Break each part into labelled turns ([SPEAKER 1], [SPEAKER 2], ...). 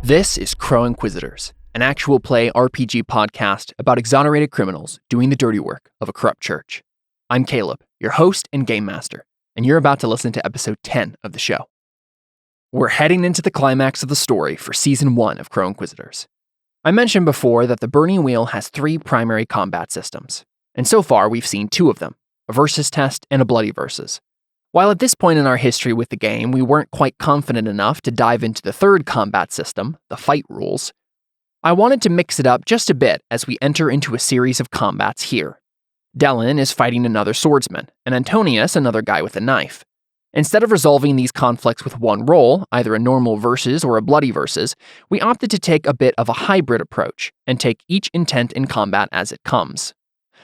[SPEAKER 1] This is Crow Inquisitors, an actual play RPG podcast about exonerated criminals doing the dirty work of a corrupt church. I'm Caleb, your host and game master, and you're about to listen to episode 10 of the show. We're heading into the climax of the story for season 1 of Crow Inquisitors. I mentioned before that the Burning Wheel has 3 primary combat systems, and so far we've seen 2 of them, a versus test and a bloody versus. While at this point in our history with the game, we weren't quite confident enough to dive into the 3rd combat system, the fight rules, I wanted to mix it up just a bit as we enter into a series of combats here. Delyn is fighting another swordsman, and Antonius another guy with a knife. Instead of resolving these conflicts with one roll, either a normal versus or a bloody versus, we opted to take a bit of a hybrid approach, and take each intent in combat as it comes.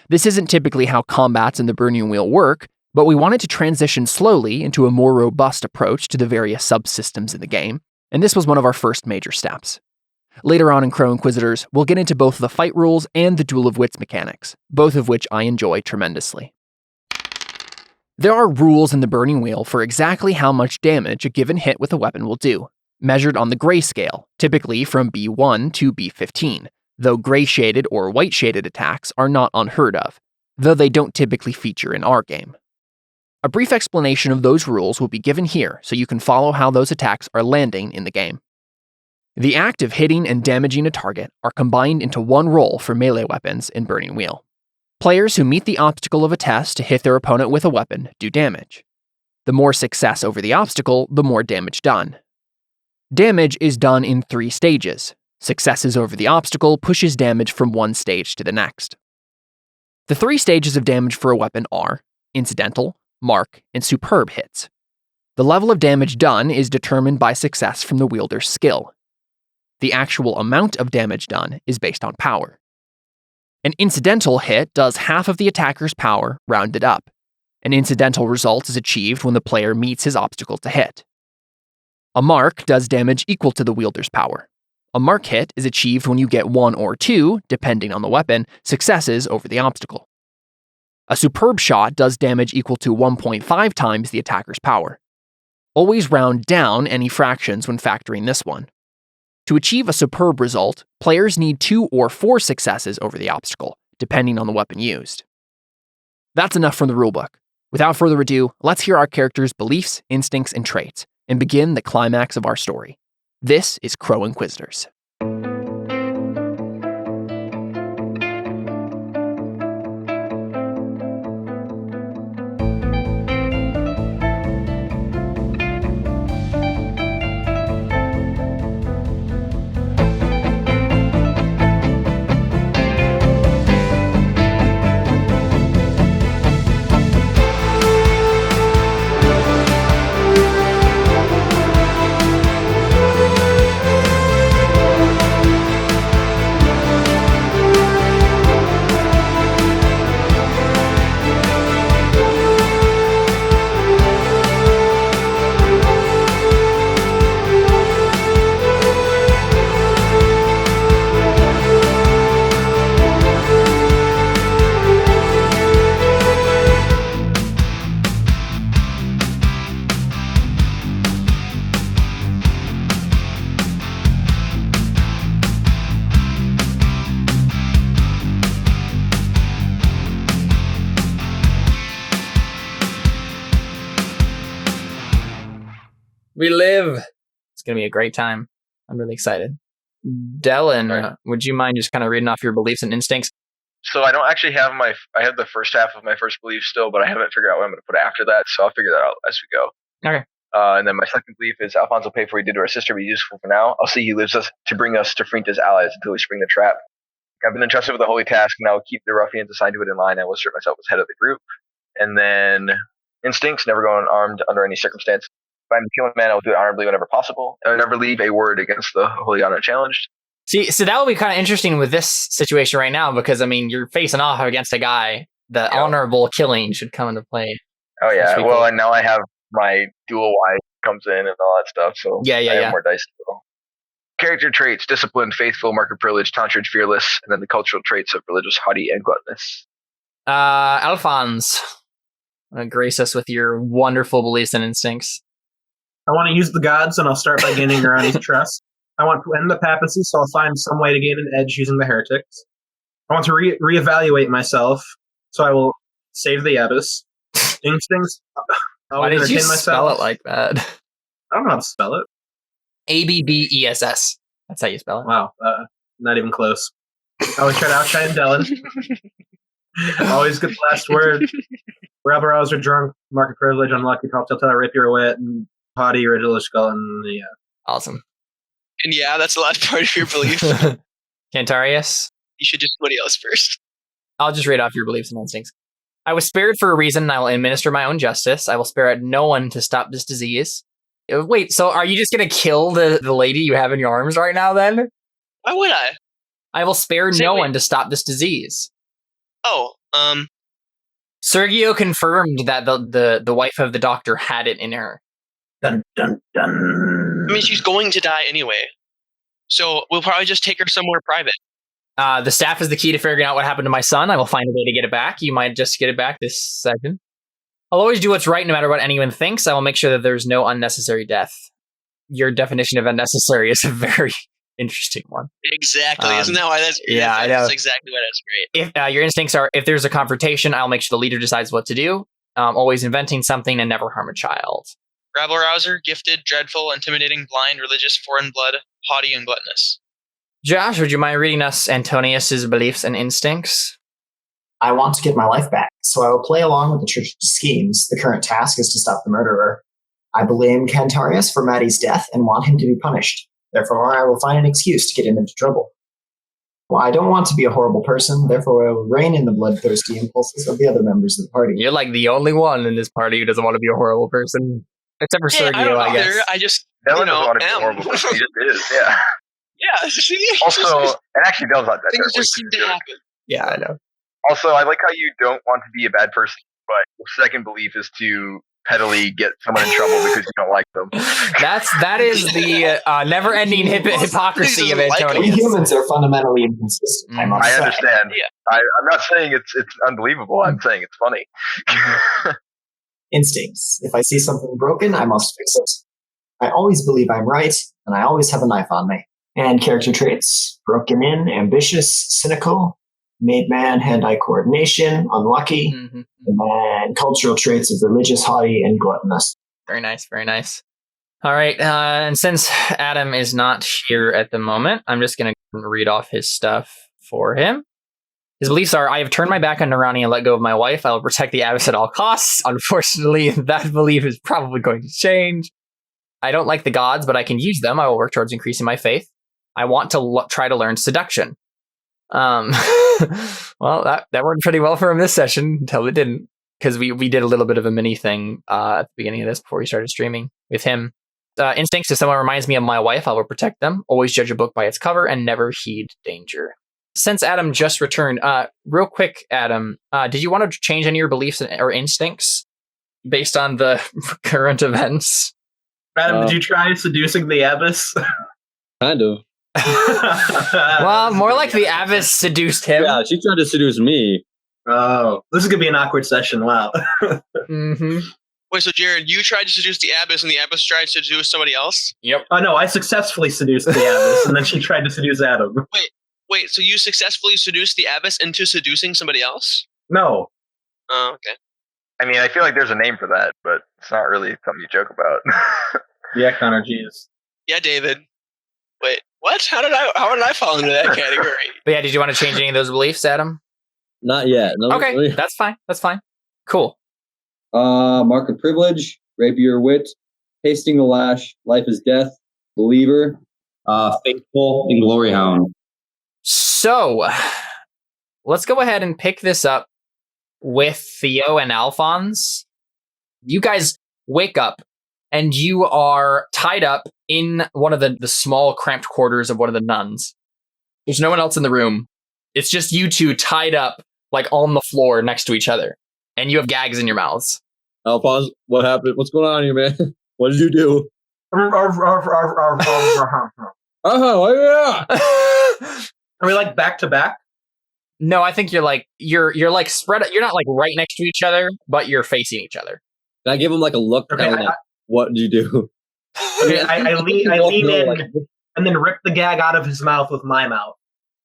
[SPEAKER 1] This isn't typically how combats in the Burning Wheel work, but we wanted to transition slowly into a more robust approach to the various subsystems in the game, and this was one of our first major steps. Later on in Crow Inquisitors, we'll get into both the fight rules and the Duel of Wits mechanics, both of which I enjoy tremendously. There are rules in the Burning Wheel for exactly how much damage a given hit with a weapon will do, measured on the gray scale, typically from B1 to B15, though gray-shaded or white-shaded attacks are not unheard of, though they don't typically feature in our game. A brief explanation of those rules will be given here so you can follow how those attacks are landing in the game. The act of hitting and damaging a target are combined into one roll for melee weapons in Burning Wheel. Players who meet the obstacle of a test to hit their opponent with a weapon do damage. The more success over the obstacle, the more damage done. Damage is done in 3 stages. Successes over the obstacle pushes damage from one stage to the next. The 3 stages of damage for a weapon are incidental, mark, and superb hits. The level of damage done is determined by success from the wielder's skill. The actual amount of damage done is based on power. An incidental hit does half of the attacker's power rounded up. An incidental result is achieved when the player meets his obstacle to hit. A mark does damage equal to the wielder's power. A mark hit is achieved when you get 1 or 2, depending on the weapon, successes over the obstacle. A superb shot does damage equal to 1.5 times the attacker's power. Always round down any fractions when factoring this one. To achieve a superb result, players need 2 or 4 successes over the obstacle, depending on the weapon used. That's enough from the rulebook. Without further ado, let's hear our characters' beliefs, instincts, and traits, and begin the climax of our story. This is Crow Inquisitors.
[SPEAKER 2] We live. It's going to be a great time. I'm really excited. Delyn, would you mind just kind of reading off your beliefs and instincts?
[SPEAKER 3] So I don't actually have I have the first half of my first belief still, but I haven't figured out what I'm going to put after that, so I'll figure that out as we go.
[SPEAKER 2] Okay.
[SPEAKER 3] And then my second belief is Alphonse will pay for what he did to our sister, but he's useful for now. I'll see he lives us to bring us to Frinta's allies until we spring the trap. I've been entrusted with a holy task, and I will keep the ruffians assigned to it in line. I will assert myself as head of the group. And then instincts, never go unarmed under any circumstance. If I'm killing a man, I will do it honorably whenever possible. I will never leave a word against the holy honor challenged.
[SPEAKER 2] See, so that will be kind of interesting with this situation right now, because, I mean, you're facing off against a guy. The honorable killing should come into play.
[SPEAKER 3] Oh, yeah. Well, cool. And now I have my dual wife comes in and all that stuff, so I have more dice to roll. Character traits: disciplined, faithful, market privilege, tonsured, fearless, and then the cultural traits of religious, haughty, and gluttonous.
[SPEAKER 2] Alphonse, grace us with your wonderful beliefs and instincts.
[SPEAKER 4] I want to use the gods, and I'll start by gaining Irani's trust. I want to end the papacy, so I'll find some way to gain an edge using the heretics. I want to reevaluate myself, so I will save the abbess. Instincts.
[SPEAKER 2] Why did you spell it like that?
[SPEAKER 4] I don't know how to spell it.
[SPEAKER 2] ABBESS. That's how you spell it.
[SPEAKER 4] Wow, not even close. I always try to outshine Dylan. Always get the last word. Rebel rouser, drunk, market privilege, unlucky, top telltale, rapier, wit, and haughty, original skull, and yeah.
[SPEAKER 2] Awesome.
[SPEAKER 5] And yeah, that's the last part of your belief.
[SPEAKER 2] Cantarius?
[SPEAKER 5] You should do somebody else first.
[SPEAKER 2] I'll just read off your beliefs and instincts. I was spared for a reason, and I will administer my own justice. I will spare at no one to stop this disease. Wait, so are you just going to kill the lady you have in your arms right now, then?
[SPEAKER 5] Why would I?
[SPEAKER 2] I will spare no one to stop this disease.
[SPEAKER 5] Oh,
[SPEAKER 2] Sergio confirmed that the wife of the doctor had it in her.
[SPEAKER 4] Dun, dun, dun.
[SPEAKER 5] I mean, she's going to die anyway. So we'll probably just take her somewhere private.
[SPEAKER 2] The staff is the key to figuring out what happened to my son. I will find a way to get it back. You might just get it back this second. I'll always do what's right no matter what anyone thinks. I will make sure that there's no unnecessary death. Your definition of unnecessary is a very interesting one.
[SPEAKER 5] Exactly. Isn't that why that's great?
[SPEAKER 2] Yeah, I know.
[SPEAKER 5] That's exactly why that's great.
[SPEAKER 2] If your instincts are, if there's a confrontation, I'll make sure the leader decides what to do. Always inventing something and never harm a child.
[SPEAKER 5] Rabble rouser, gifted, dreadful, intimidating, blind, religious, foreign blood, haughty, and gluttonous.
[SPEAKER 2] Josh, would you mind reading us Antonius's beliefs and instincts?
[SPEAKER 6] I want to get my life back, so I will play along with the church's schemes. The current task is to stop the murderer. I blame Cantarius for Maddie's death and want him to be punished. Therefore, I will find an excuse to get him into trouble. Well, I don't want to be a horrible person, therefore I will rein in the bloodthirsty impulses of the other members of the party.
[SPEAKER 2] You're like the only one in this party who doesn't want to be a horrible person. Except for Sergio, I guess.
[SPEAKER 5] I just,
[SPEAKER 3] Dylan doesn't want to be a horrible person. He just is, yeah.
[SPEAKER 5] Yeah.
[SPEAKER 3] Also, and actually Dylan's not that
[SPEAKER 5] things just seem to happen.
[SPEAKER 2] Yeah, I know.
[SPEAKER 3] Also, I like how you don't want to be a bad person, but your second belief is to pettily get someone in trouble because you don't like them.
[SPEAKER 2] That is the never-ending hypocrisy of Antonius.
[SPEAKER 6] We humans are fundamentally inconsistent.
[SPEAKER 3] I understand. Yeah. I'm not saying it's unbelievable. I'm saying it's funny.
[SPEAKER 6] Instincts. If I see something broken, I must fix it. I always believe I'm right, and I always have a knife on me. And character traits: broken in, ambitious, cynical, made man, hand-eye coordination, unlucky, and then cultural traits of religious, haughty, and gluttonous.
[SPEAKER 2] Very nice, very nice. All right, and since Adam is not here at the moment, I'm just going to read off his stuff for him. His beliefs are: I have turned my back on Narani and let go of my wife. I will protect the abbess at all costs. Unfortunately, that belief is probably going to change. I don't like the gods, but I can use them. I will work towards increasing my faith. I want to try to learn seduction. Well, that worked pretty well for him this session until it didn't, because we did a little bit of a mini thing at the beginning of this before we started streaming with him. Instincts: if someone reminds me of my wife, I will protect them. Always judge a book by its cover and never heed danger. Since Adam just returned, real quick, Adam, did you want to change any of your beliefs or instincts based on the current events?
[SPEAKER 4] Adam, did you try seducing the abbess?
[SPEAKER 7] Kind of.
[SPEAKER 2] Well, more like the abbess seduced him.
[SPEAKER 7] Yeah, she tried to seduce me.
[SPEAKER 4] Oh, this is going to be an awkward session. Wow.
[SPEAKER 5] Wait, so Jared, you tried to seduce the abbess and the abbess tried to seduce somebody else?
[SPEAKER 2] Yep.
[SPEAKER 4] Oh, no, I successfully seduced the abbess, and then she tried to seduce Adam.
[SPEAKER 5] Wait, so you successfully seduced the abbess into seducing somebody else?
[SPEAKER 4] No.
[SPEAKER 5] Oh, okay.
[SPEAKER 3] I mean, I feel like there's a name for that, but it's not really something you joke about.
[SPEAKER 4] Yeah, Connor, geez.
[SPEAKER 5] Yeah, David. Wait, what? How did I fall into that category?
[SPEAKER 2] But yeah, did you want to change any of those beliefs, Adam?
[SPEAKER 7] Not yet. No,
[SPEAKER 2] okay,
[SPEAKER 7] really.
[SPEAKER 2] That's fine. Cool.
[SPEAKER 7] Market privilege, rapier wit, Tasting the lash, life is death, believer, faithful, and glory hound.
[SPEAKER 2] So, let's go ahead and pick this up with Theo and Alphonse. You guys wake up and you are tied up in one of the small cramped quarters of one of the nuns. There's no one else in the room. It's just you two tied up like on the floor next to each other. And you have gags in your mouths.
[SPEAKER 7] Alphonse, what happened? What's going on here, man? What did you do? Oh, yeah.
[SPEAKER 4] Are we like back to back?
[SPEAKER 2] No, I think you're like spread. You're not like right next to each other, but you're facing each other.
[SPEAKER 7] Can I give him like a look?
[SPEAKER 4] Okay,
[SPEAKER 7] What did you do?
[SPEAKER 4] Okay, I lean in and then rip the gag out of his mouth with my mouth.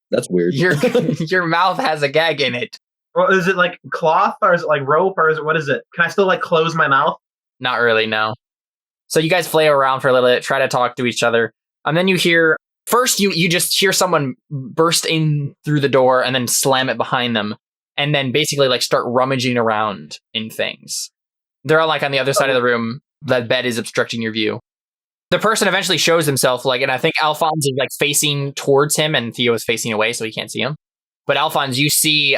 [SPEAKER 7] That's weird.
[SPEAKER 2] Your mouth has a gag in it.
[SPEAKER 4] Well, is it like cloth or is it like rope or is it what is it? Can I still like close my mouth?
[SPEAKER 2] Not really, no. So you guys flail around for a little bit, try to talk to each other, and then you hear first you just hear someone burst in through the door and then slam it behind them, and then basically like start rummaging around in things. They're all like on the other side of the room. That bed is obstructing your view. The person eventually shows himself, like, and I think Alphonse is like facing towards him, and Theo is facing away, so he can't see him. But Alphonse, you see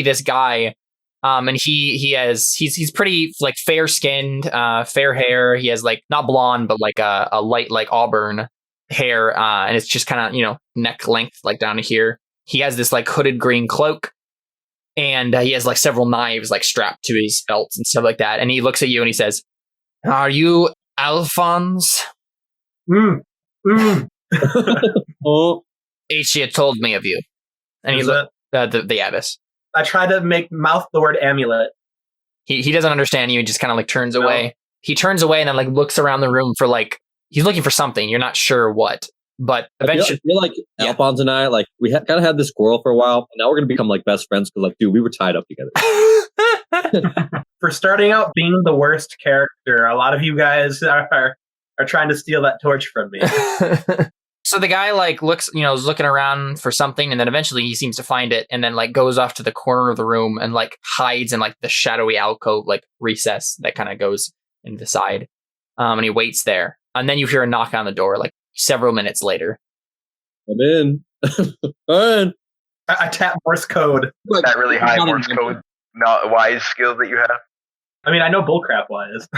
[SPEAKER 2] this guy, and he's pretty like fair skinned, fair hair. He has like not blonde, but like a light like auburn hair, and it's just kind of neck length, like down to here. He has this like hooded green cloak, and he has like several knives like strapped to his belt and stuff like that. And he looks at you and he says, "Are you Alphonse?"
[SPEAKER 7] Oh,
[SPEAKER 2] Atia told me of you. And he looked the abbess.
[SPEAKER 4] I try to make mouth the word amulet.
[SPEAKER 2] He doesn't understand you. He just kind of like turns away. He turns away and then like looks around the room for like he's looking for something. You're not sure what, but eventually,
[SPEAKER 7] I feel like Alphonse and I like we kind of had this squirrel for a while, and now we're gonna become like best friends because like, dude, we were tied up together.
[SPEAKER 4] For starting out being the worst character, a lot of you guys are trying to steal that torch from me.
[SPEAKER 2] So the guy like looks, is looking around for something, and then eventually he seems to find it, and then like goes off to the corner of the room and like hides in like the shadowy alcove, like recess that kind of goes into the side. And he waits there, and then you hear a knock on the door, like several minutes later.
[SPEAKER 7] I'm in. I'm in.
[SPEAKER 4] I tap Morse code.
[SPEAKER 3] That really high Morse code, not wise skill that you have.
[SPEAKER 4] I mean, I know bullcrap wise.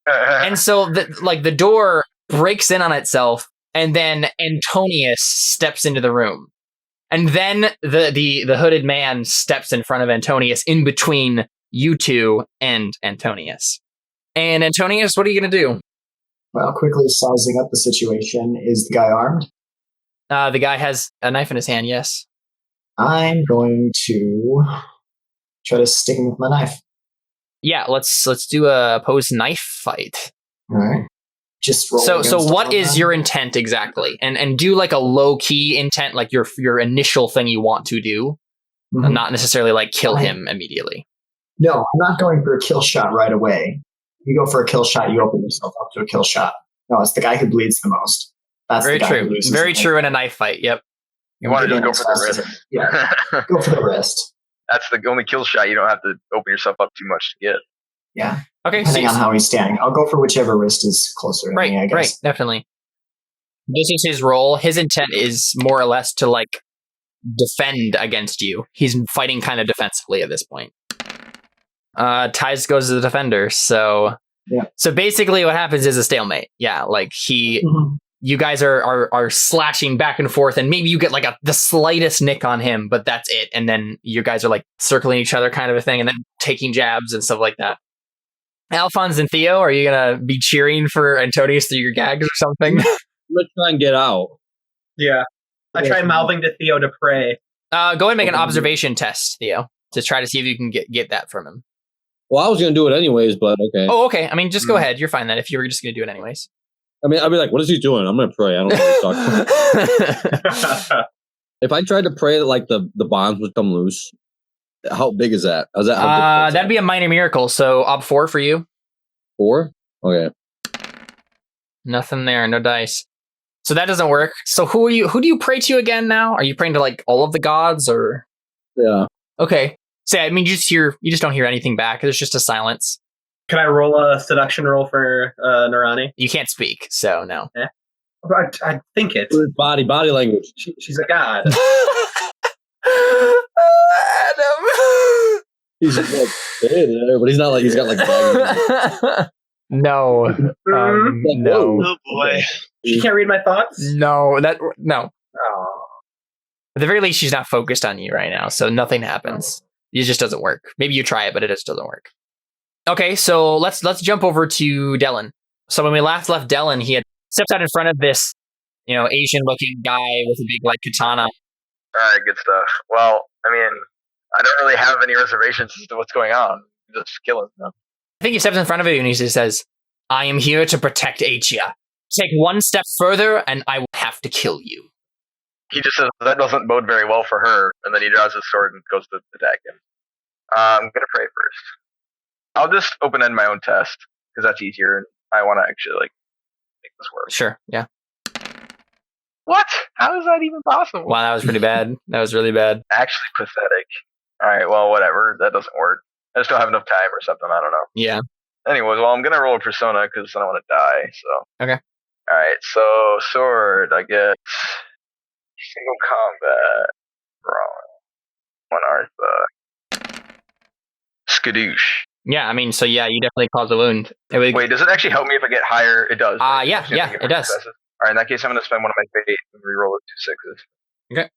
[SPEAKER 2] And so the door breaks in on itself. And then Antonius steps into the room. And then the hooded man steps in front of Antonius, in between you two and Antonius. And Antonius, what are you going to do?
[SPEAKER 6] Well, quickly sizing up the situation. Is the guy armed?
[SPEAKER 2] The guy has a knife in his hand, yes.
[SPEAKER 6] I'm going to try to stick him with my knife.
[SPEAKER 2] Yeah, let's do a opposed knife fight.
[SPEAKER 6] All right. Just roll.
[SPEAKER 2] So what is your intent exactly? And do like a low key intent, like your initial thing you want to do, and not necessarily like kill him immediately.
[SPEAKER 6] No, I'm not going for a kill shot right away. You go for a kill shot, you open yourself up to a kill shot. No, it's the guy who bleeds the most. That's
[SPEAKER 2] very
[SPEAKER 6] the guy
[SPEAKER 2] true.
[SPEAKER 6] Who loses
[SPEAKER 2] Very
[SPEAKER 6] the
[SPEAKER 2] true in a knife fight. Yep.
[SPEAKER 3] You want to just go for the wrist.
[SPEAKER 6] Yeah, go for the wrist.
[SPEAKER 3] That's the only kill shot. You don't have to open yourself up too much to get.
[SPEAKER 6] Yeah.
[SPEAKER 2] Okay.
[SPEAKER 6] Depending on how he's standing, I'll go for whichever wrist is closer to me, I guess.
[SPEAKER 2] Right, definitely. This is his role. His intent is more or less to like defend against you. He's fighting kind of defensively at this point. Ties goes to the defender. So basically what happens is a stalemate. Yeah, like you guys are slashing back and forth, and maybe you get like the slightest nick on him, but that's it. And then you guys are like circling each other kind of a thing, and then taking jabs and stuff like that. Alphonse and Theo, are you going to be cheering for Antonius through your gags or something?
[SPEAKER 7] I'm going to try and get out.
[SPEAKER 4] Yeah. I try mouthing to Theo to pray.
[SPEAKER 2] Go ahead and make an observation test, Theo, to try to see if you can get that from him.
[SPEAKER 7] Well, I was going to do it anyways, but okay.
[SPEAKER 2] Oh, okay. I mean, just go ahead. You're fine then if you were just going to do it anyways.
[SPEAKER 7] I mean, I'd be like, what is he doing? I'm going to pray. I don't know what he's talking about. If I tried to pray that like the bonds would come loose, how big is that?
[SPEAKER 2] That'd be a minor miracle. So ob 4 for you.
[SPEAKER 7] 4? Okay.
[SPEAKER 2] Nothing there. No dice. So that doesn't work. So who do you pray to again now? Are you praying to like all of the gods or?
[SPEAKER 7] Yeah.
[SPEAKER 2] Okay. So I mean, you just don't hear anything back. There's just a silence.
[SPEAKER 4] Can I roll a seduction roll for Narani?
[SPEAKER 2] You can't speak, so no.
[SPEAKER 4] I think it.
[SPEAKER 7] Body language.
[SPEAKER 4] She's a god.
[SPEAKER 2] Adam.
[SPEAKER 7] He's just like, hey there, but he's not like he's got like dragons.
[SPEAKER 2] No. No.
[SPEAKER 5] Oh boy.
[SPEAKER 4] She can't read my thoughts?
[SPEAKER 2] No. No.
[SPEAKER 4] Oh.
[SPEAKER 2] At the very least, she's not focused on you right now, so nothing happens. It just doesn't work. Maybe you try it, but it just doesn't work. Okay, so let's jump over to Dylan. So when we last left Dylan, he had stepped out in front of this, Asian-looking guy with a big katana.
[SPEAKER 3] All right, good stuff. Well, I mean, I don't really have any reservations as to what's going on. Just killing them.
[SPEAKER 2] I think he steps in front of you and he just says, "I am here to protect Asia. Take one step further, and I will have to kill you."
[SPEAKER 3] He just says that doesn't bode very well for her, and then he draws his sword and goes to attack him. I'm gonna pray first. I'll just open-end my own test because that's easier, and I want to actually make this work.
[SPEAKER 2] Sure. Yeah.
[SPEAKER 3] What? How is that even possible?
[SPEAKER 2] Wow, that was pretty bad. That was really bad.
[SPEAKER 3] Actually pathetic. All right, well, whatever. That doesn't work. I just don't have enough time or something. I don't know.
[SPEAKER 2] Yeah.
[SPEAKER 3] Anyways, well, I'm gonna roll a persona because I don't want to die. So.
[SPEAKER 2] Okay.
[SPEAKER 3] All right. So sword, I get single combat. Wrong. One Artha. Skadoosh.
[SPEAKER 2] Yeah, I mean, so yeah, you definitely caused a wound.
[SPEAKER 3] Wait, does it actually help me if I get higher? It does. Right?
[SPEAKER 2] Yeah, it does.
[SPEAKER 3] Successes. All right, in that case, I'm going to spend one of my fate and reroll it 2 6s.
[SPEAKER 2] Okay.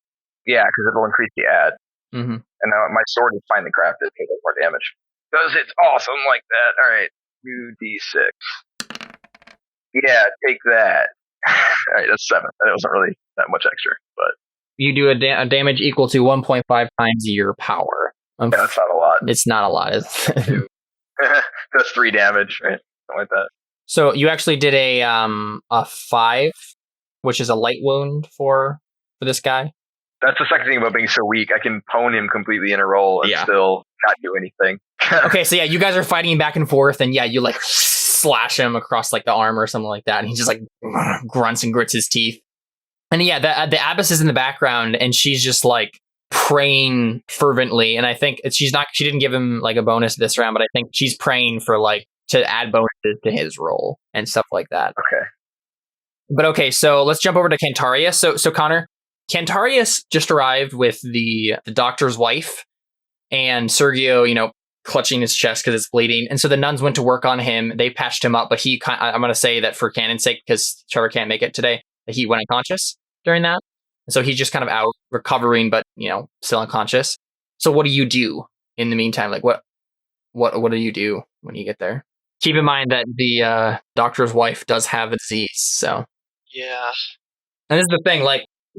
[SPEAKER 3] Yeah, because it'll increase the add.
[SPEAKER 2] Mm-hmm.
[SPEAKER 3] And now my sword is finally crafted to take more damage. Because it's awesome like that. All right, 2d6. Yeah, take that. All right, that's 7. That wasn't really that much extra, but
[SPEAKER 2] you do a damage equal to 1.5 times your power.
[SPEAKER 3] yeah, that's not a lot.
[SPEAKER 2] It's not a lot, is it?
[SPEAKER 3] That's 3 damage, right? Something like that.
[SPEAKER 2] So you actually did a 5, which is a light wound for this guy.
[SPEAKER 3] That's the second thing about being so weak. I can pwn him completely in a roll and still not do anything.
[SPEAKER 2] Okay, so yeah, you guys are fighting back and forth, and yeah, you slash him across the arm or something like that, and he just grunts and grits his teeth. And yeah, the abbess is in the background, and she's just praying fervently. And I think she didn't give him a bonus this round, but I think she's praying for to add bonuses to his roll and stuff like that.
[SPEAKER 3] Okay.
[SPEAKER 2] But okay, so let's jump over to Cantarius. So Connor, Cantarius just arrived with the doctor's wife and Sergio, clutching his chest because it's bleeding. And so the nuns went to work on him. They patched him up, but I'm going to say that for canon's sake, because Trevor can't make it today, that he went unconscious during that. And so he's just kind of out recovering, but, still unconscious. So what do you do in the meantime? What do you do when you get there? Keep in mind that the doctor's wife does have a disease, so.
[SPEAKER 5] Yeah.
[SPEAKER 2] And this is the thing,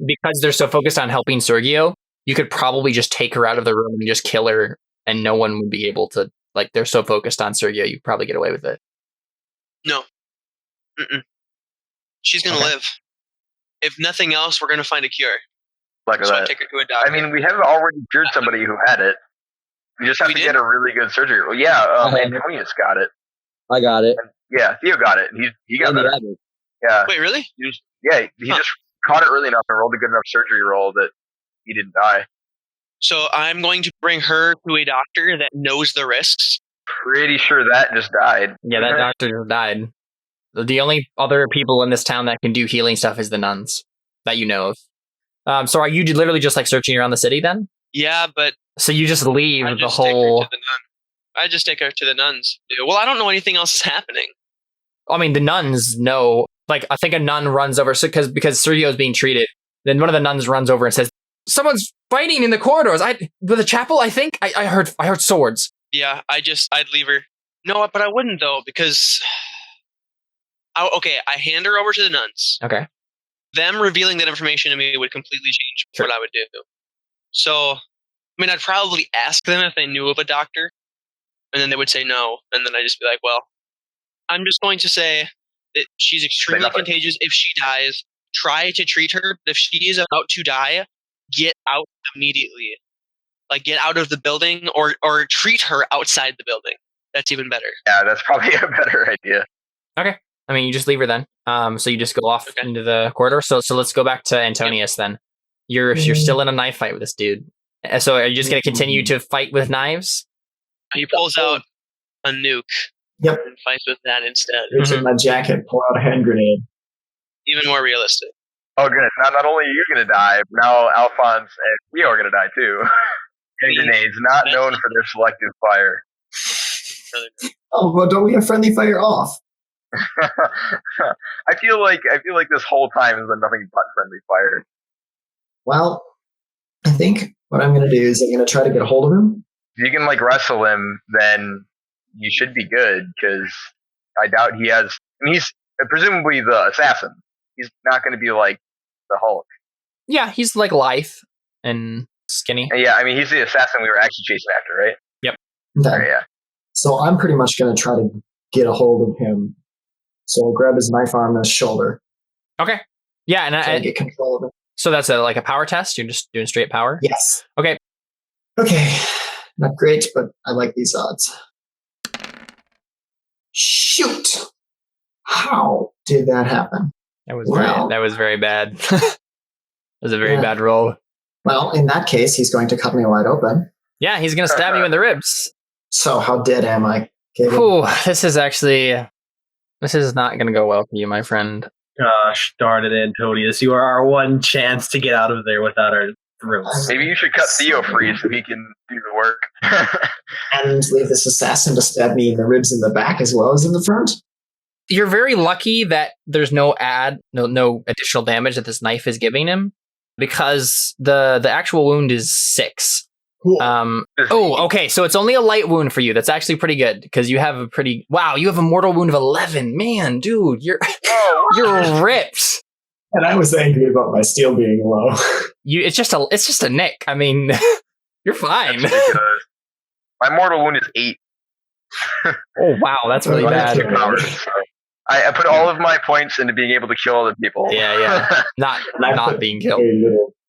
[SPEAKER 2] because they're so focused on helping Sergio, you could probably just take her out of the room and just kill her, and no one would be able to, they're so focused on Sergio, you'd probably get away with it.
[SPEAKER 5] No. Mm-mm. She's going to live. If nothing else, we're going to find a cure.
[SPEAKER 3] So
[SPEAKER 5] I take her to a doctor.
[SPEAKER 3] I mean, we have already cured somebody who had it. We just have to get a really good surgery. Well, yeah, Antonius got it.
[SPEAKER 7] I got it.
[SPEAKER 3] And, Theo got it. He got better. Yeah.
[SPEAKER 5] Wait, really?
[SPEAKER 3] He just caught it early enough and rolled a good enough surgery roll that he didn't die.
[SPEAKER 5] So I'm going to bring her to a doctor that knows the risks.
[SPEAKER 3] Pretty sure that just died.
[SPEAKER 2] Yeah, that doctor just died. The only other people in this town that can do healing stuff is the nuns that you know of. So are you literally just searching around the city then?
[SPEAKER 5] Yeah, but
[SPEAKER 2] so you just leave the whole.
[SPEAKER 5] I just take her to the nuns. Well, I don't know anything else is happening.
[SPEAKER 2] I mean, the nuns know. I think a nun runs over because Sergio is being treated. Then one of the nuns runs over and says, "Someone's fighting in the corridors. With the chapel. I think I heard swords."
[SPEAKER 5] Yeah, I'd leave her. No, but I wouldn't though because. I hand her over to the nuns.
[SPEAKER 2] Okay.
[SPEAKER 5] Them revealing that information to me would completely change what I would do. So, I'd probably ask them if they knew of a doctor, and then they would say no, and then I'd just be like, well, I'm just going to say that she's extremely contagious if she dies. Try to treat her. If she is about to die, get out immediately. Get out of the building or treat her outside the building. That's even better.
[SPEAKER 3] Yeah, that's probably a better idea.
[SPEAKER 2] Okay. I mean, you just leave her then. So you just go off into the corridor. So let's go back to Antonius then. You're still in a knife fight with this dude. So are you just going to continue to fight with knives?
[SPEAKER 5] He pulls out a nuke
[SPEAKER 6] Yep.
[SPEAKER 5] And fight with that instead.
[SPEAKER 6] Reach in my jacket, pull out a hand grenade.
[SPEAKER 5] Even more realistic.
[SPEAKER 3] Oh, goodness. Not only are you going to die, but now Alphonse and Theo are going to die, too. And grenades, not known for their selective fire.
[SPEAKER 6] Oh, well, don't we have friendly fire off?
[SPEAKER 3] I feel like this whole time has been nothing but friendly fire.
[SPEAKER 6] Well, I think what I'm going to do is I'm going to try to get a hold of him.
[SPEAKER 3] If you can wrestle him, then you should be good, because I doubt he has. I mean, he's presumably the assassin. He's not going to be like the Hulk.
[SPEAKER 2] Yeah, he's like lithe and skinny.
[SPEAKER 3] Yeah, I mean, he's the assassin we were actually chasing after, right?
[SPEAKER 2] Yep.
[SPEAKER 6] Okay.
[SPEAKER 3] Right, yeah.
[SPEAKER 6] So I'm pretty much going to try to get a hold of him. So I'll grab his knife on his shoulder.
[SPEAKER 2] Okay. Yeah, and
[SPEAKER 6] I get control of it.
[SPEAKER 2] so that's a power test? You're just doing straight power?
[SPEAKER 6] Yes.
[SPEAKER 2] Okay.
[SPEAKER 6] Okay. Not great, but I like these odds. Shoot! How did that happen?
[SPEAKER 2] That was
[SPEAKER 6] Wow.
[SPEAKER 2] very bad. That was a very bad roll.
[SPEAKER 6] Well, in that case, he's going to cut me wide open.
[SPEAKER 2] Yeah, he's going to stab you in the ribs.
[SPEAKER 6] So how dead am I? Kagan?
[SPEAKER 2] Whew, this is not going to go well for you, my friend.
[SPEAKER 4] Gosh darn it, Antonius. You are our one chance to get out of there without our throats.
[SPEAKER 3] Maybe you should cut Theo free so he can do the work.
[SPEAKER 6] And leave this assassin to stab me in the ribs in the back as well as in the front?
[SPEAKER 2] You're very lucky that there's no additional damage that this knife is giving him, because the actual wound is 6.
[SPEAKER 6] Cool.
[SPEAKER 2] Okay, so it's only a light wound for you. That's actually pretty good, because you have you have a mortal wound of 11. Man, dude, you're ripped.
[SPEAKER 6] And I was angry about my steel being low.
[SPEAKER 2] It's just a nick. I mean, you're fine.
[SPEAKER 3] My mortal wound is 8.
[SPEAKER 2] Oh wow, that's really bad.
[SPEAKER 3] I put all of my points into being able to kill other people.
[SPEAKER 2] Yeah. Not being killed.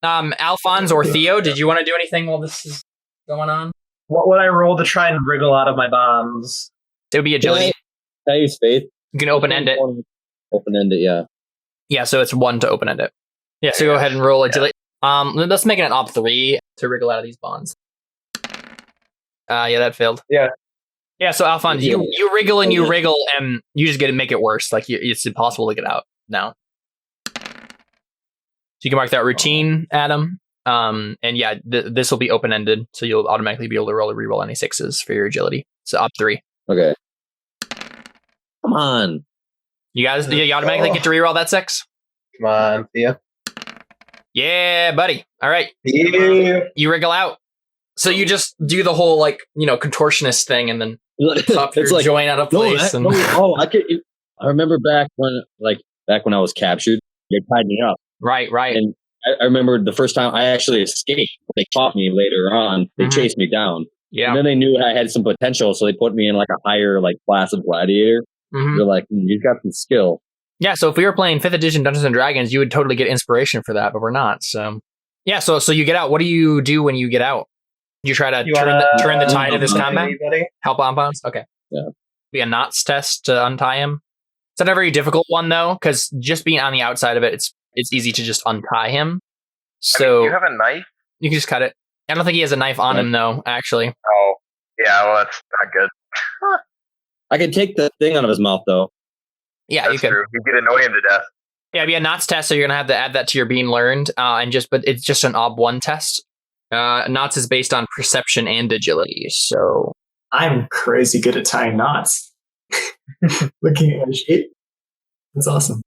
[SPEAKER 2] Alphonse or Theo, did you want to do anything while this is going on?
[SPEAKER 4] What would I roll to try and wriggle out of my bonds?
[SPEAKER 2] It would be agility.
[SPEAKER 7] Can I use faith?
[SPEAKER 2] You can open end it.
[SPEAKER 7] Open end it, yeah.
[SPEAKER 2] Yeah, so it's 1 to open end it. Yeah, so go ahead and roll agility. Let's make it an op 3 to wriggle out of these bonds. Yeah, that failed.
[SPEAKER 3] Yeah.
[SPEAKER 2] Yeah, so Alphonse, you wriggle and you wriggle, and you just make it worse. Like, it's impossible to get out now. So you can mark that routine, Adam. And yeah, this will be open-ended, so you'll automatically be able to reroll any 6s for your agility. So op 3.
[SPEAKER 7] Okay. Come on.
[SPEAKER 2] You automatically get to reroll that 6?
[SPEAKER 4] Come on, Thea.
[SPEAKER 2] Yeah, buddy. All right.
[SPEAKER 4] Yeah.
[SPEAKER 2] You wriggle out. So you just do the whole, contortionist thing, and then pop your joint out of place.
[SPEAKER 7] I remember back when I was captured, they tied me up.
[SPEAKER 2] Right.
[SPEAKER 7] And I remember the first time I actually escaped. They caught me later on. They chased me down.
[SPEAKER 2] Yeah.
[SPEAKER 7] And then they knew I had some potential, so they put me in a higher class of gladiator. They're like, you've got some skill.
[SPEAKER 2] Yeah, so if we were playing 5th edition Dungeons and Dragons, you would totally get inspiration for that, but we're not. So yeah, so you get out. What do you do when you get out? You try to turn the tide of this combat?
[SPEAKER 4] Anybody?
[SPEAKER 2] Help bonbons? Okay.
[SPEAKER 7] Yeah.
[SPEAKER 2] Be a knots test to untie him. It's not a very difficult one though, because just being on the outside of it, it's easy to just untie him. So
[SPEAKER 3] you have a knife?
[SPEAKER 2] You can just cut it. I don't think he has a knife on him though, actually.
[SPEAKER 3] Oh, yeah. Well, that's not good.
[SPEAKER 7] I can take the thing out of his mouth though.
[SPEAKER 2] Yeah,
[SPEAKER 3] that's
[SPEAKER 2] you could.
[SPEAKER 3] True. You could annoy him to death.
[SPEAKER 2] Yeah, it'd be a knots test, so you're gonna have to add that to your being learned, but it's just an ob 1 test. Knots is based on perception and agility, so
[SPEAKER 6] I'm crazy good at tying knots. Looking at his shape. That's awesome.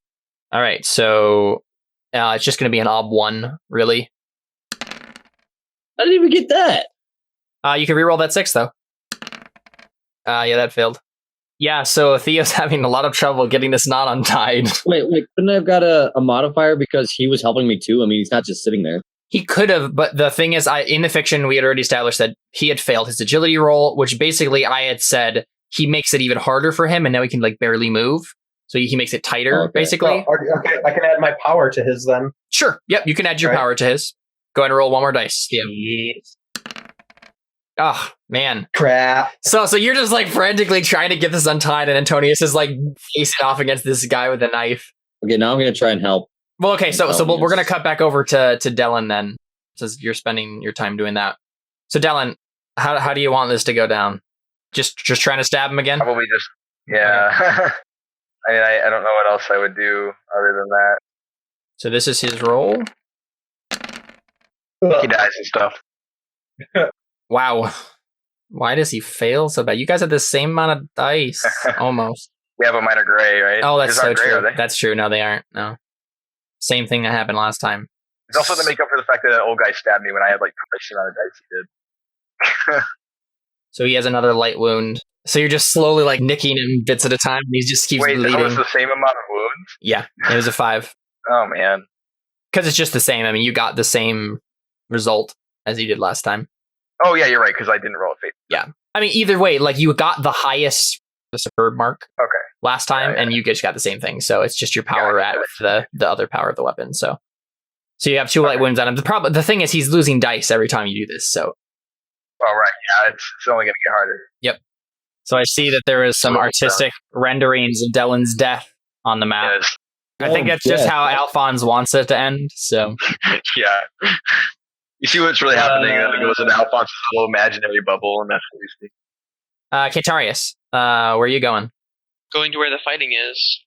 [SPEAKER 2] all right. So it's just gonna be an ob 1, really.
[SPEAKER 7] I didn't even get that.
[SPEAKER 2] You can reroll that 6 though. Yeah, that failed. Yeah, so Theo's having a lot of trouble getting this knot untied.
[SPEAKER 7] Wait, couldn't I have got a modifier because he was helping me too? I mean, he's not just sitting there.
[SPEAKER 2] He could have, but the thing is, in the fiction, we had already established that he had failed his agility roll, which basically I had said he makes it even harder for him, and now he can barely move. So he makes it tighter, basically.
[SPEAKER 4] Oh, okay, I can add my power to his then.
[SPEAKER 2] Sure. Yep, you can add your power to his. Go ahead and roll 1 more dice. Yeah.
[SPEAKER 4] Yes.
[SPEAKER 2] Oh, man.
[SPEAKER 4] Crap.
[SPEAKER 2] So you're just frantically trying to get this untied, and Antonius is facing off against this guy with a knife.
[SPEAKER 7] Okay, now I'm going to try and help.
[SPEAKER 2] Well, okay, so we're going to cut back over to Dylan then, since you're spending your time doing that. So Dylan, how do you want this to go down? Just trying to stab him again?
[SPEAKER 3] Probably just Yeah. I mean, I don't know what else I would do other than that.
[SPEAKER 2] So this is his roll.
[SPEAKER 3] He dies and stuff.
[SPEAKER 2] Wow. Why does he fail so bad? You guys have the same amount of dice, almost.
[SPEAKER 3] Yeah, but mine are gray, right?
[SPEAKER 2] Oh, that's
[SPEAKER 3] His
[SPEAKER 2] so
[SPEAKER 3] aren't gray,
[SPEAKER 2] true.
[SPEAKER 3] are they?
[SPEAKER 2] That's true. No, they aren't. No. Same thing that happened last time.
[SPEAKER 3] It's also to make up for the fact that that old guy stabbed me when I had like twice the amount of dice he did.
[SPEAKER 2] So he has another light wound. So you're just slowly like nicking him bits at a time. And he just keeps
[SPEAKER 3] Wait,
[SPEAKER 2] bleeding.
[SPEAKER 3] that was the same amount of wounds?
[SPEAKER 2] Yeah, it was a 5.
[SPEAKER 3] Oh man.
[SPEAKER 2] Because it's just the same. I mean, you got the same result as you did last time.
[SPEAKER 3] Oh yeah, you're right, because I didn't roll a fate.
[SPEAKER 2] Yeah. I mean, either way, like you got the highest, the superb mark
[SPEAKER 3] Okay.
[SPEAKER 2] last time,
[SPEAKER 3] Yeah.
[SPEAKER 2] and you just got the same thing. So it's just your power
[SPEAKER 3] Gotcha.
[SPEAKER 2] at with the other power of the weapon. So you have 2 light wounds on him. The thing is, he's losing dice every time you do this. So
[SPEAKER 3] Oh right, yeah, it's only gonna get harder.
[SPEAKER 2] So I see that there is some
[SPEAKER 3] Cool.
[SPEAKER 2] artistic renderings of Dellen's death on the map.
[SPEAKER 3] Yes.
[SPEAKER 2] I think that's just how Alphonse wants it to end. So
[SPEAKER 3] Yeah. You see what's really happening, and then it goes into Alphonse's little imaginary bubble, and that's what we see.
[SPEAKER 2] Ketarius, where are you going?
[SPEAKER 5] Going to where the fighting is.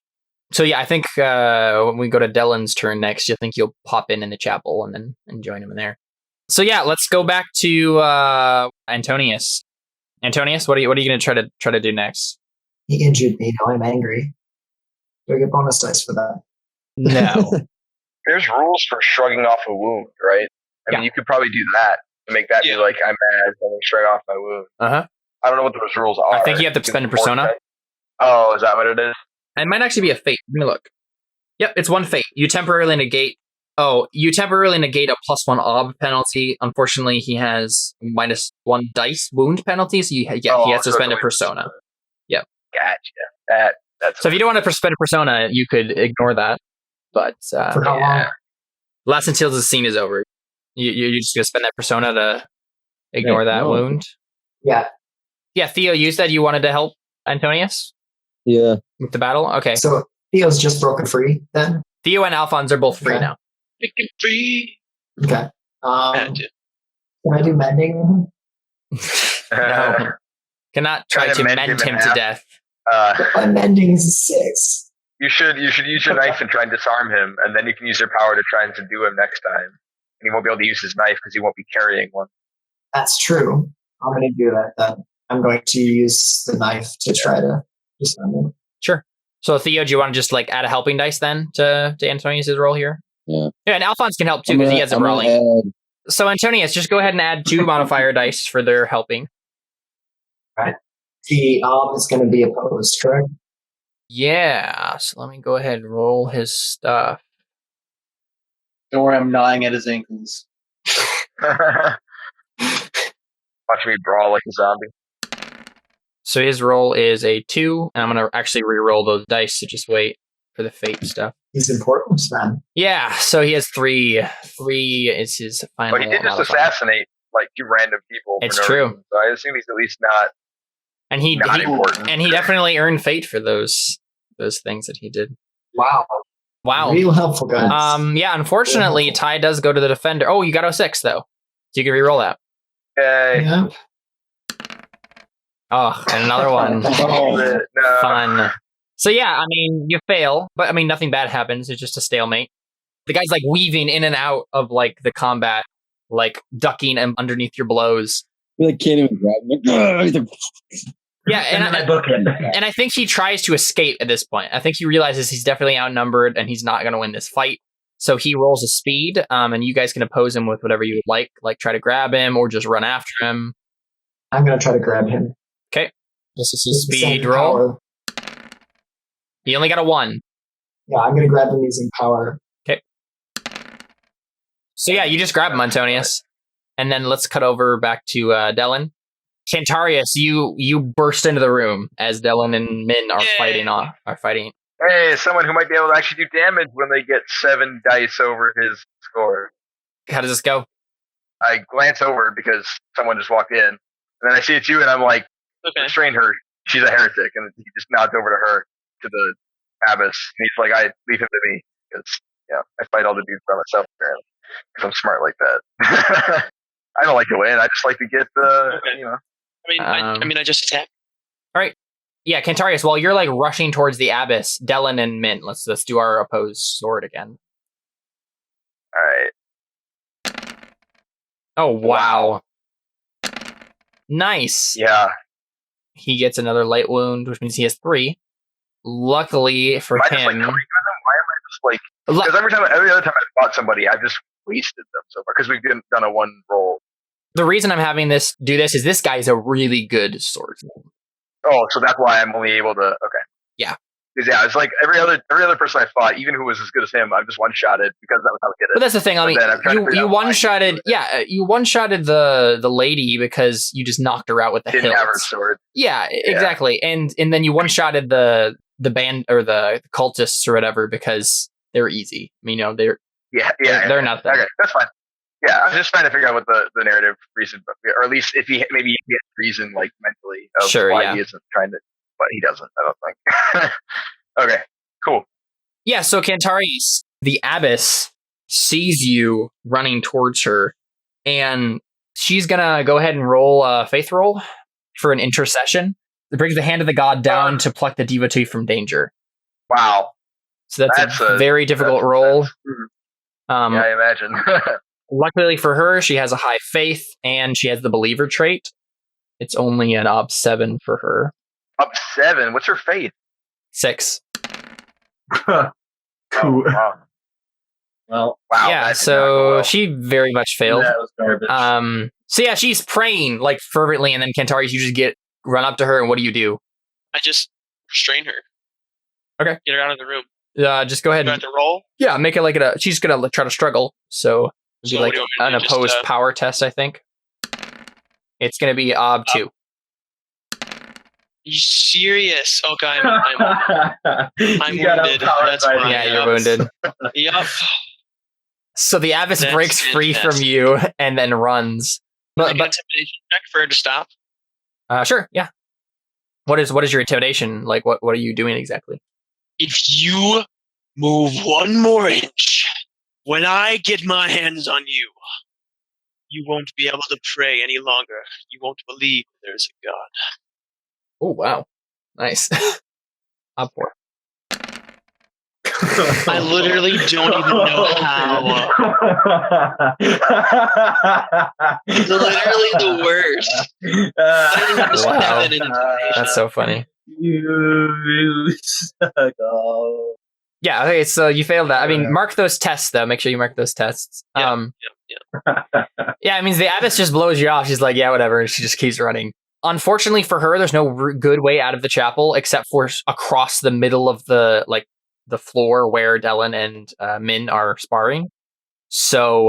[SPEAKER 2] So yeah, I think when we go to Dellen's turn next, you think you'll pop in the chapel and join him in there. So yeah, let's go back to Antonius. Antonius, what are you going to try to do next?
[SPEAKER 6] He injured me. Now I'm angry. Do I get bonus dice for that?
[SPEAKER 2] No.
[SPEAKER 3] There's rules for shrugging off a wound, right? I mean, you could probably do that to make that be like, I'm mad, and then shrug off my wound.
[SPEAKER 2] Uh-huh.
[SPEAKER 3] I don't know what those rules are.
[SPEAKER 2] I think you have to spend a persona.
[SPEAKER 3] Oh, is that what it is?
[SPEAKER 2] It might actually be a fate. Let me look. Yep, it's 1 fate. You temporarily negate a +1 ob penalty. Unfortunately, he has -1 dice wound penalty, so he has to spend a persona. Yep.
[SPEAKER 3] Gotcha. That's
[SPEAKER 2] So if you don't want to spend a persona, you could ignore that. But
[SPEAKER 6] For how long?
[SPEAKER 2] last until the scene is over. You're just going to spend that persona to ignore that wound?
[SPEAKER 6] Yeah.
[SPEAKER 2] Yeah, Theo, you said you wanted to help Antonius
[SPEAKER 7] Yeah.
[SPEAKER 2] with the battle? Okay.
[SPEAKER 6] So Theo's just broken free then?
[SPEAKER 2] Theo and Alphonse are both free
[SPEAKER 6] Okay.
[SPEAKER 2] now.
[SPEAKER 5] Free.
[SPEAKER 6] Okay.
[SPEAKER 5] Had to.
[SPEAKER 6] Can I do mending?
[SPEAKER 2] No. Cannot try
[SPEAKER 3] Try to
[SPEAKER 2] to
[SPEAKER 3] mend
[SPEAKER 2] mend
[SPEAKER 3] him in
[SPEAKER 2] him to
[SPEAKER 3] half.
[SPEAKER 2] death.
[SPEAKER 6] My mending is 6.
[SPEAKER 3] You should use your knife and try and disarm him, and then you can use your power to try and subdue him next time. And he won't be able to use his knife because he won't be carrying one.
[SPEAKER 6] That's true. I'm going to do that then. I'm going to use the knife to try to disarm him.
[SPEAKER 2] Sure. So Theo, do you want to just add a helping dice then to Antonius' roll here?
[SPEAKER 7] Yeah.
[SPEAKER 2] Yeah, and Alphonse can help too because he has a brawling. So Antonius, just go ahead and add 2 modifier dice for their helping.
[SPEAKER 6] The ob is going to be opposed, correct?
[SPEAKER 2] Yeah. So let me go ahead and roll his stuff.
[SPEAKER 8] Don't worry, I'm gnawing at his ankles.
[SPEAKER 3] Watch me brawl like a zombie.
[SPEAKER 2] So his roll is a 2, and I'm going to actually re-roll those dice, so just wait for the fate stuff.
[SPEAKER 6] He's important, man.
[SPEAKER 2] Yeah, so he has 3. 3 is his final
[SPEAKER 3] But he did just
[SPEAKER 2] modifier.
[SPEAKER 3] assassinate 2 random people.
[SPEAKER 2] It's
[SPEAKER 3] for no
[SPEAKER 2] true.
[SPEAKER 3] reason. So I assume he's at least not
[SPEAKER 2] And he
[SPEAKER 3] important.
[SPEAKER 2] and he definitely earned fate for those things that he did.
[SPEAKER 6] Wow.
[SPEAKER 2] Wow.
[SPEAKER 6] Real helpful, guys.
[SPEAKER 2] Yeah, unfortunately, Ty does go to the defender. Oh, you got 06 though. So you can re-roll that.
[SPEAKER 3] Yay.
[SPEAKER 6] Yeah.
[SPEAKER 2] Oh, and another one.
[SPEAKER 3] No.
[SPEAKER 2] Fun. So yeah, I mean, you fail, but I mean, nothing bad happens. It's just a stalemate. The guy's weaving in and out of the combat, ducking underneath your blows.
[SPEAKER 7] You can't even grab him.
[SPEAKER 2] Yeah,
[SPEAKER 4] And then I book him.
[SPEAKER 2] and I think he tries to escape at this point. I think he realizes he's definitely outnumbered and he's not going to win this fight. So he rolls a speed, and you guys can oppose him with whatever you would like try to grab him or just run after him.
[SPEAKER 6] I'm going to try to grab him.
[SPEAKER 2] Okay. This is his
[SPEAKER 6] Using
[SPEAKER 2] speed
[SPEAKER 6] same
[SPEAKER 2] roll.
[SPEAKER 6] power.
[SPEAKER 2] He only got a 1.
[SPEAKER 6] Yeah, I'm going to grab him using power.
[SPEAKER 2] So yeah, you just grab him, Antonius. And then let's cut over back to Dellen. Cantarius, you burst into the room as Dellen and Min are fighting.
[SPEAKER 3] Hey, someone who might be able to actually do damage when they get 7 dice over his score.
[SPEAKER 2] How does this go?
[SPEAKER 3] I glance over because someone just walked in, and then I see it's you, and I'm like,
[SPEAKER 5] Okay.
[SPEAKER 3] restrain her. She's a heretic, and he just nods over to her, to the abbess, and he's like, I leave him to me because I fight all the dudes by myself apparently because I'm smart like that. I don't like to win. I just like to get the
[SPEAKER 5] Okay. I just attack.
[SPEAKER 2] All right. Yeah, Cantarius, while you're like rushing towards the abyss, Dellen and Mint, let's do our opposed sword again.
[SPEAKER 3] All right.
[SPEAKER 2] Oh, wow. Nice.
[SPEAKER 3] Yeah.
[SPEAKER 2] He gets another light wound, which means he has 3. Luckily for
[SPEAKER 3] Am I just, like,
[SPEAKER 2] him...
[SPEAKER 3] tweaking with them? Why am I just, like... Because every other time I fought somebody, I've just wasted them so far, because we've done a 1 roll.
[SPEAKER 2] The reason I'm having this do this is this guy is a really good swordsman.
[SPEAKER 3] Oh, so that's why I'm only able to... Okay.
[SPEAKER 2] Yeah.
[SPEAKER 3] Because, yeah, it's like every other person I fought, even who was as good as him, I've just one-shotted because that was how I did it.
[SPEAKER 2] But that's the thing. I mean, you one-shotted... Yeah, you one-shotted the lady because you just knocked her out with the hilt.
[SPEAKER 3] Didn't have her sword.
[SPEAKER 2] Yeah, exactly. And then you one-shotted the band or the cultists or whatever because they're easy. I mean, they're they're nothing.
[SPEAKER 3] Okay, that's fine. Yeah, I'm just trying to figure out what the narrative reason, or at least if he has reason, like mentally, of why he isn't trying to, but he doesn't. I don't think. Okay, cool.
[SPEAKER 2] Yeah, so Cantarius, the abbess, sees you running towards her, and she's gonna go ahead and roll a faith roll for an intercession. It brings the hand of the god down to pluck the devotee from danger.
[SPEAKER 3] Wow.
[SPEAKER 2] So that's a very difficult roll.
[SPEAKER 3] Yeah, I imagine.
[SPEAKER 2] Luckily for her, she has a high faith, and she has the believer trait. It's only an ob 7 for her.
[SPEAKER 3] Ob 7? What's her faith?
[SPEAKER 2] 6.
[SPEAKER 3] Oh, wow.
[SPEAKER 8] Well,
[SPEAKER 3] wow.
[SPEAKER 2] Yeah, so she very much failed.
[SPEAKER 8] That was garbage.
[SPEAKER 2] So yeah, she's praying like fervently, and then Cantarius, you just run up to her, and what do?
[SPEAKER 5] I just restrain her.
[SPEAKER 2] Okay.
[SPEAKER 5] Get her out of the room.
[SPEAKER 2] Just go ahead.
[SPEAKER 5] Do I have to roll?
[SPEAKER 2] Yeah, make it like she's gonna try to struggle. So it'd be like an opposed power test, I think. It's gonna be ob 2.
[SPEAKER 5] You serious? Okay, I'm wounded. That's fine.
[SPEAKER 2] Yeah, you're wounded.
[SPEAKER 5] Yup.
[SPEAKER 2] So the abbess breaks free from you and then runs. But
[SPEAKER 5] intimidation check for her to stop.
[SPEAKER 2] Sure, yeah. What is your intimidation? Like what are you doing exactly?
[SPEAKER 5] If you move 1 more inch when I get my hands on you, you won't be able to pray any longer. You won't believe there's a God.
[SPEAKER 2] Oh, wow. Nice. Up 4.
[SPEAKER 5] I literally don't even know how. It's literally the worst.
[SPEAKER 2] Wow. That's so funny.
[SPEAKER 8] You suck.
[SPEAKER 2] Yeah, okay, so you failed that. I mean, mark those tests, though. Make sure you mark those tests.
[SPEAKER 5] Yeah.
[SPEAKER 2] Yeah, it means the abbess just blows you off. She's like, yeah, whatever, and she just keeps running. Unfortunately for her, there's no good way out of the chapel except for across the middle of the floor where Dellen and Min are sparring. So,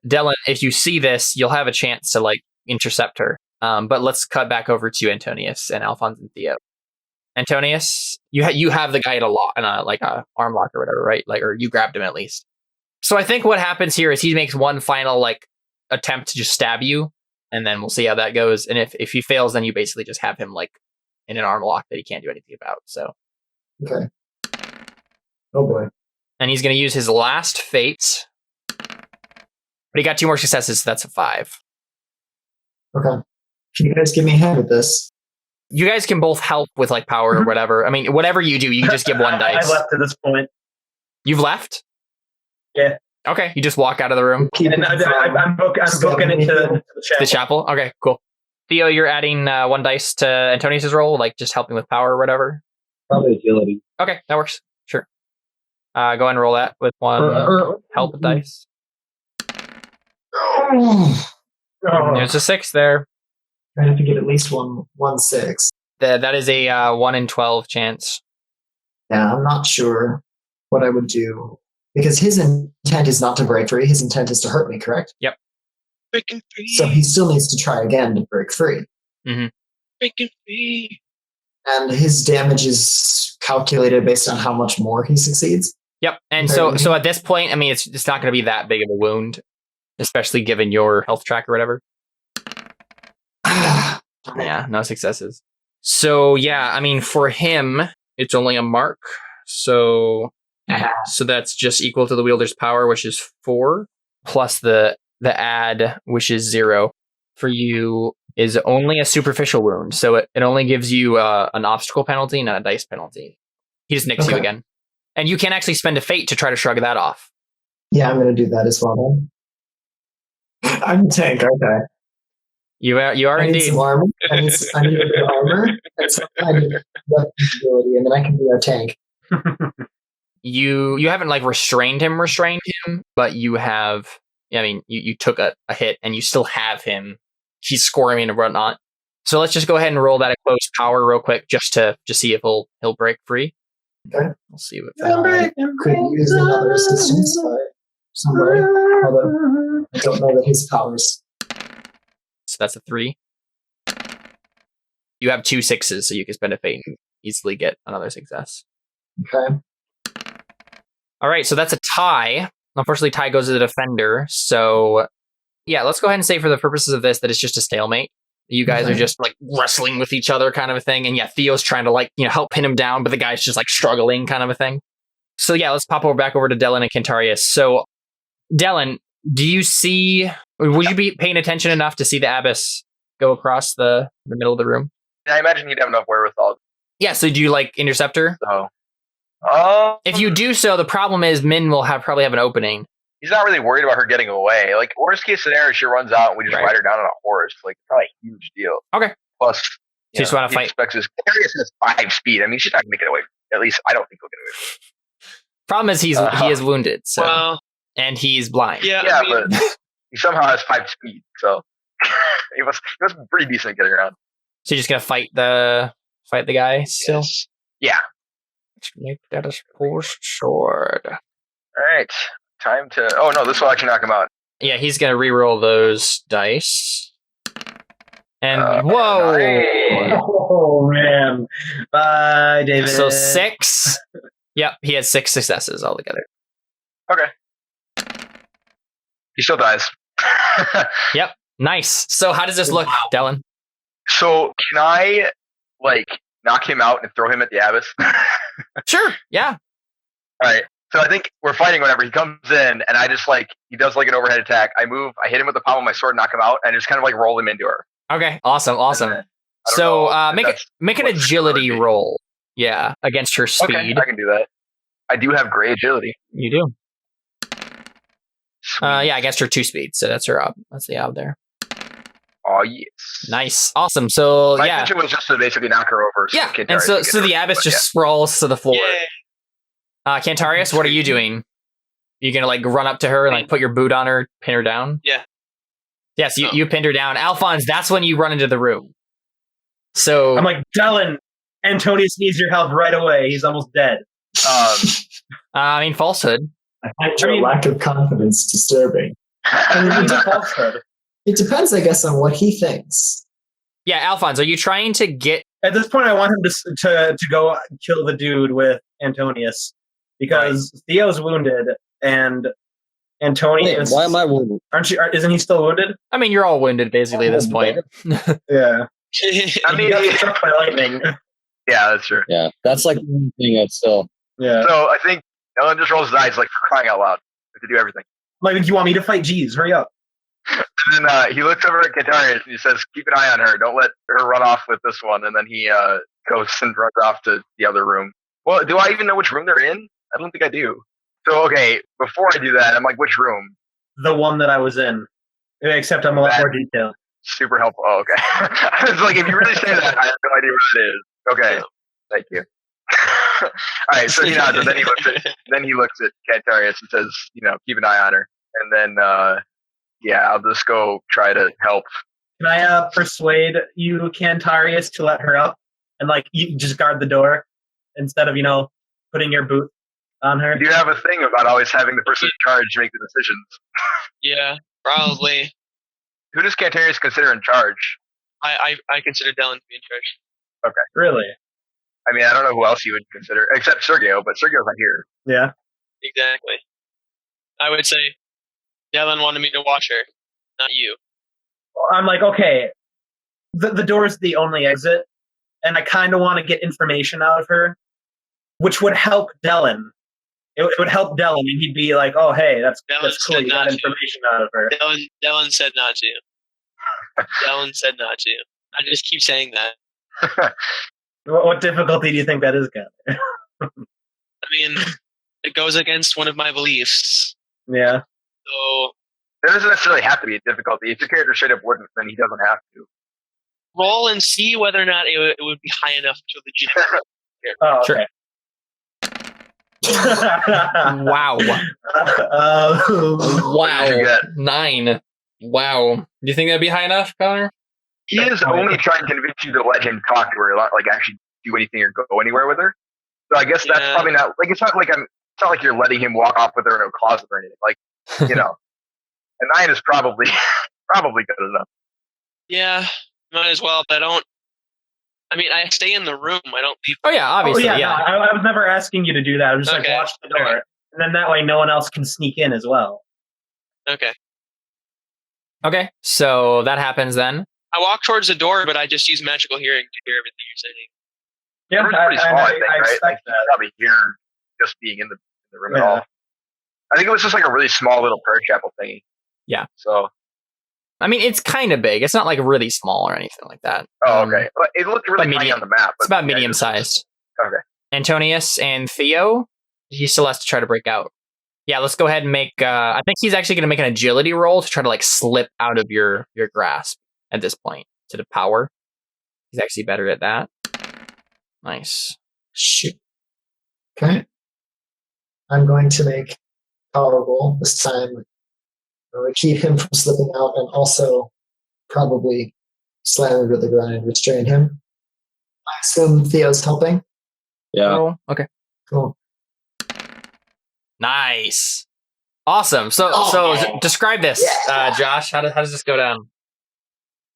[SPEAKER 2] Dellen, if you see this, you'll have a chance to intercept her. But let's cut back over to Antonius and Alphonse and Theo. Antonius, you have the guy in a arm lock or whatever, right? Or you grabbed him at least. So I think what happens here is he makes one final attempt to just stab you, and then we'll see how that goes. And if he fails, then you basically just have him in an arm lock that he can't do anything about. So
[SPEAKER 6] Okay. Oh boy.
[SPEAKER 2] And he's going to use his last fate, but he got 2 more successes, so that's a 5.
[SPEAKER 6] Okay. Can you guys give me a hand with this?
[SPEAKER 2] You guys can both help with power or whatever. I mean, whatever you do, you can just give 1 dice.
[SPEAKER 4] I left at this point.
[SPEAKER 2] You've left?
[SPEAKER 4] Yeah.
[SPEAKER 2] Okay, you just walk out of the room.
[SPEAKER 4] And I'm booking it to
[SPEAKER 2] the chapel. Okay, cool. Theo, you're adding 1 dice to Antonius' roll, just helping with power or whatever?
[SPEAKER 7] Probably agility.
[SPEAKER 2] Okay, that works. Sure. Go ahead and roll that with 1 help dice. There's a 6 there.
[SPEAKER 6] I have to get at least one 6.
[SPEAKER 2] That is a 1 in 12 chance.
[SPEAKER 6] Yeah, I'm not sure what I would do. Because his intent is not to break free. His intent is to hurt me, correct?
[SPEAKER 2] Yep.
[SPEAKER 5] Breaking free.
[SPEAKER 6] So he still needs to try again to break free.
[SPEAKER 2] Mm-hmm.
[SPEAKER 5] Breaking free.
[SPEAKER 6] And his damage is calculated based on how much more he succeeds.
[SPEAKER 2] Yep. And so at this point, I mean, it's not going to be that big of a wound, especially given your health track or whatever. Yeah, no successes. So yeah, I mean, for him, it's only a mark. So that's just equal to the wielder's power, which is 4, plus the add, which is 0. For you, is only a superficial wound, so it only gives you an obstacle penalty, not a dice penalty. He just nicks you
[SPEAKER 6] Okay.
[SPEAKER 2] again. And you can actually spend a fate to try to shrug that off.
[SPEAKER 6] Yeah, I'm going to do that as well. Then. I'm a tank, okay.
[SPEAKER 2] You are
[SPEAKER 6] I need
[SPEAKER 2] indeed.
[SPEAKER 6] some armor. I need a bit of armor and some kind of weapon ability, and then I can be our tank.
[SPEAKER 2] You haven't like restrained him, but you have. I mean, you took a hit, and you still have him. He's squirming and whatnot. So let's just go ahead and roll that at close power real quick, just to see if he'll break free.
[SPEAKER 6] Okay.
[SPEAKER 2] We'll see what.
[SPEAKER 6] Could use another assistance by somebody. Although I don't know that his powers.
[SPEAKER 2] So that's a 3. You have 2 6s, so you can spend a fate and easily get another success.
[SPEAKER 6] Okay.
[SPEAKER 2] All right, so that's a tie. Unfortunately, tie goes to the defender. So, yeah, let's go ahead and say for the purposes of this that it's just a stalemate. You guys are just like wrestling with each other kind of a thing. And yeah, Theo's trying to help pin him down, but the guy's just like struggling kind of a thing. So yeah, let's pop back over to Dylan and Kentarius. So Dylan, do you see, would you be paying attention enough to see the abyss go across the middle of the room?
[SPEAKER 3] I imagine he'd have enough wherewithal.
[SPEAKER 2] Yeah, so do you intercept her?
[SPEAKER 3] So,
[SPEAKER 2] if you do so, the problem is Min will probably have an opening.
[SPEAKER 3] He's not really worried about her getting away. Like, worst case scenario, she runs out and we just ride her down on a horse. Like, probably a huge deal.
[SPEAKER 2] Okay.
[SPEAKER 3] Plus,
[SPEAKER 2] So you just want to fight.
[SPEAKER 3] Kentarius has 5 speed. I mean, she's not going to get away. At least, I don't think he'll get away.
[SPEAKER 2] Problem is he is wounded, so and he's blind.
[SPEAKER 3] Yeah, but he somehow has 5 speed, so he was pretty decent at getting around.
[SPEAKER 2] So you're just gonna fight the guy still?
[SPEAKER 3] Yes. Yeah.
[SPEAKER 2] Make that a forced sword.
[SPEAKER 3] All right, time to. Oh no, this will actually knock him out.
[SPEAKER 2] Yeah, he's gonna reroll those dice. And whoa!
[SPEAKER 3] Nice.
[SPEAKER 4] Oh man! Bye, David.
[SPEAKER 2] So 6. Yep, he had 6 successes altogether.
[SPEAKER 3] Okay. He still dies.
[SPEAKER 2] Yep, nice. So how does this look, Dylan?
[SPEAKER 3] So can I knock him out and throw him at the abyss?
[SPEAKER 2] Sure. Yeah.
[SPEAKER 3] All right. So I think we're fighting whenever he comes in, and I just he does an overhead attack. I move, I hit him with the palm of my sword, knock him out, and just kind of roll him into her.
[SPEAKER 2] Okay. Awesome. So make an agility roll. Yeah, against her speed.
[SPEAKER 3] Okay, I can do that. I do have gray agility.
[SPEAKER 2] You do. Yeah, against her 2 speed. So that's her ob. That's the ob there.
[SPEAKER 3] Oh yes.
[SPEAKER 2] Nice. Awesome. So
[SPEAKER 3] my intention was just to basically knock her over.
[SPEAKER 2] Yeah. And so the abyss just sprawls to the floor. Kentarius, what are you doing? You gonna run up to her and put your boot on her, pin her down?
[SPEAKER 5] Yeah.
[SPEAKER 2] Yes, you pinned her down. Alphonse, that's when you run into the room. So
[SPEAKER 4] I'm like, Dylan, Antonius needs your help right away. He's almost dead.
[SPEAKER 2] I mean, falsehood.
[SPEAKER 6] I find your lack of confidence disturbing. It depends, I guess, on what he thinks.
[SPEAKER 2] Yeah, Alphonse, are you trying to get...
[SPEAKER 4] At this point, I want him to go kill the dude with Antonius. Because Theo's wounded, and Antonius...
[SPEAKER 7] Wait, why am I wounded?
[SPEAKER 4] Isn't he still wounded?
[SPEAKER 2] I mean, you're all wounded, basically, at this point.
[SPEAKER 4] Yeah.
[SPEAKER 3] I mean,
[SPEAKER 4] he got struck by lightning.
[SPEAKER 3] Yeah, that's true.
[SPEAKER 7] Yeah, that's the one thing that's still...
[SPEAKER 4] Yeah.
[SPEAKER 3] So I think Ellen just rolls his eyes for crying out loud. To do everything.
[SPEAKER 4] Do you want me to fight? Jeez, hurry up.
[SPEAKER 3] And then he looks over at Kentarius and he says, keep an eye on her. Don't let her run off with this one. And then he goes and runs off to the other room. Well, do I even know which room they're in? I don't think I do. So, okay, before I do that, I'm like, which room?
[SPEAKER 4] The one that I was in. Except I'm a lot more detailed.
[SPEAKER 3] Super helpful. Oh, okay. I was like, if you really say that, I have no idea what it is. Okay, thank you. All right, so he nods, and then he looks at Kentarius and says, keep an eye on her. And then, I'll just go try to help.
[SPEAKER 4] Can I persuade you, Kentarius, to let her up? And, you just guard the door instead of, putting your boot on her?
[SPEAKER 3] You do have a thing about always having the person in charge make the decisions.
[SPEAKER 5] Yeah, probably.
[SPEAKER 3] Who does Kentarius consider in charge?
[SPEAKER 5] I consider Dylan to be in charge.
[SPEAKER 3] Okay.
[SPEAKER 4] Really?
[SPEAKER 3] I mean, I don't know who else you would consider, except Sergio, but Sergio's not here.
[SPEAKER 4] Yeah.
[SPEAKER 5] Exactly. I would say Dylan wanted me to watch her, not you.
[SPEAKER 4] I'm like, okay, the door's the only exit, and I kind of want to get information out of her, which would help Dylan. It would help Dylan, and he'd be like, oh, hey, that's cool, you got information out of her.
[SPEAKER 5] Dylan said not to. Dylan said not to. I just keep saying that.
[SPEAKER 4] What difficulty do you think that is, Kat?
[SPEAKER 5] I mean, it goes against one of my beliefs.
[SPEAKER 4] Yeah.
[SPEAKER 5] So
[SPEAKER 3] There doesn't necessarily have to be a difficulty. If your character straight up wouldn't, then he doesn't have to.
[SPEAKER 5] roll and see whether or not it would be high enough to legitimately.
[SPEAKER 4] Oh,
[SPEAKER 2] Sure.
[SPEAKER 4] okay.
[SPEAKER 2] Wow.
[SPEAKER 3] What did you get?
[SPEAKER 2] 9. Wow. Do you think that'd be high enough, Connor?
[SPEAKER 3] He is only trying to convince you to let him talk to her, not like actually do anything or go anywhere with her. So I guess that's
[SPEAKER 5] Yeah.
[SPEAKER 3] probably not like it's not like you're letting him walk off with her in a closet or anything. Like, you know, a 9 is probably good enough.
[SPEAKER 5] Yeah, might as well, but I don't. I mean, I stay in the room. I don't leave.
[SPEAKER 2] Oh, yeah, obviously,
[SPEAKER 4] no,
[SPEAKER 2] yeah.
[SPEAKER 4] I was never asking you to do that. I was just
[SPEAKER 5] Okay.
[SPEAKER 4] like, watch the door.
[SPEAKER 5] Alright.
[SPEAKER 4] And then that way no one else can sneak in as well.
[SPEAKER 5] Okay.
[SPEAKER 2] Okay, so that happens then.
[SPEAKER 5] I walk towards the door, but I just use magical hearing to hear everything you're saying.
[SPEAKER 4] Yeah,
[SPEAKER 3] The room's pretty small, I think, right? Like,
[SPEAKER 4] expect
[SPEAKER 3] you
[SPEAKER 4] that.
[SPEAKER 3] probably hear just being in the room at
[SPEAKER 4] Yeah.
[SPEAKER 3] all. I think it was just like a really small little prayer chapel thingy.
[SPEAKER 2] Yeah.
[SPEAKER 3] So,
[SPEAKER 2] I mean, it's kind of big. It's not like really small or anything like that.
[SPEAKER 3] okay. But it looked really
[SPEAKER 2] but
[SPEAKER 3] tiny
[SPEAKER 2] medium-
[SPEAKER 3] on the map.
[SPEAKER 2] It's about medium sized.
[SPEAKER 3] Okay.
[SPEAKER 2] Antonius and Theo, he still has to try to break out. Yeah, let's go ahead and make. I think he's actually going to make an agility roll to try to like slip out of your grasp at this point to the power. He's actually better at that. Nice.
[SPEAKER 6] Shoot. Okay. I'm going to make power roll this time. I'm going to keep him from slipping out and also probably slam him to the ground and restrain him. I assume Theo's helping.
[SPEAKER 7] Yeah.
[SPEAKER 2] Roll. Okay.
[SPEAKER 6] Cool.
[SPEAKER 2] Nice. Awesome. So describe this, Josh. How does this go down?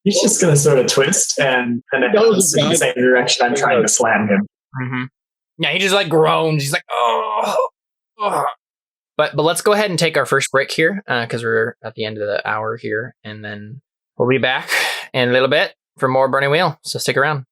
[SPEAKER 9] He's just going to sort of twist and then it goes in the same direction I'm trying to slam him.
[SPEAKER 2] Mm-hmm. Yeah, he just like groans. He's like, oh. But let's go ahead and take our first break here because we're at the end of the hour here, and then we'll be back in a little bit for more Burning Wheel. So stick around.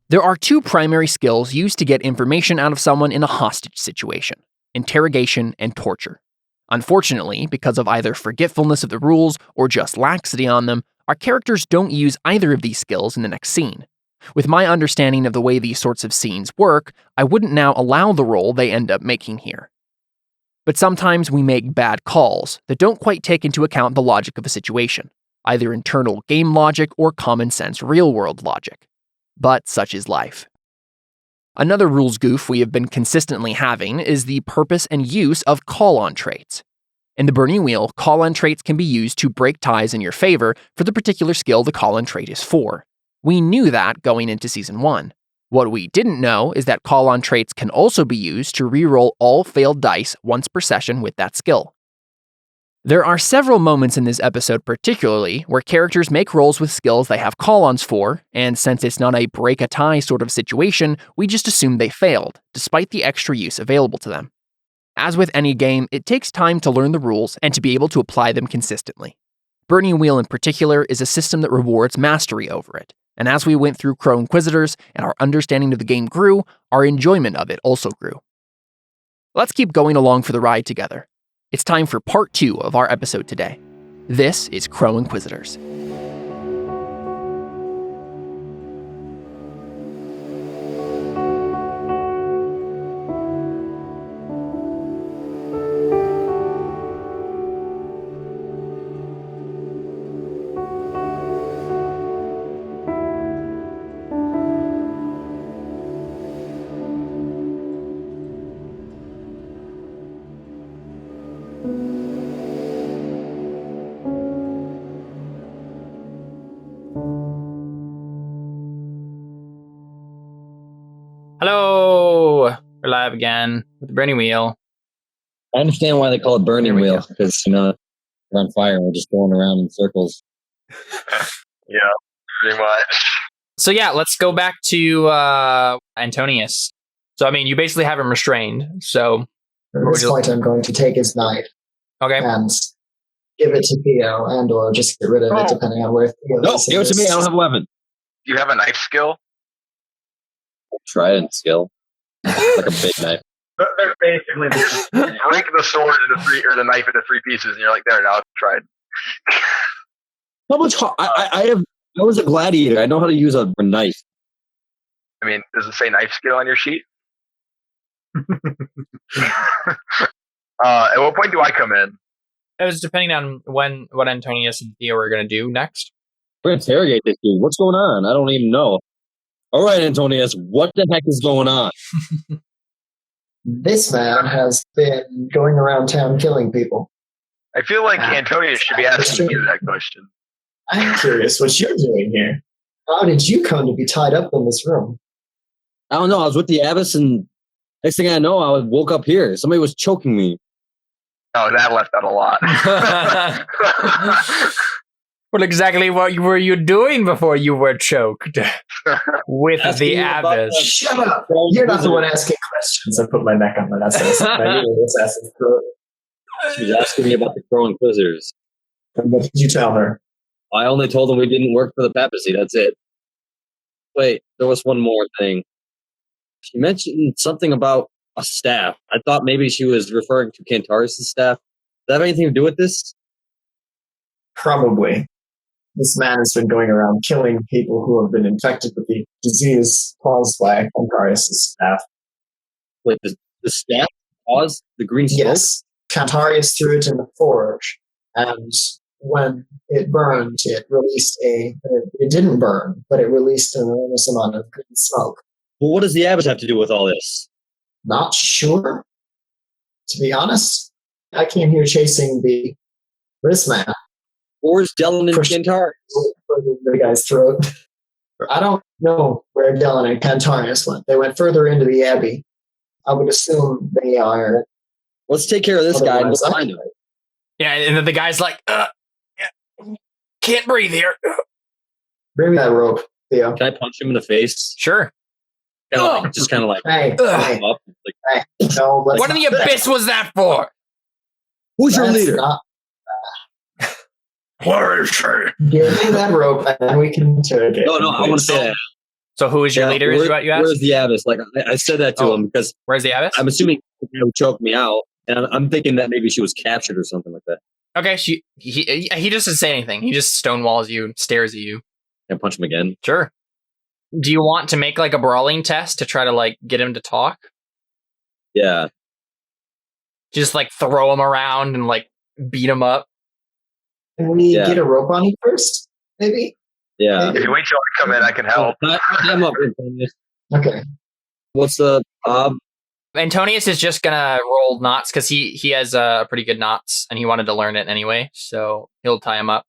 [SPEAKER 1] There are two primary skills used to get information out of someone in a hostage situation: interrogation and torture. Unfortunately, because of either forgetfulness of the rules or just laxity on them, our characters don't use either of these skills in the next scene. With my understanding of the way these sorts of scenes work, I wouldn't now allow the roll they end up making here. But sometimes we make bad calls that don't quite take into account the logic of a situation, either internal game logic or common sense real-world logic. But such is life. Another rules goof we have been consistently having is the purpose and use of call-on traits. In the Burning Wheel, call-on traits can be used to break ties in your favor for the particular skill the call-on trait is for. We knew that going into Season 1. What we didn't know is that call-on traits can also be used to re-roll all failed dice once per session with that skill. There are several moments in this episode particularly where characters make rolls with skills they have call-ons for, and since it's not a break-a-tie sort of situation, we just assume they failed, despite the extra use available to them. As with any game, it takes time to learn the rules and to be able to apply them consistently. Burning Wheel in particular is a system that rewards mastery over it, and as we went through Crow Inquisitors and our understanding of the game grew, our enjoyment of it also grew. Let's keep going along for the ride together. It's time for part 2 of our episode today. This is Crow Inquisitors.
[SPEAKER 2] Hello! We're live again with the Burning Wheel.
[SPEAKER 7] I understand why they call it burning
[SPEAKER 2] There we
[SPEAKER 7] wheel,
[SPEAKER 2] go.
[SPEAKER 7] because, we're on fire and we're just going around in circles.
[SPEAKER 3] Yeah, pretty much.
[SPEAKER 2] So yeah, let's go back to Antonius. So, I mean, you basically have him restrained, so...
[SPEAKER 6] At this point, I'm going to take his knife
[SPEAKER 2] Okay.
[SPEAKER 6] and give it to Theo, and or just get rid of it, depending on where Theo
[SPEAKER 7] No,
[SPEAKER 6] is.
[SPEAKER 7] give it to me. I don't have a weapon.
[SPEAKER 3] Do you have a knife skill?
[SPEAKER 7] Trident skill. Like a big knife.
[SPEAKER 4] But they're basically the
[SPEAKER 3] You break the sword into three, or the knife into three pieces, and you're like, there, now try it.
[SPEAKER 7] How much? I was a gladiator. I know how to use a knife.
[SPEAKER 3] I mean, does it say knife skill on your sheet? At what point do I come in?
[SPEAKER 2] It was depending on what Antonius and Theo were going to do next.
[SPEAKER 7] We're gonna interrogate this dude. What's going on? I don't even know. All right, Antonius, what the heck is going on?
[SPEAKER 6] This man has been going around town killing people.
[SPEAKER 3] I feel like Antonio should be asking you that question.
[SPEAKER 6] I'm curious what you're doing here. How did you come to be tied up in this room?
[SPEAKER 7] I don't know. I was with the abbess, and next thing I know, I woke up here. Somebody was choking me.
[SPEAKER 3] Oh, that left out a lot.
[SPEAKER 2] What exactly were you doing before you were choked? With
[SPEAKER 7] Asking
[SPEAKER 2] the
[SPEAKER 7] you about
[SPEAKER 2] abbess.
[SPEAKER 6] Shut up! You're not the one asking questions. I put my neck on my assassin's throat.
[SPEAKER 7] She was asking me about the Crow Inquisitors.
[SPEAKER 6] And what did you tell her?
[SPEAKER 7] I only told them we didn't work for the papacy. That's it. Wait, there was one more thing. She mentioned something about a staff. I thought maybe she was referring to Cantaris' staff. Does that have anything to do with this?
[SPEAKER 6] Probably. This man has been going around killing people who have been infected with the disease caused by Cantarius' staff.
[SPEAKER 7] Wait, the staff caused the green smoke?
[SPEAKER 6] Yes. Cantarius threw it in the forge, and when it burned, it released it didn't burn, but it released an enormous amount of green smoke.
[SPEAKER 7] Well, what does the abbess have to do with all this?
[SPEAKER 6] Not sure. To be honest, I came here chasing this man.
[SPEAKER 7] Where's Dylan and
[SPEAKER 6] Push-
[SPEAKER 7] Cantaris?
[SPEAKER 6] The guy's throat. I don't know where Dylan and Cantarius went. They went further into the abbey. I would assume they are.
[SPEAKER 7] Let's take care of this guy and we'll find him.
[SPEAKER 2] Yeah, and then the guy's like, can't breathe here.
[SPEAKER 6] Bring me that rope, Theo.
[SPEAKER 7] Can I punch him in the face?
[SPEAKER 2] Sure.
[SPEAKER 7] Just kind of like,
[SPEAKER 6] Hey,
[SPEAKER 7] up, like,
[SPEAKER 6] hey. No, let's
[SPEAKER 2] What in the abyss was that for?
[SPEAKER 7] who's your leader?
[SPEAKER 3] Where is she?
[SPEAKER 6] Give me that rope and then we can interrogate.
[SPEAKER 7] No, I want to say that.
[SPEAKER 2] So who is your leader, is what you asked?
[SPEAKER 7] Where's the abbess? Like, I said that to him because
[SPEAKER 2] Where's the abbess?
[SPEAKER 7] I'm assuming he would choke me out, and I'm thinking that maybe she was captured or something like that.
[SPEAKER 2] Okay, he just doesn't say anything. He just stonewalls you, stares at you.
[SPEAKER 7] Can I punch him again?
[SPEAKER 2] Sure. Do you want to make like a brawling test to try to like get him to talk?
[SPEAKER 7] Yeah.
[SPEAKER 2] Just like throw him around and like beat him up?
[SPEAKER 6] Can we
[SPEAKER 7] Yeah.
[SPEAKER 6] get a rope on you first? Maybe?
[SPEAKER 7] Yeah.
[SPEAKER 3] If you wait till I come in, I can help.
[SPEAKER 7] I'm up. Antonius.
[SPEAKER 6] Okay.
[SPEAKER 7] What's the
[SPEAKER 2] Antonius is just gonna roll knots because he has pretty good knots and he wanted to learn it anyway, so he'll tie him up.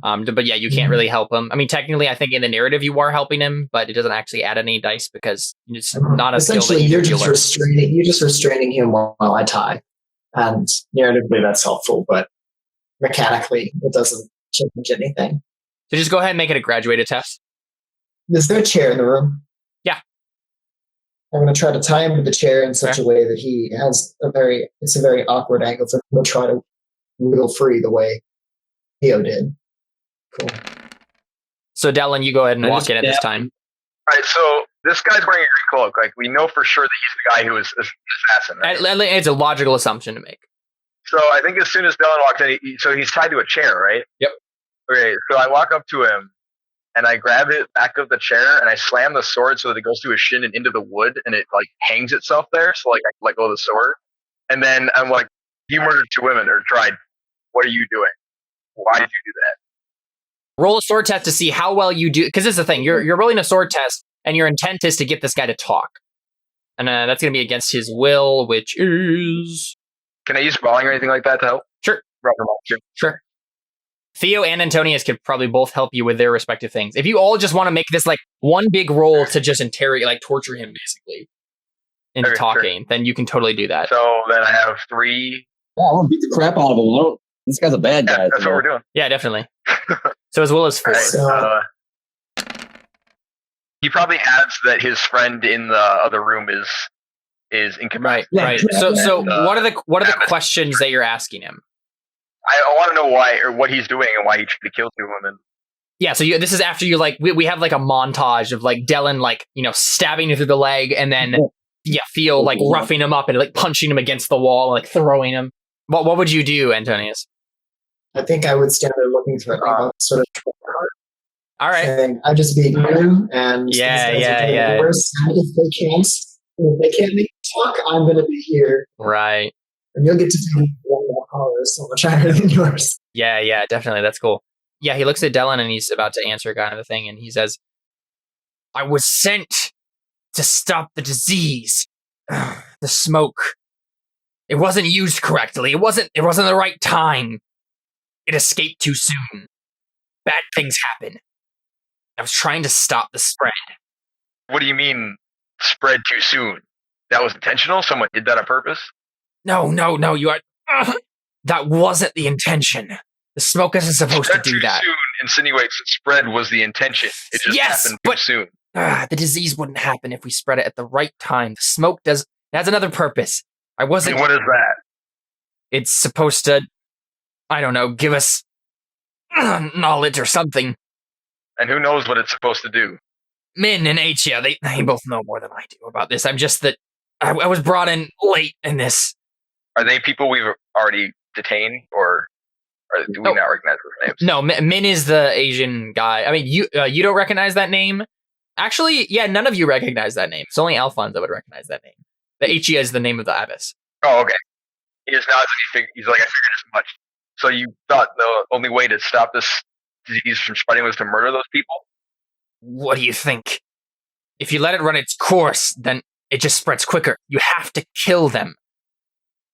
[SPEAKER 2] But yeah, you can't really help him. I mean, technically, I think in the narrative you are helping him, but it doesn't actually add any dice because it's not a skill that
[SPEAKER 6] Essentially,
[SPEAKER 2] you
[SPEAKER 6] you're
[SPEAKER 2] can
[SPEAKER 6] just
[SPEAKER 2] learn.
[SPEAKER 6] restraining him while I tie, and narratively that's helpful, but mechanically it doesn't change anything.
[SPEAKER 2] So just go ahead and make it a graduated test.
[SPEAKER 6] Is there a chair in the room?
[SPEAKER 2] Yeah.
[SPEAKER 6] I'm going to try to tie him to the chair in such a way that he has it's a very awkward angle for him to try to wiggle free the way Theo did. Cool.
[SPEAKER 2] So Dallin, you go ahead and
[SPEAKER 7] I
[SPEAKER 2] walk
[SPEAKER 7] just
[SPEAKER 2] in at this
[SPEAKER 7] stab-
[SPEAKER 2] time.
[SPEAKER 3] All right, so this guy's wearing a green cloak. Like, we know for sure that he's the guy who was the assassin, right?
[SPEAKER 2] It's a logical assumption to make.
[SPEAKER 3] So I think as soon as Dylan walks in, so he's tied to a chair, right?
[SPEAKER 2] Yep.
[SPEAKER 3] Okay, so I walk up to him, and I grab it back of the chair, and I slam the sword so that it goes through his shin and into the wood, and it, like, hangs itself there, so, like, I let go of the sword. And then I'm like, you murdered 2 women, or tried. What are you doing? Why did you do that?
[SPEAKER 2] Roll a sword test to see how well you do, because this is the thing. You're rolling a sword test, and your intent is to get this guy to talk. And that's going to be against his will, which is
[SPEAKER 3] Can I use brawling or anything like that to help?
[SPEAKER 2] Sure.
[SPEAKER 3] Rob them all,
[SPEAKER 2] Sure. Theo and Antonius could probably both help you with their respective things. If you all just want to make this like one big roll to just interrogate, like torture him basically into
[SPEAKER 3] Okay,
[SPEAKER 2] talking, then you can totally do that.
[SPEAKER 3] So then I have 3.
[SPEAKER 7] Yeah, I want to beat the crap out of him. This guy's a bad guy.
[SPEAKER 3] Yeah, that's what we're doing.
[SPEAKER 2] Yeah, definitely. So as well as 4.
[SPEAKER 3] Alright, he probably adds that his friend in the other room is incapacitated.
[SPEAKER 2] Right. So what are the questions that you're asking him?
[SPEAKER 3] I want to know why or what he's doing and why he tried to kill 2 women.
[SPEAKER 2] Yeah, so this is after you like we have like a montage of like Dylan like stabbing you through the leg, and then Theo like roughing him up and like punching him against the wall, like throwing him. What would you do, Antonius?
[SPEAKER 6] I think I would stand there looking through it, sort of.
[SPEAKER 2] All right.
[SPEAKER 6] Saying, I just beat you, and these guys are getting worse. And if they can't make me talk, I'm going to be here.
[SPEAKER 2] Right.
[SPEAKER 6] And you'll get to feel one of my powers so much higher than yours.
[SPEAKER 2] Yeah, definitely. That's cool. Yeah, he looks at Dylan and he's about to answer kind of the thing, and he says, I was sent to stop the disease. The smoke. It wasn't used correctly. It wasn't the right time. It escaped too soon. Bad things happen. I was trying to stop the spread.
[SPEAKER 3] What do you mean, spread too soon? That was intentional? Someone did that on purpose?
[SPEAKER 2] No, you are... that wasn't the intention. The smoke isn't supposed to do that.
[SPEAKER 3] Too soon insinuates that spread was the intention. It just happened too soon.
[SPEAKER 2] The disease wouldn't happen if we spread it at the right time. The smoke has another purpose. I wasn't...
[SPEAKER 3] And what is that?
[SPEAKER 2] It's supposed to, I don't know, give us knowledge or something.
[SPEAKER 3] And who knows what it's supposed to do?
[SPEAKER 2] Min and Achia, they both know more than I do about this. I'm just that I was brought in late in this.
[SPEAKER 3] Are they people we've already detained, or do we not recognize those names?
[SPEAKER 2] No, Min is the Asian guy. I mean, you don't recognize that name? Actually, yeah, none of you recognize that name. It's only Alphonse that would recognize that name. The Achia is the name of the abbess.
[SPEAKER 3] Oh, okay. He is not. He's like, I figured as much. So you thought the only way to stop this disease from spreading was to murder those people?
[SPEAKER 2] What do you think? If you let it run its course, then it just spreads quicker. You have to kill them.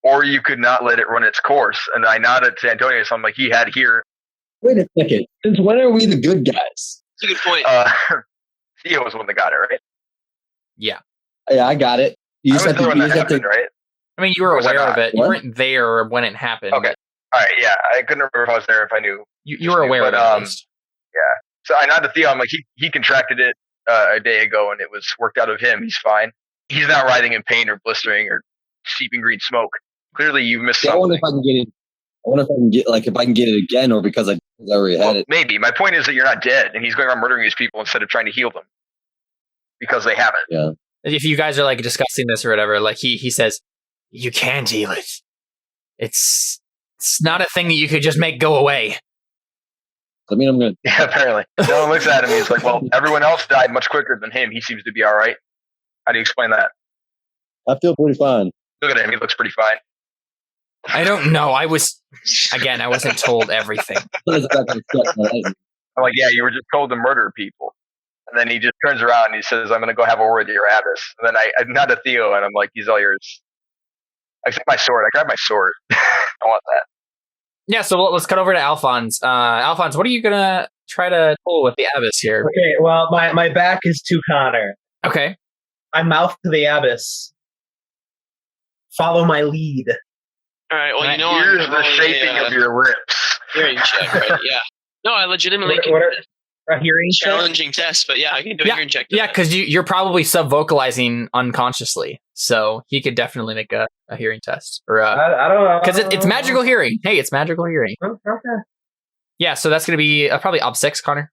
[SPEAKER 3] Or you could not let it run its course. And I nodded to Antonio, so I'm like, he had here.
[SPEAKER 7] Wait a second. Since when are we the good guys?
[SPEAKER 5] That's a good point.
[SPEAKER 3] Theo was the one that got it, right?
[SPEAKER 2] Yeah.
[SPEAKER 7] Yeah, I got it. You just have to,
[SPEAKER 3] right?
[SPEAKER 2] I mean, you were aware of it. What? You weren't there when it happened.
[SPEAKER 3] Okay. All right, yeah. I couldn't remember if I was there, if I knew.
[SPEAKER 2] You were aware of it, at least.
[SPEAKER 3] Yeah. So I nodded to Theo. I'm like, he contracted it a day ago, and it was worked out of him. He's fine. He's not writhing in pain or blistering or seeping green smoke. Clearly, you missed something.
[SPEAKER 7] I wonder if I can get it. I wonder if I can get it again, or because I already had it.
[SPEAKER 3] Maybe. My point is that you're not dead, and he's going around murdering these people instead of trying to heal them because they haven't.
[SPEAKER 7] Yeah.
[SPEAKER 2] If you guys are like discussing this or whatever, like he says, you can't heal it. It's not a thing that you could just make go away.
[SPEAKER 7] I mean, I'm good.
[SPEAKER 3] Yeah, apparently. No one looks at him. He's like, well, everyone else died much quicker than him. He seems to be all right. How do you explain that?
[SPEAKER 7] I feel pretty fine.
[SPEAKER 3] Look at him. He looks pretty fine.
[SPEAKER 2] I don't know. I wasn't told everything.
[SPEAKER 3] I'm like, yeah, you were just told to murder people. And then he just turns around and he says, I'm going to go have a word with your abbess. And then I nod to Theo and I'm like, he's all yours. I take my sword. I grab my sword. I want that.
[SPEAKER 2] Yeah, so let's cut over to Alphonse. Alphonse, what are you going to try to pull with the abbess here?
[SPEAKER 4] Okay, well, my back is to Connor.
[SPEAKER 2] Okay.
[SPEAKER 4] I mouth to the abbess. Follow my lead.
[SPEAKER 5] All right, well,
[SPEAKER 3] here's the shaping of your lips.
[SPEAKER 5] Hearing check, right? Yeah. No, I legitimately
[SPEAKER 4] a hearing
[SPEAKER 5] challenging test, but yeah, I can do a hearing check.
[SPEAKER 2] Yeah, because you're probably sub-vocalizing unconsciously, so he could definitely make a hearing test. Or
[SPEAKER 4] I don't know.
[SPEAKER 2] Because it's magical hearing. Hey, it's magical hearing.
[SPEAKER 4] Okay.
[SPEAKER 2] Yeah, so that's going to be probably ob 6, Connor.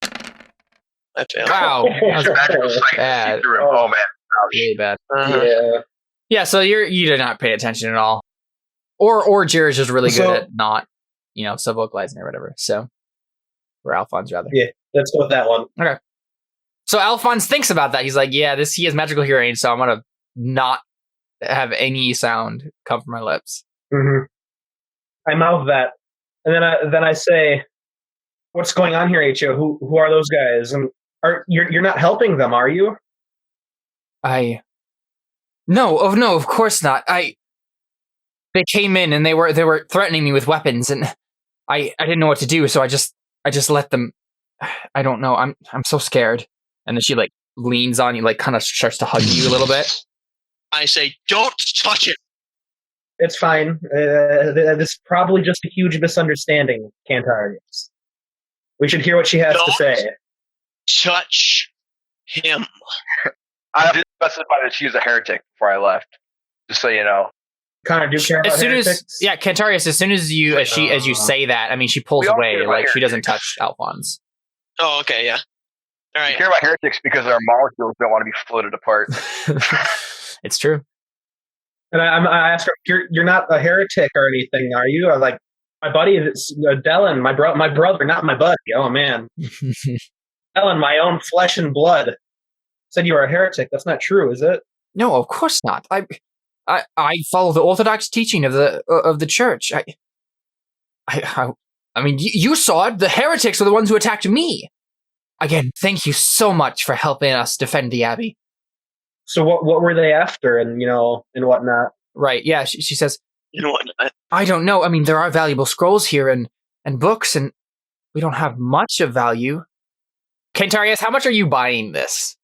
[SPEAKER 5] I failed.
[SPEAKER 2] Wow. That was bad.
[SPEAKER 3] Oh, man.
[SPEAKER 2] Really bad.
[SPEAKER 4] Yeah.
[SPEAKER 2] Yeah, so you did not pay attention at all. Or Jared's just really good at not, sub-vocalizing or whatever. So, or Alphonse, rather.
[SPEAKER 4] Yeah, let's go with that one.
[SPEAKER 2] Okay. So Alphonse thinks about that. He's like, yeah, he has magical hearing, so I'm going to not have any sound come from my lips.
[SPEAKER 4] Mm-hmm. I mouth that. And then I say, what's going on here, H.O.? Who are those guys? And you're not helping them, are you?
[SPEAKER 2] No, of course not. they came in and they were threatening me with weapons, and I didn't know what to do, so I just let them. I don't know. I'm so scared. And then she like leans on you, like kind of starts to hug you a little bit.
[SPEAKER 5] I say, don't touch it.
[SPEAKER 4] It's fine. This is probably just a huge misunderstanding, Cantarius. We should hear what she has to say.
[SPEAKER 5] Touch him.
[SPEAKER 3] I did specify that she was a heretic before I left, just so you know.
[SPEAKER 4] Connor, do you care about heretics?
[SPEAKER 2] Cantarius, as soon as you as you say that, I mean, she pulls away, like she doesn't touch Alphonse.
[SPEAKER 5] Oh, okay, yeah. All right.
[SPEAKER 3] We care about heretics because our molecules don't want to be floated apart.
[SPEAKER 2] It's true.
[SPEAKER 4] And I asked her, "You're not a heretic or anything, are you?" I'm like, "My buddy is Dylan, my brother, not my buddy." Oh man, Dylan, my own flesh and blood, said you are a heretic. That's not true, is it?
[SPEAKER 2] No, of course not. I follow the orthodox teaching of the church. I mean, you saw it. The heretics were the ones who attacked me. Again, thank you so much for helping us defend the abbey.
[SPEAKER 4] So what were they after, and and whatnot?
[SPEAKER 2] Right? Yeah. She says,
[SPEAKER 5] and whatnot.
[SPEAKER 2] I don't know. I mean, there are valuable scrolls here and books, and we don't have much of value. Cantarius, how much are you buying this?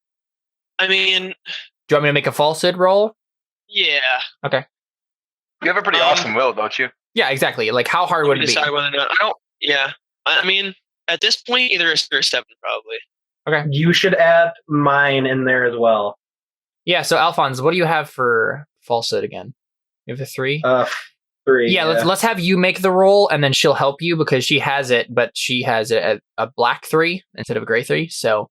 [SPEAKER 5] I mean,
[SPEAKER 2] do you want me to make a falsehood roll?
[SPEAKER 5] Yeah.
[SPEAKER 2] Okay.
[SPEAKER 3] You have a pretty awesome will, don't you?
[SPEAKER 2] Yeah, exactly. Like, how hard would it be?
[SPEAKER 5] Decide whether or not. I don't. Yeah. I mean, at this point, either a 6 or 7, probably.
[SPEAKER 2] Okay.
[SPEAKER 4] You should add mine in there as well.
[SPEAKER 2] Yeah. So, Alphonse, what do you have for falsehood again? You have a 3.
[SPEAKER 4] 3.
[SPEAKER 2] Yeah. Let's have you make the roll, and then she'll help you because she has it, but she has a black 3 instead of a gray 3. So.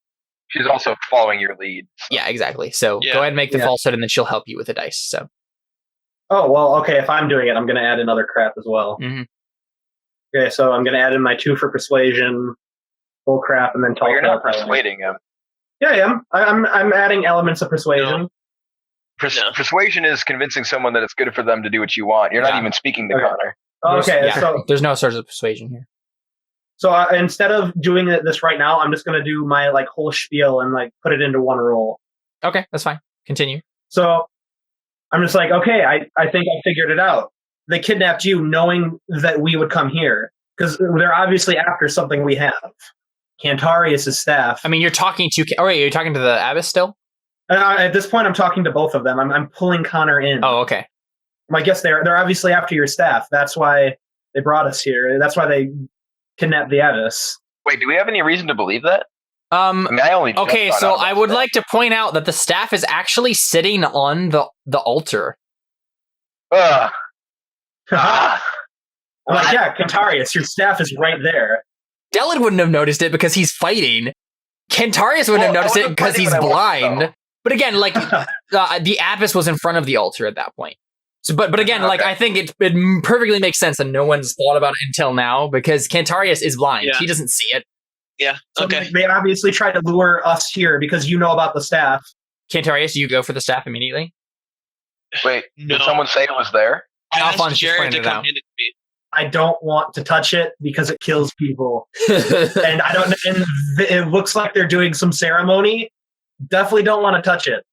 [SPEAKER 3] She's also following your lead. So.
[SPEAKER 2] Yeah, exactly. So go ahead and make the falsehood, and then she'll help you with the dice. So.
[SPEAKER 4] Oh, well, okay. If I'm doing it, I'm going to add another crap as well.
[SPEAKER 2] Mm-hmm.
[SPEAKER 4] Okay, so I'm going to add in my 2 for persuasion, full crap, and then talk.
[SPEAKER 3] Oh, you're not persuading him.
[SPEAKER 4] Yeah, I am. I'm adding elements of persuasion.
[SPEAKER 3] No. Persuasion is convincing someone that it's good for them to do what you want. You're not even speaking to Connor.
[SPEAKER 4] Okay, so
[SPEAKER 2] there's no source of persuasion here.
[SPEAKER 4] So instead of doing this right now, I'm just going to do my whole spiel and put it into one roll.
[SPEAKER 2] Okay, that's fine. Continue.
[SPEAKER 4] So I'm just like, okay, I think I figured it out. They kidnapped you knowing that we would come here because they're obviously after something we have. Cantarius' staff.
[SPEAKER 2] I mean, you're talking to... Oh, wait, you're talking to the abbess still?
[SPEAKER 4] At this point, I'm talking to both of them. I'm pulling Connor in.
[SPEAKER 2] Oh, okay.
[SPEAKER 4] I guess they're obviously after your staff. That's why they brought us here. That's why they kidnapped the abbess.
[SPEAKER 3] Wait, do we have any reason to believe that? Okay,
[SPEAKER 2] so I would like to point out that the staff is actually sitting on the altar.
[SPEAKER 4] I'm like, yeah, Cantarius, your staff is right there.
[SPEAKER 2] Dylan wouldn't have noticed it because he's fighting. Cantarius wouldn't have noticed it because he's blind. But again, the abbess was in front of the altar at that point. So, but again, I think it perfectly makes sense, and no one's thought about it until now because Cantarius is blind. Yeah. He doesn't see it.
[SPEAKER 5] Yeah. Okay.
[SPEAKER 4] So they obviously tried to lure us here because you know about the staff.
[SPEAKER 2] Cantarius, you go for the staff immediately.
[SPEAKER 3] Wait, did someone say it was there?
[SPEAKER 2] Alphonse just pointed it out.
[SPEAKER 4] I don't want to touch it because it kills people, and I don't. And it looks like they're doing some ceremony. Definitely don't want to touch it.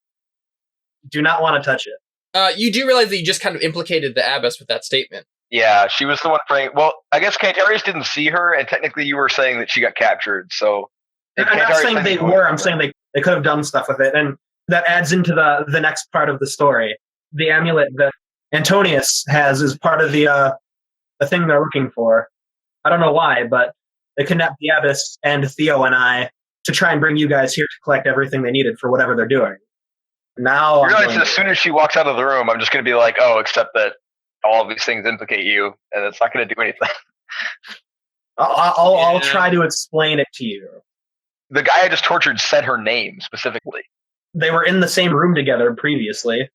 [SPEAKER 4] Do not want to touch it.
[SPEAKER 2] You do realize that you just kind of implicated the abbess with that statement.
[SPEAKER 3] Yeah, she was the one praying. Well, I guess Cantarius didn't see her, and technically you were saying that she got captured. So
[SPEAKER 4] I'm not saying they were. I'm saying they could have done stuff with it, and that adds into the next part of the story. The amulet that Antonius has is part of the thing they're looking for. I don't know why, but they kidnapped the abbess and Theo and I to try and bring you guys here to collect everything they needed for whatever they're doing. Now,
[SPEAKER 3] as soon as she walks out of the room, I'm just going to be like, oh, except that all of these things implicate you, and it's not going to do anything.
[SPEAKER 4] I'll try to explain it to you.
[SPEAKER 3] The guy I just tortured said her name specifically.
[SPEAKER 4] They were in the same room together previously.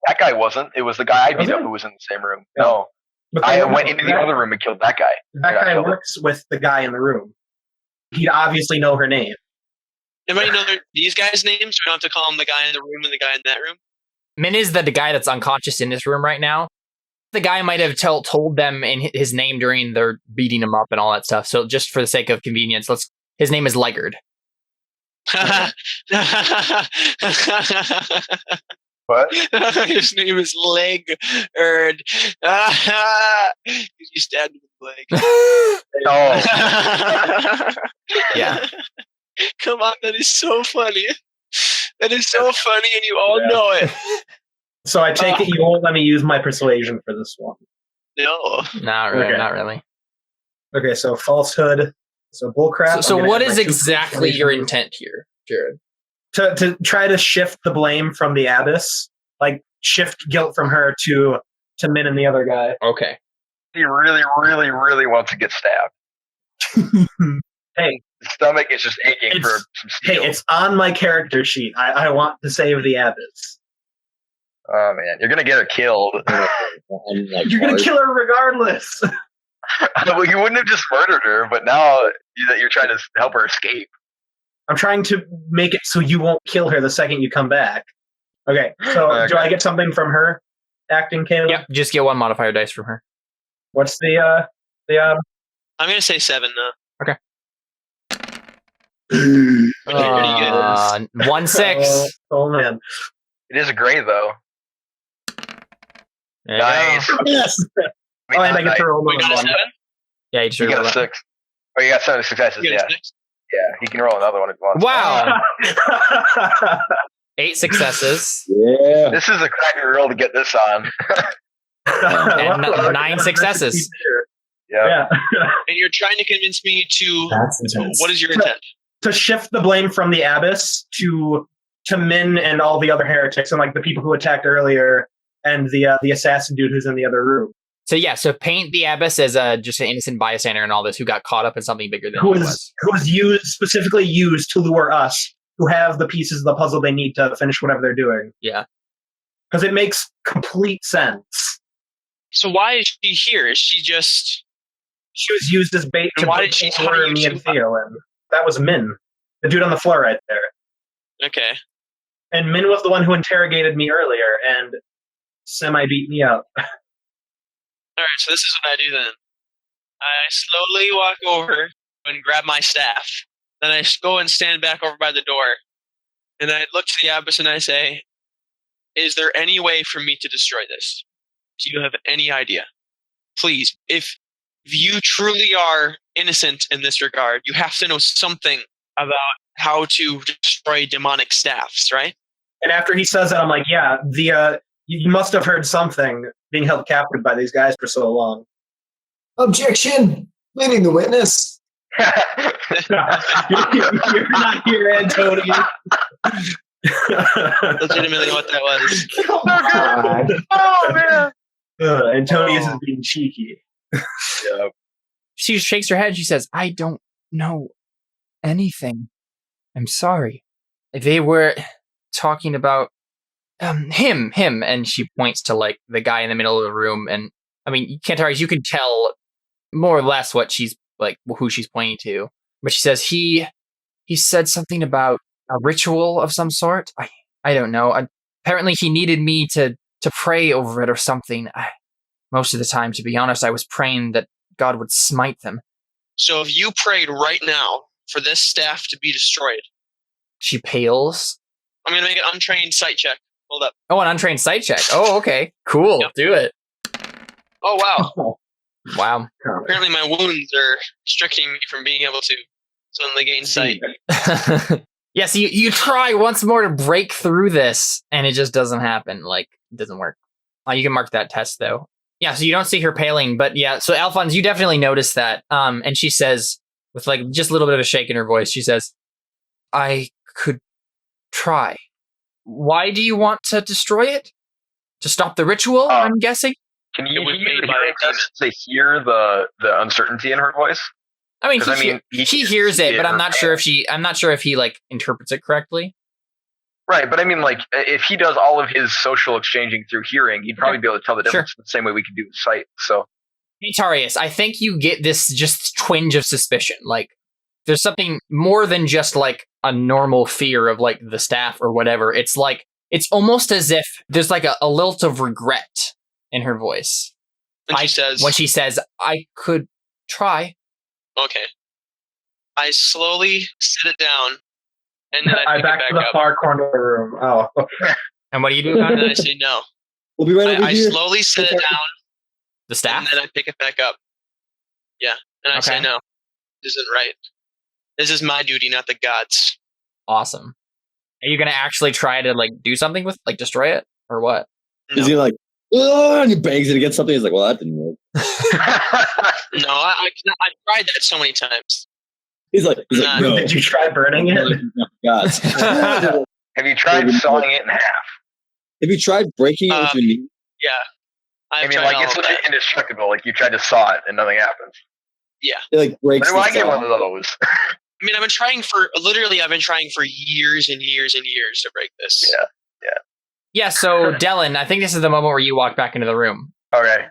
[SPEAKER 3] That guy wasn't. It was the guy I beat up who was in the same room. No. But I went into the other room and killed that guy.
[SPEAKER 4] That guy works with the guy in the room. He'd obviously know her name.
[SPEAKER 5] Everybody know these guys' names? We don't have to call him the guy in the room and the guy in that room?
[SPEAKER 2] Min is the guy that's unconscious in this room right now. The guy might have told them in his name during their beating him up and all that stuff. So just for the sake of convenience, his name is Ligard.
[SPEAKER 3] What?
[SPEAKER 5] His name is Leg Erd. You stabbed him in the leg.
[SPEAKER 3] Oh.
[SPEAKER 2] Yeah.
[SPEAKER 5] Come on, that is so funny. That is so funny, and you all know it.
[SPEAKER 4] So I take it you won't let me use my persuasion for this one.
[SPEAKER 5] No.
[SPEAKER 2] Not really.
[SPEAKER 4] Okay.
[SPEAKER 2] Not really.
[SPEAKER 4] Okay, so falsehood. So bullcrap.
[SPEAKER 2] So
[SPEAKER 4] I'm gonna
[SPEAKER 2] what
[SPEAKER 4] add
[SPEAKER 2] is
[SPEAKER 4] my 2
[SPEAKER 2] exactly your
[SPEAKER 4] persuasion.
[SPEAKER 2] intent here, Jared?
[SPEAKER 4] To try to shift the blame from the abyss, like shift guilt from her to Min and the other guy.
[SPEAKER 2] Okay.
[SPEAKER 3] He really, really, really wants to get stabbed.
[SPEAKER 4] Hey,
[SPEAKER 3] His stomach is just aching
[SPEAKER 4] It's-
[SPEAKER 3] for some steel.
[SPEAKER 4] hey, it's on my character sheet. I want to save the abyss.
[SPEAKER 3] Oh man, you're gonna get her killed.
[SPEAKER 4] You're gonna kill her regardless.
[SPEAKER 3] Well, you wouldn't have just murdered her, but now that you're trying to help her escape.
[SPEAKER 4] I'm trying to make it so you won't kill her the second you come back. Okay, so do
[SPEAKER 3] Okay.
[SPEAKER 4] I get something from her acting, Caleb?
[SPEAKER 2] Yep. Just get 1 modifier dice from her.
[SPEAKER 4] What's the
[SPEAKER 5] I'm going to say 7 now.
[SPEAKER 2] Uh, 1-6.
[SPEAKER 4] Oh man.
[SPEAKER 3] It is a gray though.
[SPEAKER 2] There you
[SPEAKER 3] Nice.
[SPEAKER 2] go.
[SPEAKER 4] Yes.
[SPEAKER 3] I mean,
[SPEAKER 4] Oh, and I
[SPEAKER 3] not
[SPEAKER 4] get to roll
[SPEAKER 5] We got a
[SPEAKER 4] another
[SPEAKER 5] 7?
[SPEAKER 4] one.
[SPEAKER 2] Yeah, you
[SPEAKER 3] You got a
[SPEAKER 2] just
[SPEAKER 3] 6. Oh, you got 7 successes.
[SPEAKER 5] You got
[SPEAKER 3] Yeah,
[SPEAKER 5] a 6?
[SPEAKER 3] yeah. He can roll another one if he wants.
[SPEAKER 2] Wow. 8 successes.
[SPEAKER 7] Yeah.
[SPEAKER 3] This is a cracking roll to get this on.
[SPEAKER 2] And
[SPEAKER 4] Wow,
[SPEAKER 2] 9 successes.
[SPEAKER 3] Yeah.
[SPEAKER 4] Yeah.
[SPEAKER 5] And you're trying to convince me to...
[SPEAKER 6] That's intense.
[SPEAKER 5] What is your intent?
[SPEAKER 4] To shift the blame from the abyss to Min and all the other heretics and like the people who attacked earlier and the assassin dude who's in the other room.
[SPEAKER 2] So yeah, so paint the abyss as just an innocent bystander and all this who got caught up in something bigger than
[SPEAKER 4] Who
[SPEAKER 2] he
[SPEAKER 4] was specifically used to lure us who have the pieces of the puzzle they need to finish whatever they're doing.
[SPEAKER 2] Yeah.
[SPEAKER 4] Because it makes complete sense.
[SPEAKER 5] So why is she here? Is she just...
[SPEAKER 4] She was used as bait
[SPEAKER 5] And
[SPEAKER 4] to
[SPEAKER 5] why did she tie
[SPEAKER 4] lure
[SPEAKER 5] you
[SPEAKER 4] me
[SPEAKER 5] to
[SPEAKER 4] and Theo in. That was Min. The dude on the floor right there.
[SPEAKER 5] Okay.
[SPEAKER 4] And Min was the one who interrogated me earlier and semi-beat me up.
[SPEAKER 5] Alright, so this is what I do then. I slowly walk over and grab my staff. Then I go and stand back over by the door. And I look to the abyss and I say, is there any way for me to destroy this? Do you have any idea? Please, if you truly are innocent in this regard, you have to know something about how to destroy demonic staffs, right?
[SPEAKER 4] And after he says that, I'm like, yeah, you must have heard something being held captive by these guys for so long.
[SPEAKER 6] Objection! Leading the witness.
[SPEAKER 4] You're not here, Antonio.
[SPEAKER 5] Legitimately what that was.
[SPEAKER 6] Come on.
[SPEAKER 3] Oh man.
[SPEAKER 4] Antonius is being cheeky.
[SPEAKER 3] Yeah.
[SPEAKER 2] She shakes her head. She says, I don't know anything. I'm sorry. They were talking about him. And she points to like the guy in the middle of the room. And I mean, Cantaris, you can tell more or less what she's like, who she's pointing to. But she says he said something about a ritual of some sort. I don't know. Apparently he needed me to pray over it or something. Most of the time, to be honest, I was praying that God would smite them.
[SPEAKER 5] So if you prayed right now for this staff to be destroyed,
[SPEAKER 2] She pales.
[SPEAKER 5] I'm going to make an untrained sight check. Hold up.
[SPEAKER 2] Oh, an untrained sight check. Oh, okay. Cool.
[SPEAKER 5] Yep.
[SPEAKER 2] Do it.
[SPEAKER 5] Oh, wow.
[SPEAKER 2] Wow.
[SPEAKER 5] Apparently my wounds are restricting me from being able to suddenly gain sight.
[SPEAKER 2] Yeah, so you try once more to break through this, and it just doesn't happen. Like, it doesn't work. You can mark that test, though. Yeah, so you don't see her paling, but yeah, so Alphonse, you definitely notice that. And she says, with like just a little bit of a shake in her voice, she says, I could try. Why do you want to destroy it? To stop the ritual, I'm guessing?
[SPEAKER 3] Can
[SPEAKER 5] It
[SPEAKER 3] you
[SPEAKER 5] was
[SPEAKER 3] use
[SPEAKER 5] made
[SPEAKER 3] the
[SPEAKER 5] by
[SPEAKER 3] hearing
[SPEAKER 5] a demon.
[SPEAKER 3] test to hear the uncertainty in her voice?
[SPEAKER 2] I mean,
[SPEAKER 3] 'Cause,
[SPEAKER 2] he hears it, but I'm not sure if he like interprets it correctly.
[SPEAKER 3] Right, but I mean, like, if he does all of his social exchanging through hearing, he'd probably be able to tell the difference the same way we can do with sight. So,
[SPEAKER 2] Tarius, I think you get this just twinge of suspicion. Like, there's something more than just like a normal fear of like the staff or whatever. It's like, it's almost as if there's like a lilt of regret in her voice.
[SPEAKER 5] And she
[SPEAKER 2] When she says, I could try.
[SPEAKER 5] okay. I slowly sit it down, and then I
[SPEAKER 4] I
[SPEAKER 5] pick
[SPEAKER 4] back
[SPEAKER 5] it
[SPEAKER 4] to
[SPEAKER 5] back
[SPEAKER 4] the
[SPEAKER 5] up.
[SPEAKER 4] far corner of the room. Oh.
[SPEAKER 2] And what do you do?
[SPEAKER 5] And then I say no.
[SPEAKER 7] We'll be right over
[SPEAKER 5] I
[SPEAKER 7] here.
[SPEAKER 5] slowly set it down,
[SPEAKER 2] The staff?
[SPEAKER 5] and then I pick it back up. Yeah, and I say no. This isn't right. This is my duty, not the gods.
[SPEAKER 2] Awesome. Are you going to actually try to like do something with, like, destroy it? Or what?
[SPEAKER 7] Is he like, oh, and he bangs it against something? He's like, well, that didn't work.
[SPEAKER 5] No, I've tried that so many times.
[SPEAKER 7] He's like no.
[SPEAKER 4] Did you try burning it?
[SPEAKER 7] Gods. Have
[SPEAKER 3] Have you tried sawing it in half?
[SPEAKER 7] you tried breaking it with your knee?
[SPEAKER 5] Yeah.
[SPEAKER 3] I mean,
[SPEAKER 5] tried
[SPEAKER 3] like,
[SPEAKER 5] all
[SPEAKER 3] it's
[SPEAKER 5] of that.
[SPEAKER 3] indestructible. Like, you tried to saw it and nothing happens.
[SPEAKER 7] It like breaks.
[SPEAKER 3] Why do I
[SPEAKER 7] the
[SPEAKER 3] get
[SPEAKER 7] saw.
[SPEAKER 3] one of those?
[SPEAKER 5] I mean, I've been trying for years and years and years to break this.
[SPEAKER 3] Yeah.
[SPEAKER 2] Yeah, so Dylan, I think this is the moment where you walk back into the room.
[SPEAKER 3] Okay.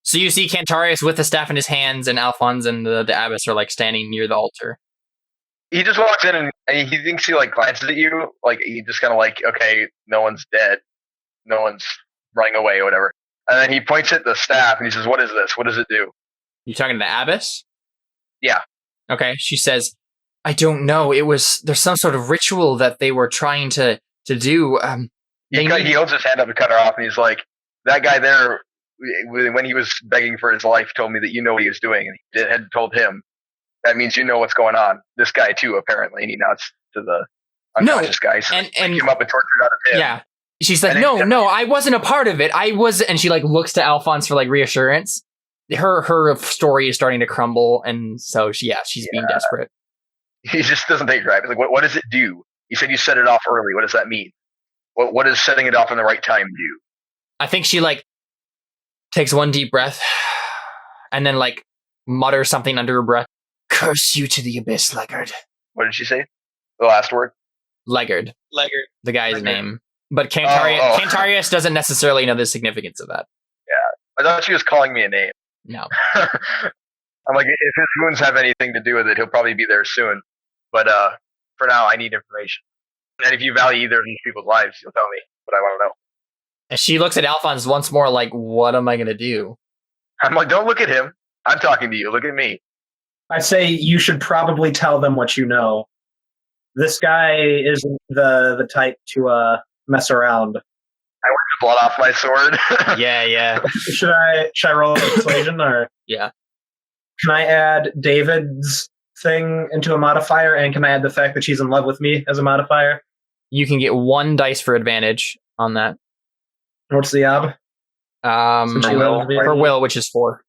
[SPEAKER 2] So you see Cantarius with the staff in his hands, and Alphonse and the abbess are like standing near the altar.
[SPEAKER 3] He just walks in and he thinks he like glances at you, like he just kind of like, okay, no one's dead, no one's running away or whatever. And then he points at the staff and he says, "What is this? What does it do?"
[SPEAKER 2] You talking to the abbess?
[SPEAKER 3] Yeah.
[SPEAKER 2] Okay. She says, "I don't know. There's some sort of ritual that they were trying to do.
[SPEAKER 3] He holds his hand up to cut her off, and he's like, "That guy there, when he was begging for his life, told me that you know what he was doing, and he had told him. That means you know what's going on. This guy too, apparently." And he nods to the unconscious guy. So
[SPEAKER 2] and
[SPEAKER 3] him up and tortured out of him.
[SPEAKER 2] Yeah. She's like,
[SPEAKER 3] And
[SPEAKER 2] no, I wasn't a part of it. I was, and she like looks to Alphonse for like reassurance. Her story is starting to crumble, and so she's being desperate.
[SPEAKER 3] He just doesn't take her. He's like, what does it do? You said you set it off early. What does that mean? What does setting it off in the right time do?
[SPEAKER 2] I think she like takes one deep breath and then like mutters something under her breath. "Curse you to the abyss, Leggard."
[SPEAKER 3] What did she say? The last word?
[SPEAKER 2] Leggard, the guy's
[SPEAKER 3] Leggard.
[SPEAKER 2] name. But Cantarius doesn't necessarily know the significance of that.
[SPEAKER 3] I thought she was calling me a name.
[SPEAKER 2] No.
[SPEAKER 3] I'm like, if his wounds have anything to do with it, he'll probably be there soon. But for now, I need information. And if you value either of these people's lives, you'll tell me what I want to know.
[SPEAKER 2] And she looks at Alphonse once more like, what am I going to do?
[SPEAKER 3] I'm like, don't look at him. I'm talking to you. Look at me.
[SPEAKER 4] I say you should probably tell them what you know. This guy isn't the type to mess around.
[SPEAKER 3] I work the blood off my sword.
[SPEAKER 2] Yeah.
[SPEAKER 4] Should I roll a persuasion or?
[SPEAKER 2] Yeah.
[SPEAKER 4] Can I add David's thing into a modifier, and can I add the fact that she's in love with me as a modifier?
[SPEAKER 2] You can get 1 dice for advantage on that.
[SPEAKER 4] What's the ob?
[SPEAKER 2] For will, which is 4.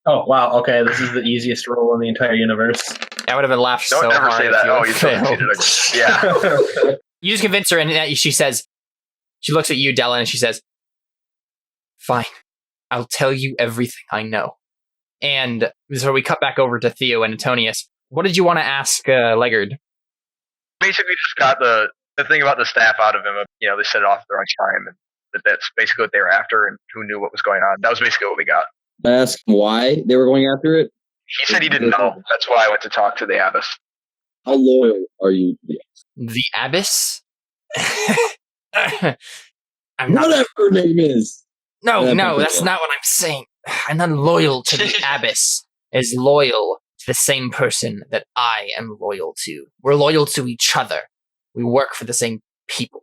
[SPEAKER 4] Oh wow! Okay, this is the easiest roll in the entire universe.
[SPEAKER 2] I would have laughed
[SPEAKER 3] Don't
[SPEAKER 2] so
[SPEAKER 3] ever
[SPEAKER 2] hard.
[SPEAKER 3] say that. Oh, you
[SPEAKER 2] failed.
[SPEAKER 3] succeeded. Yeah.
[SPEAKER 2] You just convince her, and she says, she looks at you, Della, and she says, "Fine, I'll tell you everything I know." And so we cut back over to Theo and Antonius. What did you want to ask Leggard?
[SPEAKER 3] Basically, just got the thing about the staff out of him. You know, they set it off at the right time, and that's basically what they were after, and who knew what was going on. That was basically what we got.
[SPEAKER 7] I asked why they were going after it.
[SPEAKER 3] He said he didn't know. That's why I went to talk to the abbess.
[SPEAKER 7] How loyal are you?
[SPEAKER 2] The abbess?
[SPEAKER 7] Whatever her name is.
[SPEAKER 2] No, that's not what I'm saying. I'm not loyal to the abbess. As loyal to the same person that I am loyal to. We're loyal to each other. We work for the same people.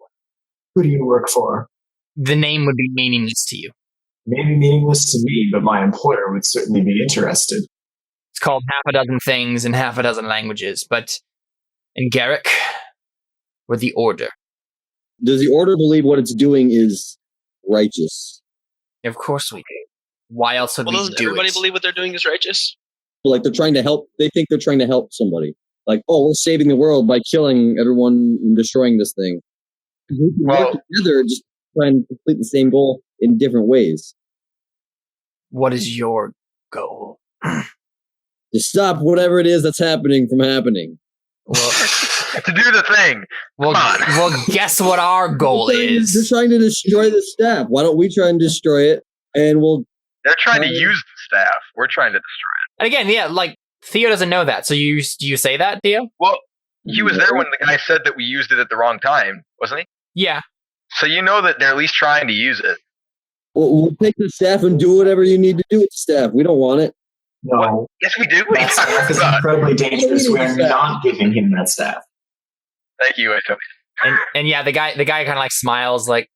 [SPEAKER 6] Who do you work for?
[SPEAKER 2] The name would be meaningless to you.
[SPEAKER 6] Maybe meaningless to me, but my employer would certainly be interested.
[SPEAKER 2] It's called half a dozen things in half a dozen languages, but in Garrick, we're the Order.
[SPEAKER 7] Does the Order believe what it's doing is righteous?
[SPEAKER 2] Of course we do. Why else would we
[SPEAKER 5] doesn't
[SPEAKER 2] do
[SPEAKER 5] everybody
[SPEAKER 2] it?
[SPEAKER 5] believe what they're doing is righteous?
[SPEAKER 7] Like they're trying to help. They think they're trying to help somebody. Like, oh, we're saving the world by killing everyone and destroying this thing. We can work together, just try and complete the same goal in different ways.
[SPEAKER 2] What is your goal?
[SPEAKER 7] To stop whatever it is that's happening from happening.
[SPEAKER 2] Well,
[SPEAKER 3] To do the thing.
[SPEAKER 2] well, guess what our goal is?
[SPEAKER 7] They're trying to destroy the staff. Why don't we try and destroy it? And
[SPEAKER 3] They're trying to use the staff. We're trying to destroy
[SPEAKER 2] And again, yeah, like Theo doesn't know that. So do you say that, Theo?
[SPEAKER 3] it. Well, he was there when the guy said that we used it at the wrong time, wasn't he?
[SPEAKER 2] Yeah.
[SPEAKER 3] So you know that they're at least trying to use it.
[SPEAKER 7] we'll take the staff and do whatever you need to do with the staff. We don't want it.
[SPEAKER 6] No,
[SPEAKER 3] What? Yes, we do. What are you
[SPEAKER 6] that
[SPEAKER 3] talking
[SPEAKER 6] staff is
[SPEAKER 3] about?
[SPEAKER 6] incredibly dangerous. We are not giving him that staff.
[SPEAKER 3] Thank you, Antonio.
[SPEAKER 2] And yeah, the guy kind of like smiles like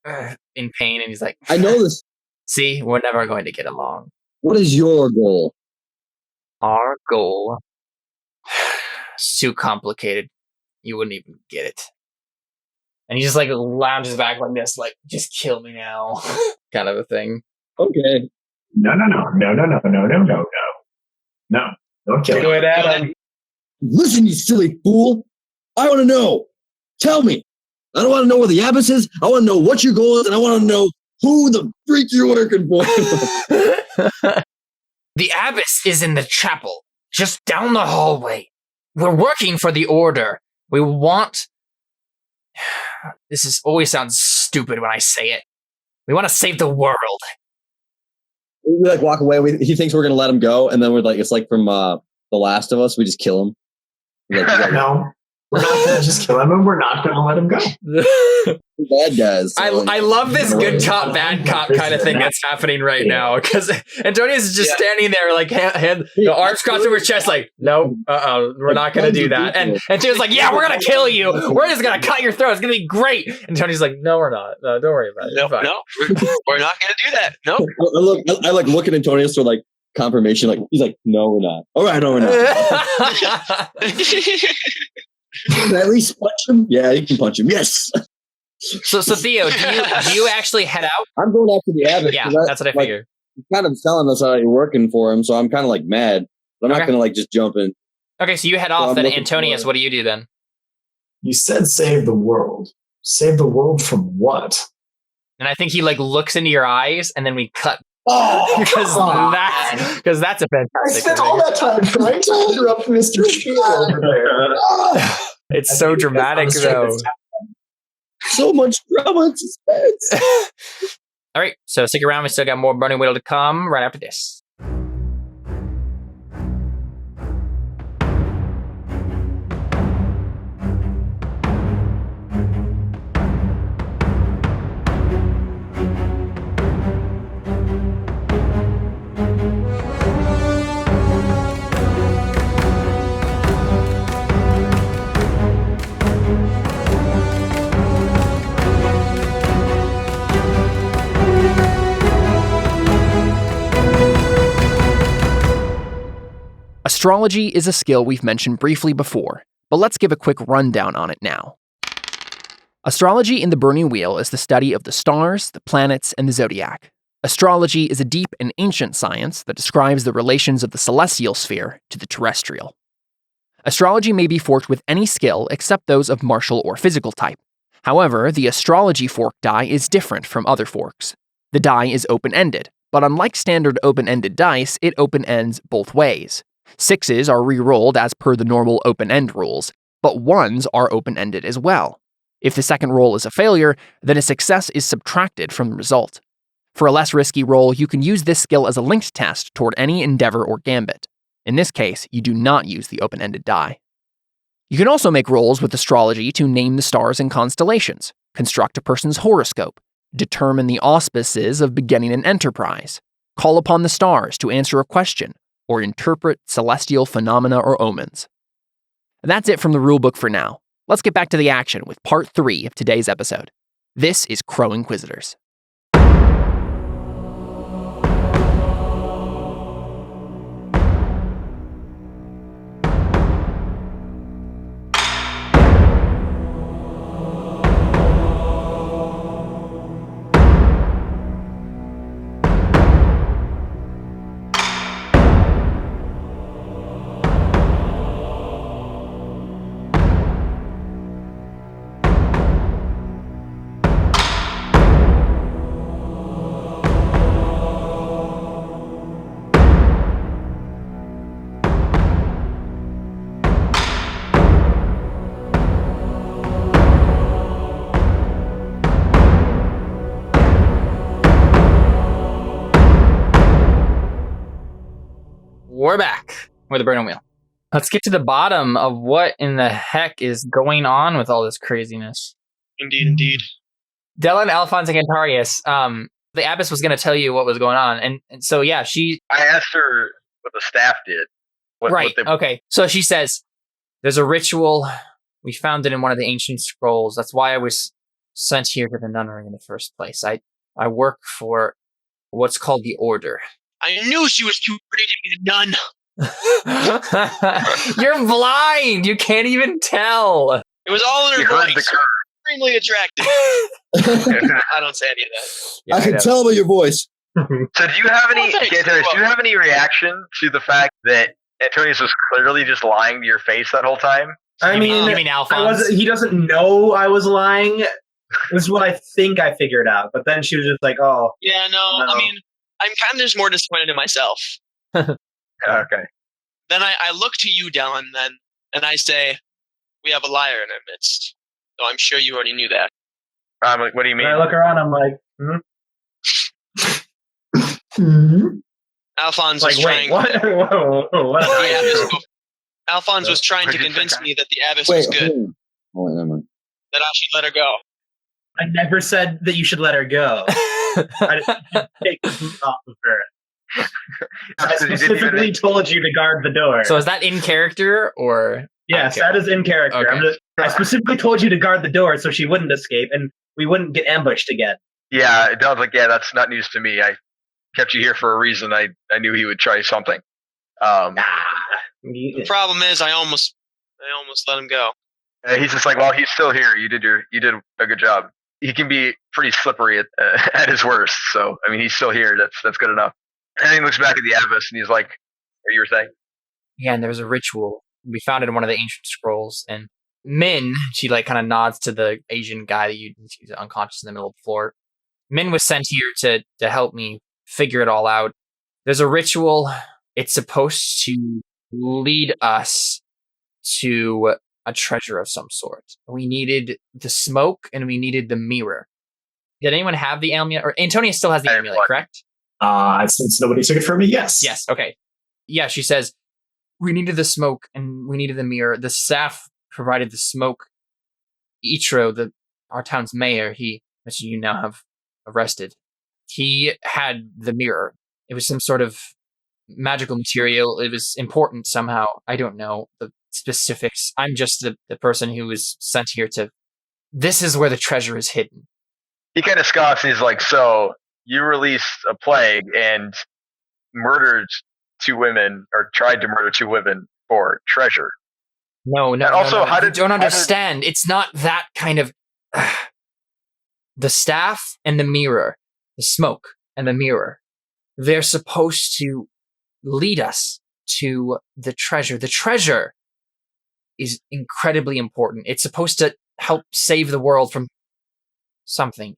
[SPEAKER 2] in pain, and he's like,
[SPEAKER 7] I know this.
[SPEAKER 2] "See, we're never going to get along."
[SPEAKER 7] What is your goal?
[SPEAKER 2] Our goal is too complicated. You wouldn't even get it. And he just like lounges back like this, like, just kill me now, kind of a thing.
[SPEAKER 7] Okay.
[SPEAKER 9] No. Don't kill
[SPEAKER 8] Do
[SPEAKER 9] me.
[SPEAKER 8] it, Adam.
[SPEAKER 7] Listen, you silly fool. I want to know. Tell me. I don't want to know where the abyss is. I want to know what your goal is, and I want to know who the freak you're working for.
[SPEAKER 2] The abyss is in the chapel, just down the hallway. We're working for the order. We want... This always sounds stupid when I say it. We want to save the world.
[SPEAKER 7] We like walk away. He thinks we're gonna let him go, and then we're like, it's like from The Last of Us. We just kill him. We're like,
[SPEAKER 9] No, we're not going to just kill him, and we're not going to let him go.
[SPEAKER 7] bad guys. So,
[SPEAKER 2] I love this good cop, bad cop kind of thing that's happening right now, because Antonius is just standing there, like, the arms crossed over his chest, like, no, we're not going to do that. And Antonius like, yeah, we're going to kill you. We're just going to cut your throat. It's going to be great. And Tony's like, no, we're not. No, don't worry about it.
[SPEAKER 5] No, we're not going to do that. No.
[SPEAKER 7] I like look at Antonius for like confirmation. Like he's like, no, we're not. All right, no, we're not. Can I at least punch him? Yeah, you can punch him. Yes.
[SPEAKER 2] So Theo, do you actually head out?
[SPEAKER 7] I'm going after the abbot.
[SPEAKER 2] Yeah, that's what I figured.
[SPEAKER 7] He's kind of telling us how you're working for him, so I'm kind of like mad. But I'm not going to like just jump in.
[SPEAKER 2] Okay, so you head off, then Antonius, what do you do then?
[SPEAKER 9] You said save the world. Save the world from what?
[SPEAKER 2] And I think he like looks into your eyes, and then we cut.
[SPEAKER 9] Oh,
[SPEAKER 2] because that's a fantastic.
[SPEAKER 9] I spent all that time trying to interrupt Mr. Shield over there.
[SPEAKER 2] It's so dramatic, though.
[SPEAKER 7] So much drama and suspense.
[SPEAKER 2] All right, so stick around. We still got more Burning Wheel to come right after this. Astrology is a skill we've mentioned briefly before, but let's give a quick rundown on it now. Astrology in the Burning Wheel is the study of the stars, the planets, and the zodiac. Astrology is a deep and ancient science that describes the relations of the celestial sphere to the terrestrial. Astrology may be forked with any skill except those of martial or physical type. However, the astrology fork die is different from other forks. The die is open-ended, but unlike standard open-ended dice, it open-ends both ways. 6s are re-rolled as per the normal open-end rules, but 1s are open-ended as well. If the second roll is a failure, then a success is subtracted from the result. For a less risky roll, you can use this skill as a linked test toward any endeavor or gambit. In this case, you do not use the open-ended die. You can also make rolls with astrology to name the stars and constellations, construct a person's horoscope, determine the auspices of beginning an enterprise, call upon the stars to answer a question, or interpret celestial phenomena or omens. That's it from the rulebook for now. Let's get back to the action with part 3 of today's episode. This is Crow Inquisitors. We're back with the Burning Wheel. Let's get to the bottom of what in the heck is going on with all this craziness.
[SPEAKER 5] Indeed.
[SPEAKER 2] Dylan, Alphonse, and Cantarius, the abbess was going to tell you what was going on. And so, yeah,
[SPEAKER 3] I asked her what the staff did.
[SPEAKER 2] Okay. So she says, there's a ritual We found it in one of the ancient scrolls. That's why I was sent here to the nunnery in the first place. I work for what's called the Order.
[SPEAKER 5] I knew she was too pretty to be a nun.
[SPEAKER 2] You're blind. You can't even tell.
[SPEAKER 5] It was all in her voice. Extremely attractive. I don't say any of that.
[SPEAKER 2] Yeah,
[SPEAKER 7] I can tell by your voice.
[SPEAKER 3] So do you have any, Antonius, do you have any reaction to the fact that Antonius was clearly just lying to your face that whole time?
[SPEAKER 2] You mean Alphonse?
[SPEAKER 4] He doesn't know I was lying. This is what I think I figured out. But then she was just like, oh.
[SPEAKER 5] Yeah, no. I mean, I'm kind of just more disappointed in myself.
[SPEAKER 3] Okay.
[SPEAKER 5] Then I look to you, Dallin, then, and I say, we have a liar in our midst. So I'm sure you already knew that.
[SPEAKER 3] What do you mean?
[SPEAKER 4] And I look around, I'm like,
[SPEAKER 5] Alphonse
[SPEAKER 4] like,
[SPEAKER 5] was trying.
[SPEAKER 4] what? What?
[SPEAKER 5] Alphonse was trying to convince me that the abbess was good.
[SPEAKER 7] Oh, never mind.
[SPEAKER 5] That I should let her go.
[SPEAKER 4] I never said that you should let her go. I didn't take the boot off of her. I specifically told you to guard the door.
[SPEAKER 2] So is that in character or?
[SPEAKER 4] Yes, that is in character.
[SPEAKER 2] Okay.
[SPEAKER 4] I specifically told you to guard the door so she wouldn't escape and we wouldn't get ambushed again.
[SPEAKER 3] Yeah, it was like, yeah, that's not news to me. I kept you here for a reason. I knew he would try something.
[SPEAKER 5] The problem is, I almost let him go.
[SPEAKER 3] He's just like, well, he's still here. You did a good job. He can be pretty slippery at his worst. So I mean, he's still here. That's good enough. And he looks back at the abbess and he's like, "What you were saying?"
[SPEAKER 2] Yeah, and there was a ritual. We found it in one of the ancient scrolls. And Min, she like kind of nods to the Asian guy that she's unconscious in the middle of the floor. Min was sent here to help me figure it all out. There's a ritual. It's supposed to lead us to a treasure of some sort. We needed the smoke and we needed the mirror. Did anyone have the amulet? Or Antonia still has the amulet, correct?
[SPEAKER 9] Since nobody took it from me, yes.
[SPEAKER 2] Yes, okay. Yeah, she says, we needed the smoke and we needed the mirror. The staff provided the smoke. Ichiro, our town's mayor, which you now have arrested, he had the mirror. It was some sort of magical material. It was important somehow. I don't know the specifics. I'm just the person who was sent here to... This is where the treasure is hidden.
[SPEAKER 3] He kind of scoffs and he's like, so you released a plague and murdered 2 women, or tried to murder 2 women for treasure.
[SPEAKER 2] No.
[SPEAKER 3] And also,
[SPEAKER 2] no. You don't understand. It's not that kind of... The staff and the mirror, the smoke and the mirror, they're supposed to lead us to the treasure. The treasure is incredibly important. It's supposed to help save the world from something.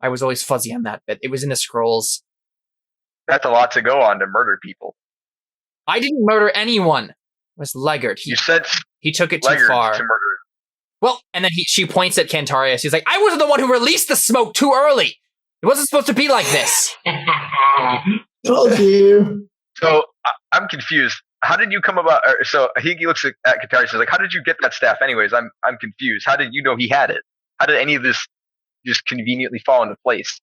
[SPEAKER 2] I was always fuzzy on that bit. It was in the scrolls.
[SPEAKER 3] That's a lot to go on to murder people.
[SPEAKER 2] I didn't murder anyone. It was Leggard.
[SPEAKER 3] You said
[SPEAKER 2] he took it too
[SPEAKER 3] Leggard
[SPEAKER 2] far.
[SPEAKER 3] to murder.
[SPEAKER 2] Well, and then she points at Cantarius. He's like, I wasn't the one who released the smoke too early. It wasn't supposed to be like this.
[SPEAKER 9] Told you.
[SPEAKER 3] So I'm confused. How did you come about? So he looks at Cantarius and says, like, how did you get that staff anyways? I'm confused. How did you know he had it? How did any of this just conveniently fall into place?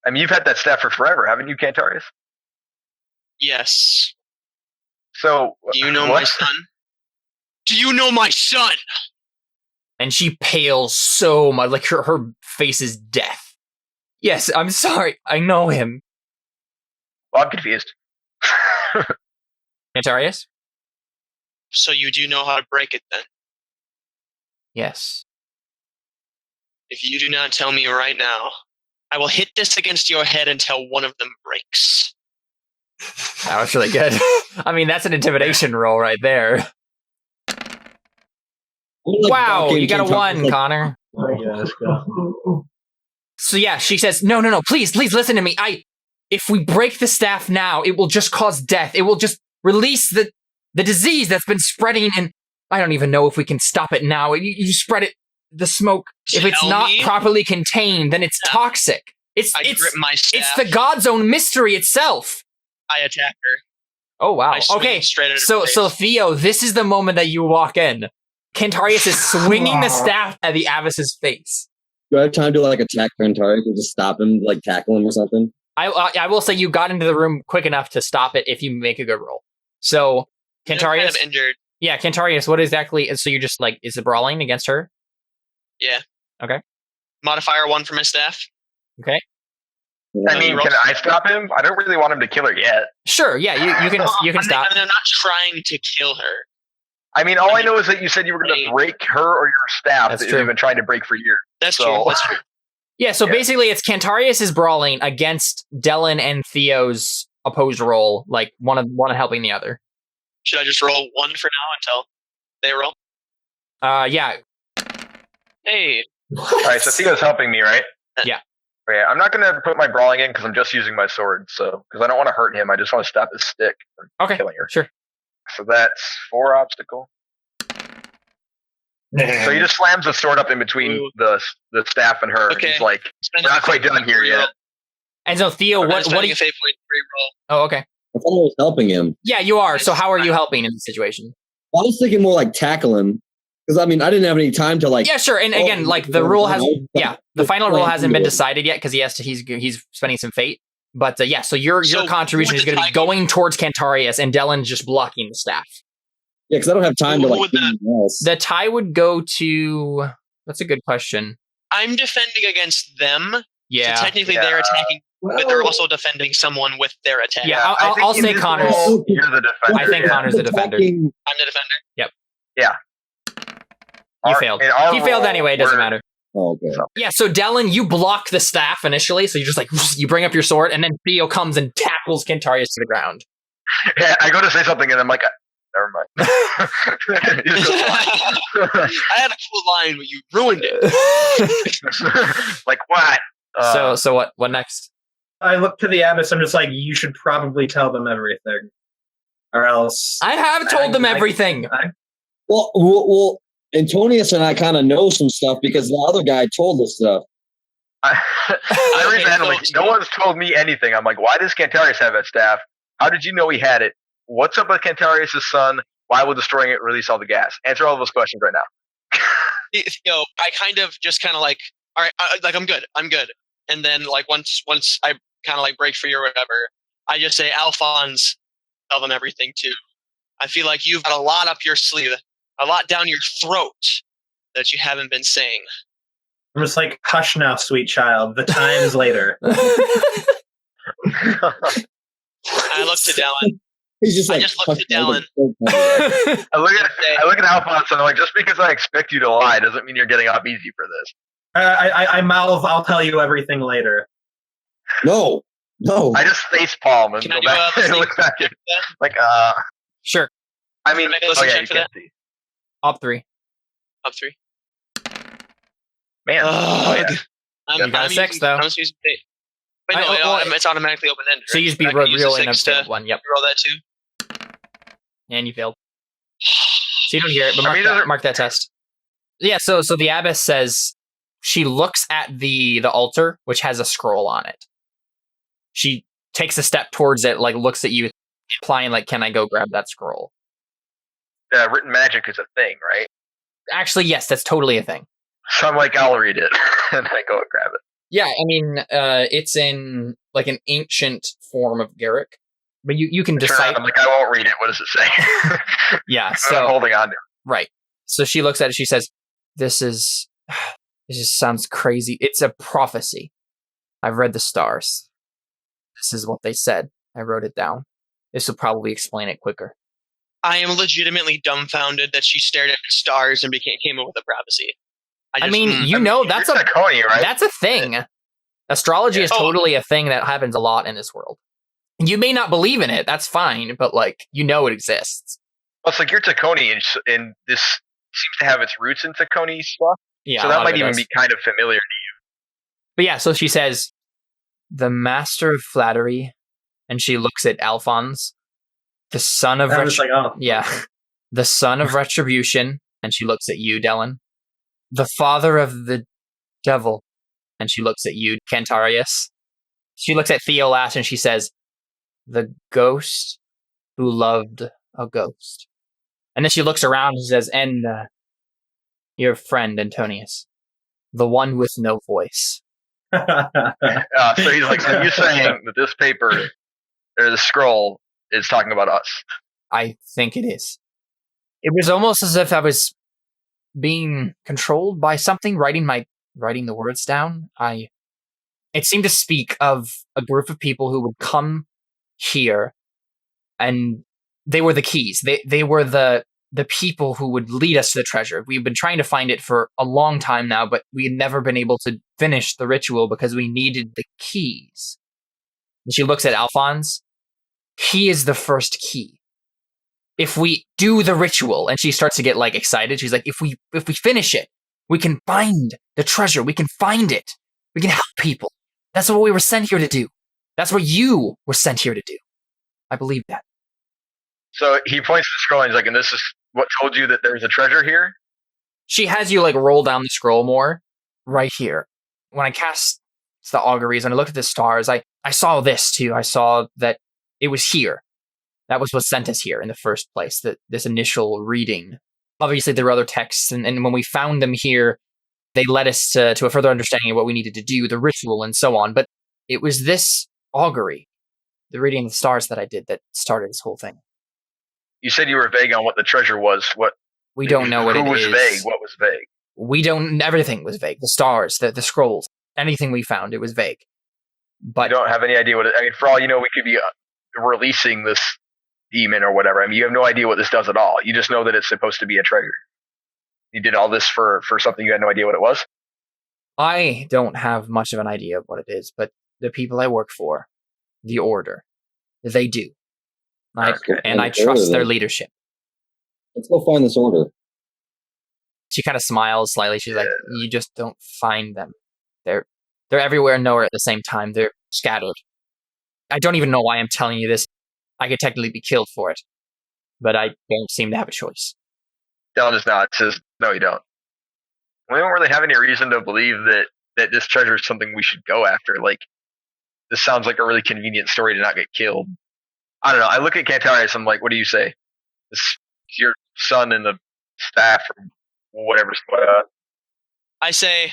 [SPEAKER 3] I mean, you've had that staff for forever, haven't you, Cantarius?
[SPEAKER 5] Yes.
[SPEAKER 3] So
[SPEAKER 5] do you know my son? Do you know my son?
[SPEAKER 2] And she pales so much, like her face is death. Yes, I'm sorry. I know him.
[SPEAKER 3] Well, I'm confused.
[SPEAKER 2] Antarius?
[SPEAKER 5] So you do know how to break it then?
[SPEAKER 2] Yes.
[SPEAKER 5] If you do not tell me right now, I will hit this against your head until one of them breaks.
[SPEAKER 2] That was really good. I mean, that's an intimidation roll right there. Wow, you got a 1, Connor. So yeah, she says, no, please listen to me. If we break the staff now, it will just cause death. It will just release the disease that's been spreading, and I don't even know if we can stop it now. You spread it, the smoke. If it's not properly contained, then it's toxic. It's
[SPEAKER 5] grip my staff.
[SPEAKER 2] It's the God's own mystery itself.
[SPEAKER 5] I attack her.
[SPEAKER 2] Oh wow. Okay. So Theo, this is the moment that you walk in. Cantarius is swinging the staff at the abbess's face.
[SPEAKER 7] Do I have time to like attack Cantarius and just stop him, like tackle him or something?
[SPEAKER 2] I will say you got into the room quick enough to stop it if you make a good roll. So Cantarius,
[SPEAKER 5] kind of injured.
[SPEAKER 2] Yeah, Cantarius, what exactly? So you're just like, is it brawling against her?
[SPEAKER 5] Yeah.
[SPEAKER 2] Okay.
[SPEAKER 5] Modifier 1 for my staff.
[SPEAKER 2] Okay.
[SPEAKER 3] I mean, can I stop him? I don't really want him to kill her yet.
[SPEAKER 2] Sure. Yeah, you can stop.
[SPEAKER 5] I'm not trying to kill her.
[SPEAKER 3] I mean, all I know is that you said you were going to break her or your staff
[SPEAKER 2] That's
[SPEAKER 3] that
[SPEAKER 2] true.
[SPEAKER 3] you've been trying to break for years.
[SPEAKER 5] That's true. That's true.
[SPEAKER 2] Yeah, so basically it's Cantarius is brawling against Dellen and Theo's opposed roll, like one helping the other.
[SPEAKER 5] Should I just roll 1 for now until they roll?
[SPEAKER 2] Yeah.
[SPEAKER 5] Hey.
[SPEAKER 3] All right, so Theo's helping me, right?
[SPEAKER 2] Yeah.
[SPEAKER 3] Okay, I'm not going to put my brawling in because I'm just using my sword. So because I don't want to hurt him, I just want to stop his stick from killing her.
[SPEAKER 2] Sure.
[SPEAKER 3] So that's 4 obstacle. So he just slams the sword up in between the staff and her.
[SPEAKER 5] Okay.
[SPEAKER 3] He's like, we're not quite done here yet.
[SPEAKER 2] And so Theo, what do you?
[SPEAKER 5] A fate point reroll.
[SPEAKER 2] Oh, okay.
[SPEAKER 7] I thought I was helping him.
[SPEAKER 2] Yeah, you are. So how are you helping in this situation?
[SPEAKER 7] I was thinking more like tackle him. Because, I mean, I didn't have any time to, like...
[SPEAKER 2] Yeah, sure. And again, like, the rule has... Yeah, the final rule hasn't been decided yet because he's spending some fate. But, yeah, so your contribution is going to be going towards Cantarius and Dellen just blocking the staff.
[SPEAKER 7] Yeah, because I don't have time to, like, do anything else.
[SPEAKER 2] The tie would go to... That's a good question.
[SPEAKER 5] I'm defending against them.
[SPEAKER 2] Yeah.
[SPEAKER 5] So technically they're attacking, but they're also defending someone with their attack.
[SPEAKER 2] Yeah, I'll say Connor's...
[SPEAKER 3] You're the defender.
[SPEAKER 2] I think Connor's the defender.
[SPEAKER 5] I'm the defender?
[SPEAKER 2] Yep.
[SPEAKER 3] Yeah.
[SPEAKER 2] You failed. He failed anyway, it doesn't matter.
[SPEAKER 7] Oh, okay.
[SPEAKER 2] Yeah, so Dellen, you block the staff initially, so you just like, you bring up your sword, and then Theo comes and tackles Cantarius to the ground.
[SPEAKER 3] Yeah, I go to say something, and I'm like, never mind.
[SPEAKER 5] I had a cool line, but you ruined it.
[SPEAKER 3] Like, what?
[SPEAKER 2] So what next?
[SPEAKER 4] I look to the abbess, I'm just like, you should probably tell them everything. Or else...
[SPEAKER 2] I have told them everything!
[SPEAKER 7] Well, Antonius and I kind of know some stuff because the other guy told us stuff.
[SPEAKER 3] I read that, I'm like, no one's told me anything. I'm like, why does Cantarius have that staff? How did you know he had it? What's up with Cantarius' son? Why will destroying it release all the gas? Answer all those questions right now.
[SPEAKER 5] I kind of like, all right, like I'm good. And then like once I kind of like break free or whatever, I just say, Alphonse, tell them everything too. I feel like you've got a lot up your sleeve, a lot down your throat that you haven't been saying.
[SPEAKER 4] I'm just like, hush now, sweet child. The time is later.
[SPEAKER 5] I look to Dellen.
[SPEAKER 7] He's just like,
[SPEAKER 5] I just look to Dellen.
[SPEAKER 3] I look at Alphonse and I'm like, just because I expect you to lie doesn't mean you're getting off easy for this.
[SPEAKER 4] I mouth, I'll tell you everything later.
[SPEAKER 7] No.
[SPEAKER 3] I just face palm and
[SPEAKER 5] Can
[SPEAKER 3] go
[SPEAKER 5] I do
[SPEAKER 3] back and look back at like,
[SPEAKER 2] Sure.
[SPEAKER 3] I mean,
[SPEAKER 5] Make a listen
[SPEAKER 3] yeah,
[SPEAKER 5] check
[SPEAKER 3] you
[SPEAKER 5] for
[SPEAKER 3] can't
[SPEAKER 5] that?
[SPEAKER 3] see.
[SPEAKER 2] Up 3.
[SPEAKER 5] Up 3.
[SPEAKER 3] Man.
[SPEAKER 5] Yeah.
[SPEAKER 2] You got a 6 though.
[SPEAKER 5] I'm just using fate. But no, it's automatically open-ended.
[SPEAKER 2] So you just be
[SPEAKER 5] I can use the
[SPEAKER 2] real in a
[SPEAKER 5] 6
[SPEAKER 2] failed
[SPEAKER 5] to
[SPEAKER 2] one, yep.
[SPEAKER 5] roll that too.
[SPEAKER 2] And you failed. So you don't hear it, but mark that test. Yeah, so the abbess says she looks at the altar, which has a scroll on it. She takes a step towards it, like looks at you, implying like, can I go grab that scroll?
[SPEAKER 3] Written magic is a thing, right?
[SPEAKER 2] Actually, yes, that's totally a thing.
[SPEAKER 3] So I'm like, I'll read it. And I go and grab it.
[SPEAKER 2] Yeah, I mean, it's in like an ancient form of Garrick. But you can decide.
[SPEAKER 3] I'm like, I won't read it. What does it say?
[SPEAKER 2] Yeah, so
[SPEAKER 3] I'm holding on to it.
[SPEAKER 2] Right. So she looks at it. She says, this just sounds crazy. It's a prophecy. I've read the stars. This is what they said. I wrote it down. This will probably explain it quicker.
[SPEAKER 5] I am legitimately dumbfounded that she stared at stars and came up with a prophecy.
[SPEAKER 2] That's a
[SPEAKER 3] Coney, right?
[SPEAKER 2] That's a thing. Astrology is totally a thing that happens a lot in this world. You may not believe in it. That's fine, but like it exists.
[SPEAKER 3] Well, it's like you're Taconi, and this seems to have its roots in Taconi stuff.
[SPEAKER 2] Yeah,
[SPEAKER 3] so that might even be kind of familiar to you.
[SPEAKER 2] But yeah, so she says, the master of flattery, and she looks at Alphonse, the son of the son of retribution, and she looks at you, Dellen, the father of the devil, and she looks at you, Cantarius. She looks at Theo last, and she says, the ghost who loved a ghost. And then she looks around and says, and your friend, Antonius, the one with no voice.
[SPEAKER 3] So he's like, so you're saying that this paper, or the scroll, is talking about us?
[SPEAKER 2] I think it is. It was almost as if I was being controlled by something, writing the words down. It seemed to speak of a group of people who would come here, and they were the keys. They were the people who would lead us to the treasure. We've been trying to find it for a long time now, but we had never been able to finish the ritual because we needed the keys. And she looks at Alphonse. He is the first key. If we do the ritual, and she starts to get like excited, she's like, if we finish it, we can find the treasure. We can find it. We can help people. That's what we were sent here to do. That's what you were sent here to do. I believe that.
[SPEAKER 3] So he points to the scroll and he's like, and this is what told you that there's a treasure here?
[SPEAKER 2] She has you like roll down the scroll more right here. When I cast the auguries and I looked at the stars, I saw this too. I saw that it was here. That was what sent us here in the first place, this initial reading. Obviously, there were other texts, and when we found them here, they led us to a further understanding of what we needed to do, the ritual, and so on. But it was this augury, the reading of the stars that I did, that started this whole thing.
[SPEAKER 3] You said you were vague on what the treasure was. What?
[SPEAKER 2] We don't know what it is.
[SPEAKER 3] Who was vague? What was vague?
[SPEAKER 2] We don't. Everything was vague. The stars, the scrolls, anything we found, it was vague. But
[SPEAKER 3] you don't have any idea what it. I mean, for all you know, we could be releasing this demon or whatever. I mean, you have no idea what this does at all. You just know that it's supposed to be a treasure. You did all this for something you had no idea what it was?
[SPEAKER 2] I don't have much of an idea of what it is, but the people I work for, the Order, they do. I trust their leadership.
[SPEAKER 7] Let's go find this order.
[SPEAKER 2] She kind of smiles slightly. She's like, you just don't find them. They're everywhere and nowhere at the same time. They're scattered. I don't even know why I'm telling you this. I could technically be killed for it, but I don't seem to have a choice.
[SPEAKER 3] Dylan just nods, says, no, you don't. We don't really have any reason to believe that this treasure is something we should go after. Like, this sounds like a really convenient story to not get killed. I don't know. I look at Cantarius, I'm like, what do you say? This your son and the staff or whatever's going on.
[SPEAKER 5] I say,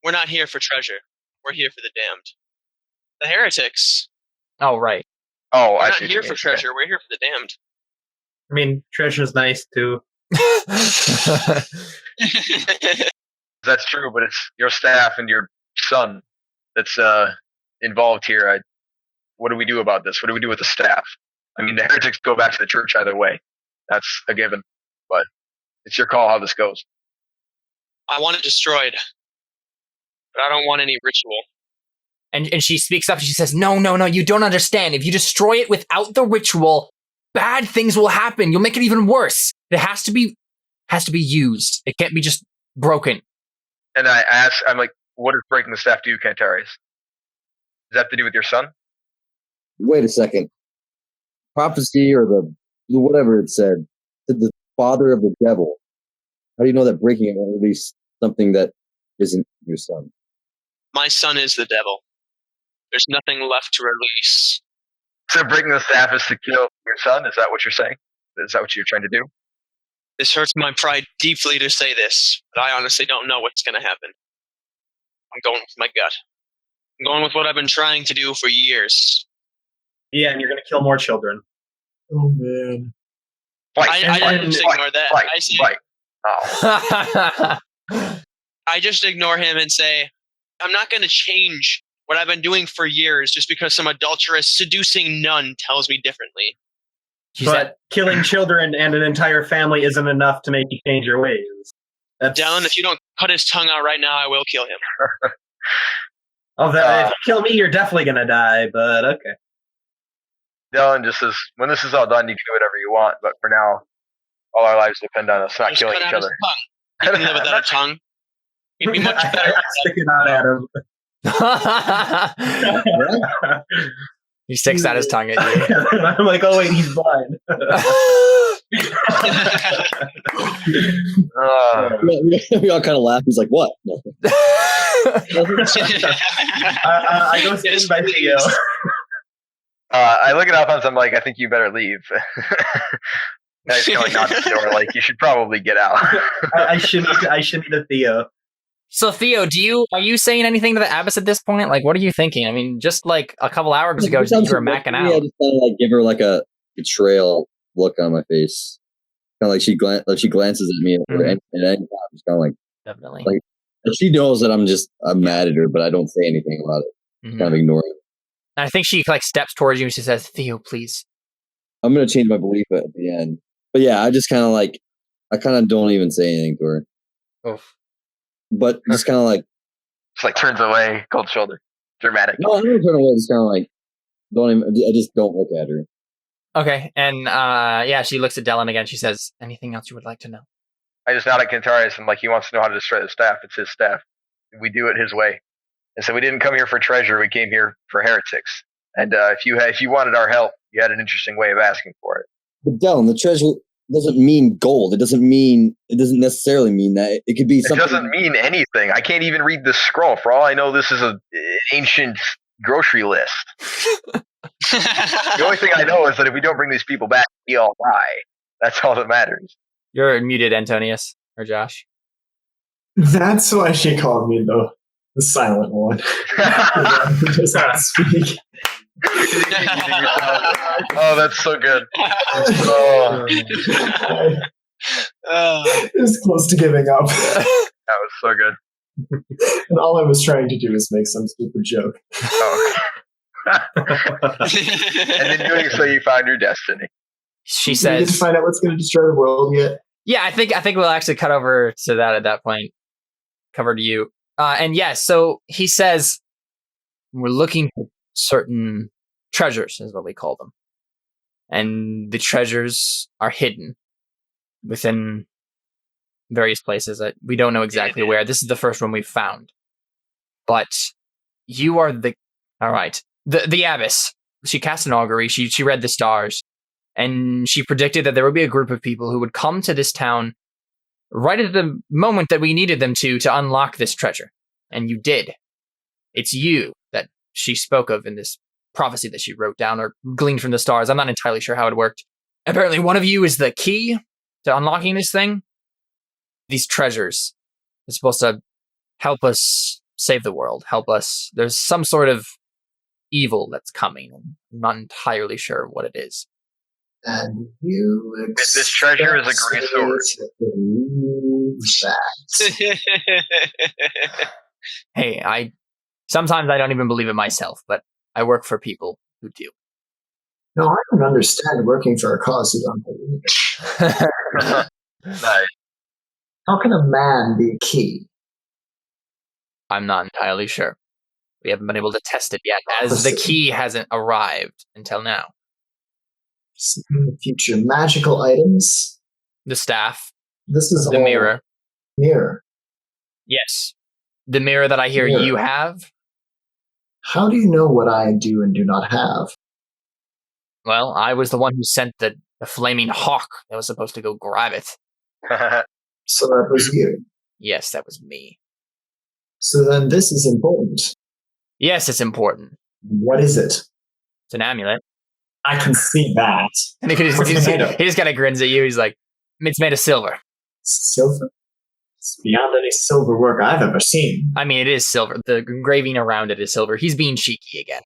[SPEAKER 5] we're not here for treasure. We're here for the damned. The heretics.
[SPEAKER 2] Oh, right.
[SPEAKER 3] Oh,
[SPEAKER 5] we're not here for treasure. We're here for the damned.
[SPEAKER 4] I mean, treasure's nice too.
[SPEAKER 3] That's true, but it's your staff and your son that's involved here. What do we do about this? What do we do with the staff? I mean, the heretics go back to the church either way. That's a given. But it's your call how this goes.
[SPEAKER 5] I want it destroyed, but I don't want any ritual.
[SPEAKER 2] And she speaks up and she says, no, you don't understand. If you destroy it without the ritual, bad things will happen. You'll make it even worse. It has to be used. It can't be just broken.
[SPEAKER 3] And I'm like, what does breaking the staff do, Cantarius? Does that have to do with your son?
[SPEAKER 7] Wait a second. Prophecy or whatever it said the father of the devil. How do you know that breaking it will release something that isn't your son?
[SPEAKER 5] My son is the devil. There's nothing left to release.
[SPEAKER 3] So breaking the staff is to kill your son? Is that what you're saying? Is that what you're trying to do?
[SPEAKER 5] This hurts my pride deeply to say this, but I honestly don't know what's going to happen. I'm going with my gut. I'm going with what I've been trying to do for years.
[SPEAKER 4] Yeah, and you're going to kill more children.
[SPEAKER 9] Oh, man.
[SPEAKER 5] I just ignore that.
[SPEAKER 3] I say,
[SPEAKER 5] I just ignore him and say, I'm not going to change what I've been doing for years just because some adulterous, seducing nun tells me differently.
[SPEAKER 4] But killing children and an entire family isn't enough to make you change your ways.
[SPEAKER 5] Dylan, if you don't cut his tongue out right now, I will kill him.
[SPEAKER 4] If you kill me, you're definitely going to die, but okay.
[SPEAKER 3] Dylan just says, when this is all done, you can do whatever you want, but for now, all our lives depend on us not
[SPEAKER 5] just
[SPEAKER 3] killing
[SPEAKER 5] cut
[SPEAKER 3] each
[SPEAKER 5] out
[SPEAKER 3] other.
[SPEAKER 5] His tongue. He can live without a tongue. He'd be much better.
[SPEAKER 4] Stick it out at him.
[SPEAKER 2] He sticks out his tongue at you.
[SPEAKER 4] I'm like, oh wait, he's blind.
[SPEAKER 7] We all kind of laugh. He's like, what?
[SPEAKER 4] I go stand by Theo.
[SPEAKER 3] I look at Alphonse, I'm like, I think you better leave. Now he's going out the door, like, you should probably get out.
[SPEAKER 4] I should need a Theo.
[SPEAKER 2] So Theo, are you saying anything to the abbess at this point? Like, what are you thinking? I mean, just like a couple hours ago, you were macking out.
[SPEAKER 7] I just kind of like give her like a betrayal look on my face. Kind of like she glances at me and I'm just kind of like,
[SPEAKER 2] Definitely.
[SPEAKER 7] Like she knows that I'm mad at her, but I don't say anything about it. Kind of ignore it.
[SPEAKER 2] I think she like steps towards you and she says, "Theo, please."
[SPEAKER 7] I'm gonna change my belief at the end, but yeah, I just kind of don't even say anything to her.
[SPEAKER 2] Oof.
[SPEAKER 7] But just kind of like,
[SPEAKER 3] just like turns away, cold shoulder, dramatic.
[SPEAKER 7] No, I'm gonna turn away. Just kind of like, I just don't look at her.
[SPEAKER 2] Okay, and she looks at Dylan again. She says, "Anything else you would like to know?"
[SPEAKER 3] I just nod at Kentarius and like he wants to know how to destroy the staff. It's his staff. We do it his way. And so we didn't come here for treasure. We came here for heretics. And if you wanted our help, you had an interesting way of asking for it.
[SPEAKER 7] But Dylan, the treasure doesn't mean gold. It doesn't necessarily mean that. It could be something.
[SPEAKER 3] It doesn't mean anything. I can't even read this scroll. For all I know, this is an ancient grocery list. The only thing I know is that if we don't bring these people back, we all die. That's all that matters.
[SPEAKER 2] You're muted, Antonius or Josh.
[SPEAKER 9] That's why she called me the silent one. Does not speak.
[SPEAKER 3] Oh, that's so good.
[SPEAKER 9] It was close to giving up.
[SPEAKER 3] That was so good.
[SPEAKER 9] And all I was trying to do is make some stupid joke.
[SPEAKER 3] Oh. And in doing so, you found your destiny.
[SPEAKER 2] She
[SPEAKER 9] Did
[SPEAKER 2] says,
[SPEAKER 9] you get to find out what's going to destroy the world yet?
[SPEAKER 2] "Yeah, I think we'll actually cut over to that at that point. Cover to you." So he says, "We're looking for certain treasures," is what we call them. And the treasures are hidden within various places that we don't know exactly where. This is the first one we've found. But you are the abbess. She cast an augury. She read the stars. And she predicted that there would be a group of people who would come to this town right at the moment that we needed them to unlock this treasure. And you did. It's you that she spoke of in this prophecy that she wrote down or gleaned from the stars. I'm not entirely sure how it worked. Apparently, one of you is the key to unlocking this thing. These treasures are supposed to help us save the world, help us. There's some sort of evil that's coming. I'm not entirely sure what it is.
[SPEAKER 6] And you
[SPEAKER 3] This treasure is a great sword.
[SPEAKER 2] Hey, sometimes I don't even believe it myself, but I work for people who do.
[SPEAKER 6] No, I don't understand working for a cause you don't believe in.
[SPEAKER 3] Nice.
[SPEAKER 6] How can a man be a key?
[SPEAKER 2] I'm not entirely sure. We haven't been able to test it yet, as the key hasn't arrived until now.
[SPEAKER 6] Future magical items.
[SPEAKER 2] The staff.
[SPEAKER 6] This is
[SPEAKER 2] the
[SPEAKER 6] all
[SPEAKER 2] mirror.
[SPEAKER 6] Mirror.
[SPEAKER 2] Yes. The mirror that I hear you have.
[SPEAKER 6] How do you know what I do and do not have?
[SPEAKER 2] Well, I was the one who sent the flaming hawk that was supposed to go grab it.
[SPEAKER 6] So that was you.
[SPEAKER 2] Yes, that was me.
[SPEAKER 6] So then this is important.
[SPEAKER 2] Yes, it's important.
[SPEAKER 6] What is it?
[SPEAKER 2] It's an amulet.
[SPEAKER 9] I can see that.
[SPEAKER 2] And he just kind of grins at you. He's like, "It's made of silver."
[SPEAKER 6] Silver?
[SPEAKER 9] It's beyond any silver work I've ever seen.
[SPEAKER 2] I mean, it is silver. The engraving around it is silver. He's being cheeky again.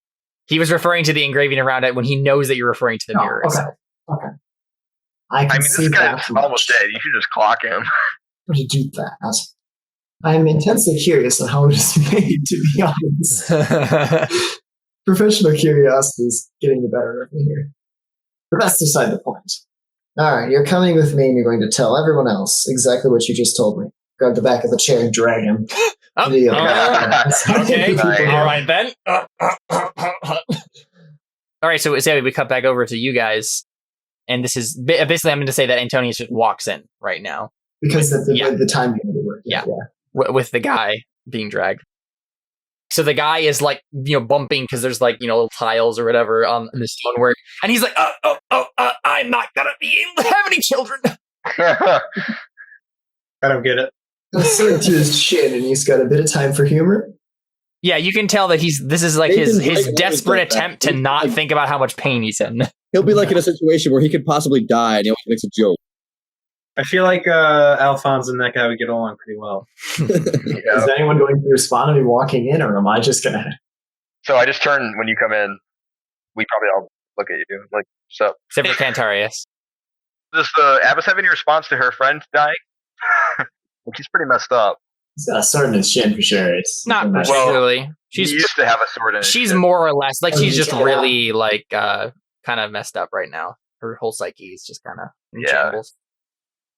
[SPEAKER 2] He was referring to the engraving around it when he knows that you're referring to the mirror.
[SPEAKER 6] Okay. I can see
[SPEAKER 3] this
[SPEAKER 6] that.
[SPEAKER 3] guy's almost dead. You should just clock him.
[SPEAKER 6] How to do that? I am intensely curious on how it is made, to be honest. Professional curiosity is getting the better of me here. But that's beside the point. Alright, you're coming with me and you're going to tell everyone else exactly what you just told me. Grab the back of the chair and drag him.
[SPEAKER 2] Okay. All right, then. All right, so we cut back over to you guys. And this is basically, I'm going to say that Antonius just walks in right now.
[SPEAKER 6] Because the time unit work.
[SPEAKER 2] Yeah. With the guy being dragged. So the guy is like, bumping because there's like, little tiles or whatever on the stonework. And he's like, I'm not going to be able to have any children.
[SPEAKER 4] I don't get it.
[SPEAKER 6] Sort to his chin, and he's got a bit of time for humor.
[SPEAKER 2] Yeah, you can tell that this is like his desperate attempt to not think about how much pain he's in.
[SPEAKER 7] He'll be like in a situation where he could possibly die, and he always makes a joke.
[SPEAKER 4] I feel like Alphonse and that guy would get along pretty well.
[SPEAKER 6] Is anyone going to respond to me walking in, or am I just going to...
[SPEAKER 3] So I just turn when you come in. We probably all look at you. Like, what's up?
[SPEAKER 2] Except for Cantarius.
[SPEAKER 3] Does the abbess have any response to her friend dying? She's pretty messed up.
[SPEAKER 9] He's got a sword in his shin for sure.
[SPEAKER 2] Not particularly.
[SPEAKER 3] She used to have a sword in his
[SPEAKER 2] She's
[SPEAKER 3] shin.
[SPEAKER 2] more or less like she's just
[SPEAKER 6] Yeah.
[SPEAKER 2] really like kind of messed up right now. Her whole psyche is just kind of in shambles.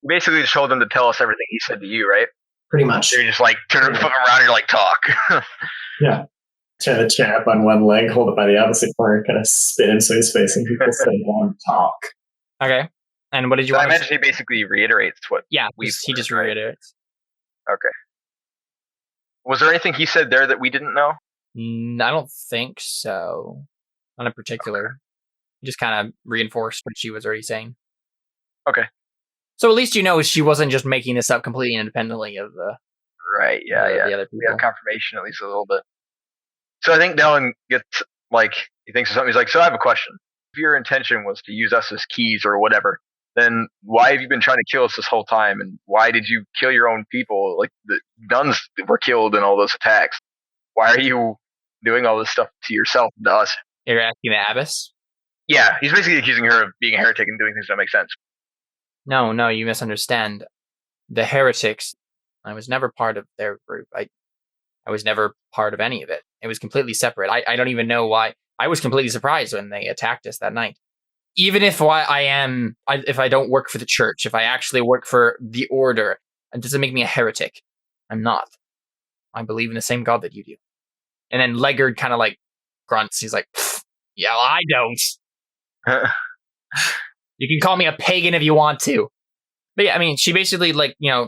[SPEAKER 3] You basically just told him to tell us everything he said to you, right?
[SPEAKER 6] Pretty much.
[SPEAKER 3] You're just like, turn around and you're like, talk.
[SPEAKER 9] Yeah. Turn the chair up on one leg, hold it by the opposite corner, kind of spit into his face, and people say, "Don't talk."
[SPEAKER 2] Okay. And what did you
[SPEAKER 3] So I
[SPEAKER 2] want?
[SPEAKER 3] imagine he basically reiterates what
[SPEAKER 2] Yeah,
[SPEAKER 3] we've
[SPEAKER 2] he just
[SPEAKER 3] learned, right?
[SPEAKER 2] reiterates.
[SPEAKER 3] Okay. Was there anything he said there that we didn't know?
[SPEAKER 2] I don't think so. Not in particular. He just kind of reinforced what she was already saying.
[SPEAKER 3] Okay.
[SPEAKER 2] So at least you know she wasn't just making this up completely independently of the
[SPEAKER 3] Right, yeah.
[SPEAKER 2] the other
[SPEAKER 3] We
[SPEAKER 2] people.
[SPEAKER 3] have confirmation at least a little bit. So I think Dylan gets, like, he thinks of something. He's like, so I have a question. If your intention was to use us as keys or whatever, then why have you been trying to kill us this whole time? And why did you kill your own people? Like, the nuns were killed in all those attacks. Why are you doing all this stuff to yourself and to us?
[SPEAKER 2] You're asking the abbess?
[SPEAKER 3] Yeah, he's basically accusing her of being a heretic and doing things that make sense.
[SPEAKER 2] No, you misunderstand. The heretics, I was never part of their group. I was never part of any of it. It was completely separate. I don't even know why. I was completely surprised when they attacked us that night. Even if if I don't work for the church, if I actually work for the order, it doesn't make me a heretic. I'm not. I believe in the same God that you do. And then Leggard kind of like grunts. He's like, yeah, well, I don't. You can call me a pagan if you want to. But yeah, I mean, she basically